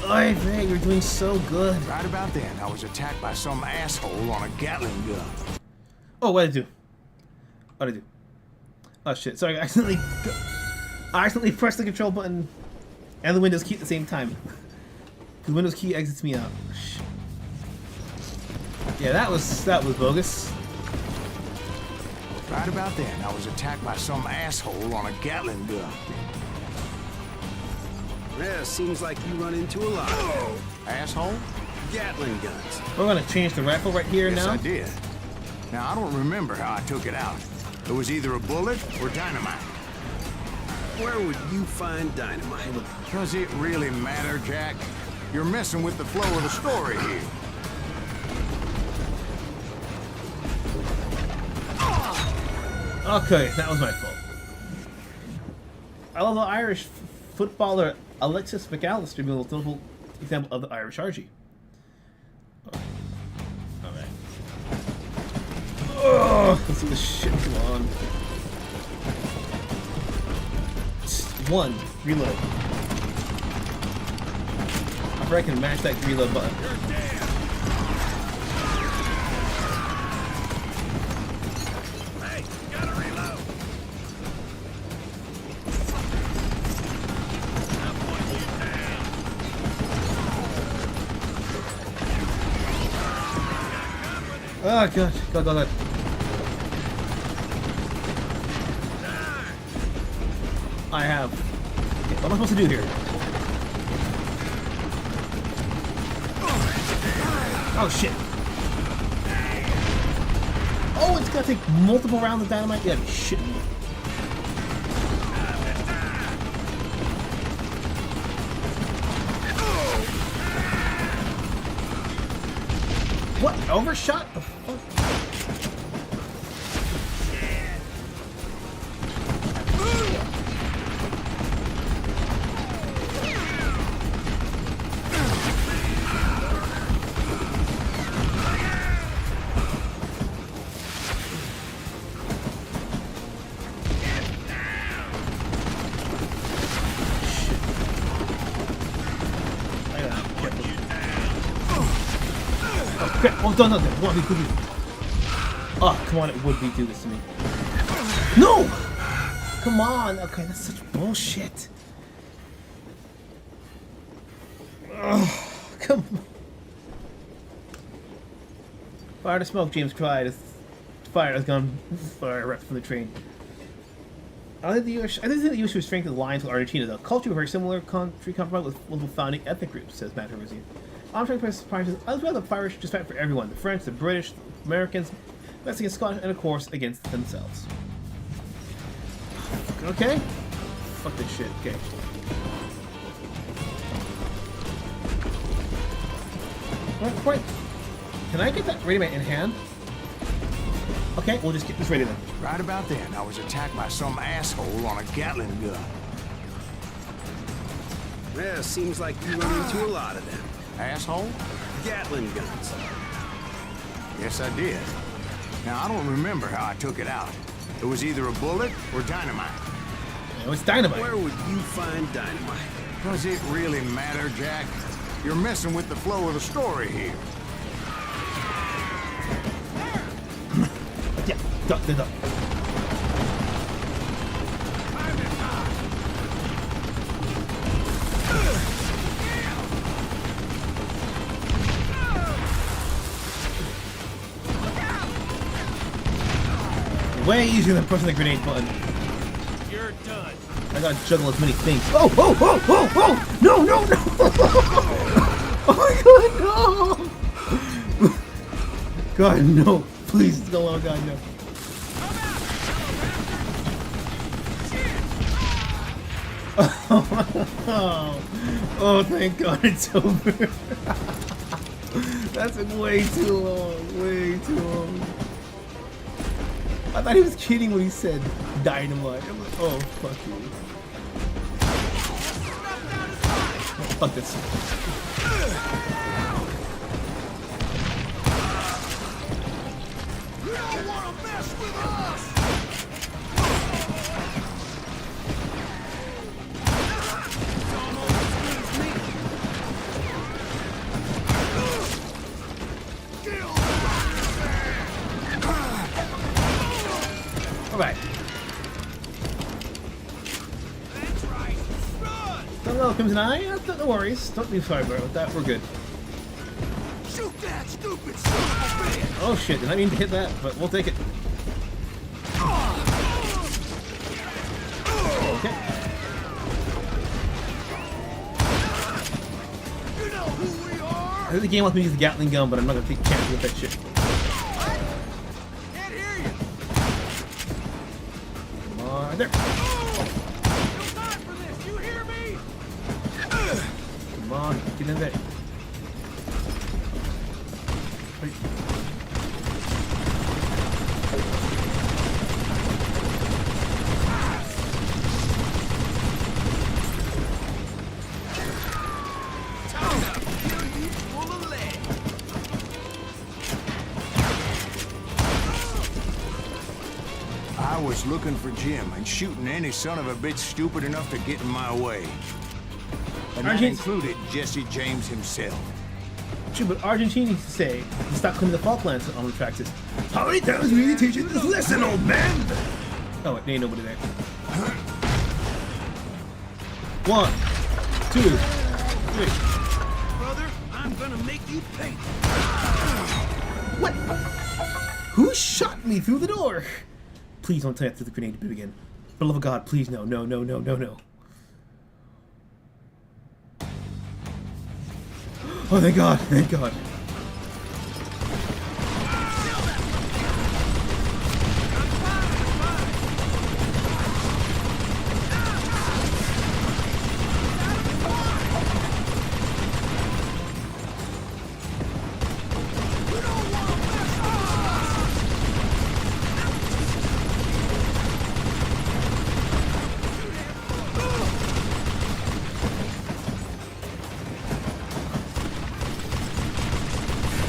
Oy vey, you're doing so good. Right about then, I was attacked by some asshole on a Gatling gun. Oh, what did I do? What did I do? Oh shit, sorry, I accidentally pressed the control button and the Windows key at the same time. The Windows key exits me out. Shit. Yeah, that was bogus. Right about then, I was attacked by some asshole on a Gatling gun. Yeah, seems like you run into a lot of them. Asshole? Gatling guns. We're gonna change the rifle right here Yes, now. I did. Now, I don't remember how I took it out. It was either a bullet or dynamite. Where would you find dynamite? Does it really matter, Jack? You're messing with the flow of the story here. Okay, that was my fault. I love the Irish footballer Alexis McAllister being a notable example of the Irish RG. Alright. Oh, let's see this shit go on. 1, reload. I bet I can mash that reload button. Hey, gotta reload. I'm putting you down. Oh god, go. I have. Okay, what am I supposed to do here? Oh shit. Oh, it's gonna take multiple rounds of dynamite? You gotta be shitting me. What? Overshot? The fuck? Oh, no. What could you? Oh, come on, it would be do this to me. No! Come on. Okay, that's such bullshit. Ugh, come on. Fire to smoke, James cried as fire has gone fire right from the train. I think the U.S. should strengthen alliance with Argentina, though. Culture is a very similar country compromised with multiple founding ethnic groups, says Matt Rosine. I'm trying to express as well the Irish just fight for everyone. The French, the British, the Americans, Mexicans, Scottish, and of course, against themselves. Okay? Fuck this shit. Okay. Right. Can I get that ready in hand? Okay, we'll just get this ready then. Right about then, I was attacked by some asshole on a Gatling gun. Yeah, seems like you run into a lot of them. Asshole? Gatling guns. Yes, I did. Now, I don't remember how I took it out. It was either a bullet or dynamite. It was dynamite. Where would you find dynamite? Does it really matter, Jack? You're messing with the flow of the story here. Yeah, duck. Way easier than pushing the grenade button. You're done. I gotta juggle as many things. Oh! No! Oh my god, no! God, no. Please, go on, God, no. Oh, thank God it's over. That's way too long. Way too long. I thought he was kidding when he said dynamite. I'm like, oh, fuck you. Oh, fuck this. You don't want to mess with us! Alright. That's right. Run! No, Crimson Eye? No worries. Don't be sorry about that. We're good. Shoot that stupid son of a bitch! Oh shit, did I mean to hit that? But we'll take it. Okay. You know who we are? I think the game wants me to use the Gatling gun, but I'm not gonna take chances with that shit. Can't hear you. Come on, there. No time for this. You hear me? Come on, get in there. Full of lead. I was looking for Jim and shooting any son of a bitch stupid enough to get in my way. And that included Jesse James himself. True, but Argentinians say to stop claiming the Falklands on the tracks. How many times do we need to teach you this lesson, old man? Oh, wait, there ain't nobody there. 1, 2, 3. Brother, I'm gonna make you pay. What? Who shot me through the door? Please don't tell me after the grenade to begin. For the love of God, please no. Oh, thank God, thank God.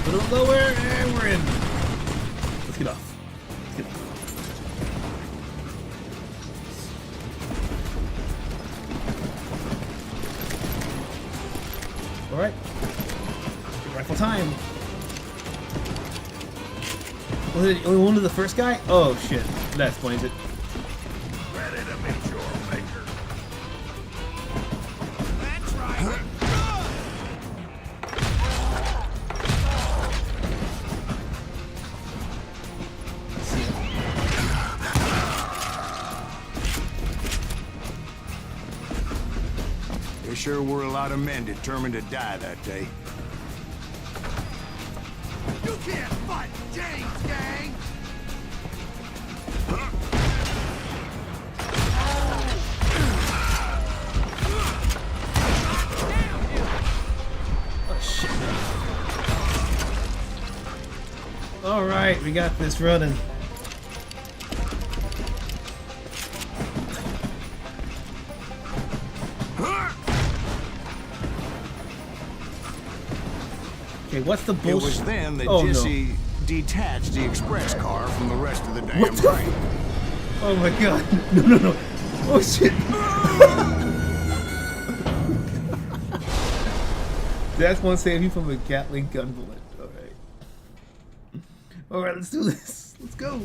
A little lower, and we're in. Let's get off. Alright. Rifle time. Was it only one of the first guy? Oh shit. That explains it. Ready to meet your maker. That's right. sure were a lot of men determined to die that day. You can't fight James, gang! Oh shit. Alright, we got this running. Okay, what's the bullshit? It was then that Oh, Jesse detached the express car from the rest of the damn What the- train. Oh my god. No, no, no. Oh shit. That's one save you from a Gatling gun bullet. Alright. Alright, let's do this. Let's go.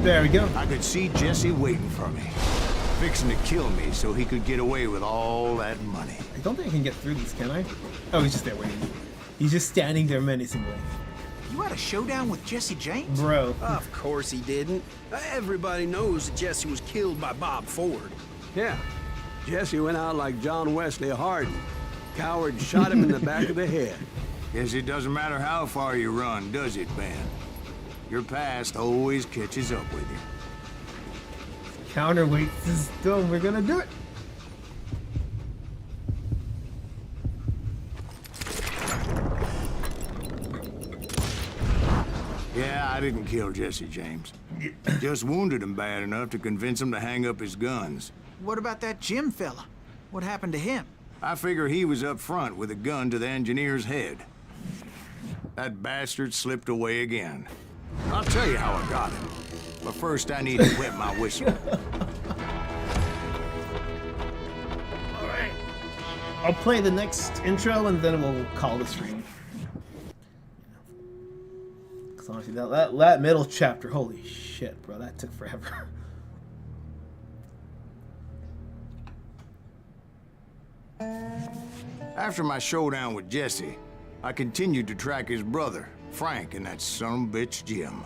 There we go. I could see Jesse waiting for me, fixing to kill me so he could get away with all that money. I don't think I can get through this, can I? Oh, he's just there waiting. He's just standing there menacingly. You had a showdown with Jesse James? Bro. Of course he didn't. Everybody knows that Jesse was killed by Bob Ford. Yeah. Jesse went out like John Wesley Hardin. Coward shot him in the back of the head. Guess it doesn't matter how far you run, does it, Ben? Your past always catches up with you. Counterweight is done. We're gonna do it. Yeah, I didn't kill Jesse James. Just wounded him bad enough to convince him to hang up his guns. What about that Jim fella? What happened to him? I figure he was up front with a gun to the engineer's head. That bastard slipped away again. I'll tell you how I got him. But first I need to wet my whistle. Alright. I'll play the next intro and then we'll call the stream. Because honestly, that middle chapter, holy shit, bro, that took forever. After my showdown with Jesse, I continued to track his brother, Frank, and that sumbitch Jim.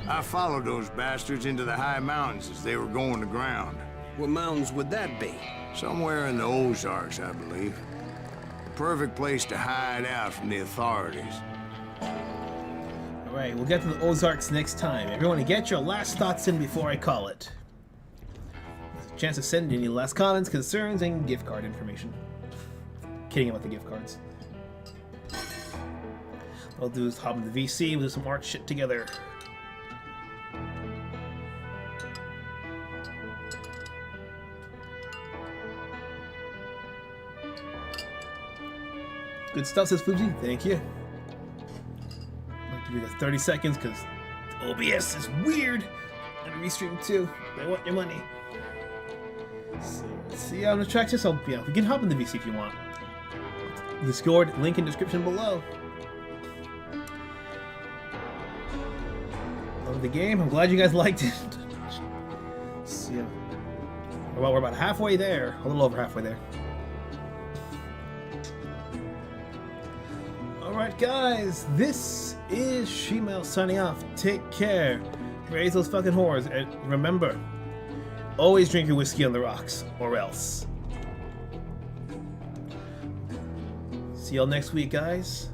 I followed those bastards into the high mountains as they were going to ground. What mountains would that be? Somewhere in the Ozarks, I believe. The perfect place to hide out from the authorities. Alright, we'll get to the Ozarks next time. Everyone, get your last thoughts in before I call it. There's a chance to send any last comments, concerns, and gift card information. Kidding about the gift cards. What I'll do is hop into the VC, we'll do some art shit together. Good stuff, says Fuji. Thank you. I'll give you guys 30 seconds because OBS is weird. And restream too. They want your money. So, let's see how to track this. Oh, yeah, we can hop in the VC if you want. Discord, link in description below. Love the game. I'm glad you guys liked it. So, yeah. Well, we're about halfway there. A little over halfway there. Alright guys, this is Shimo signing off. Take care. Raise those fucking whores. And remember, always drink your whiskey on the rocks, or else. See y'all next week, guys.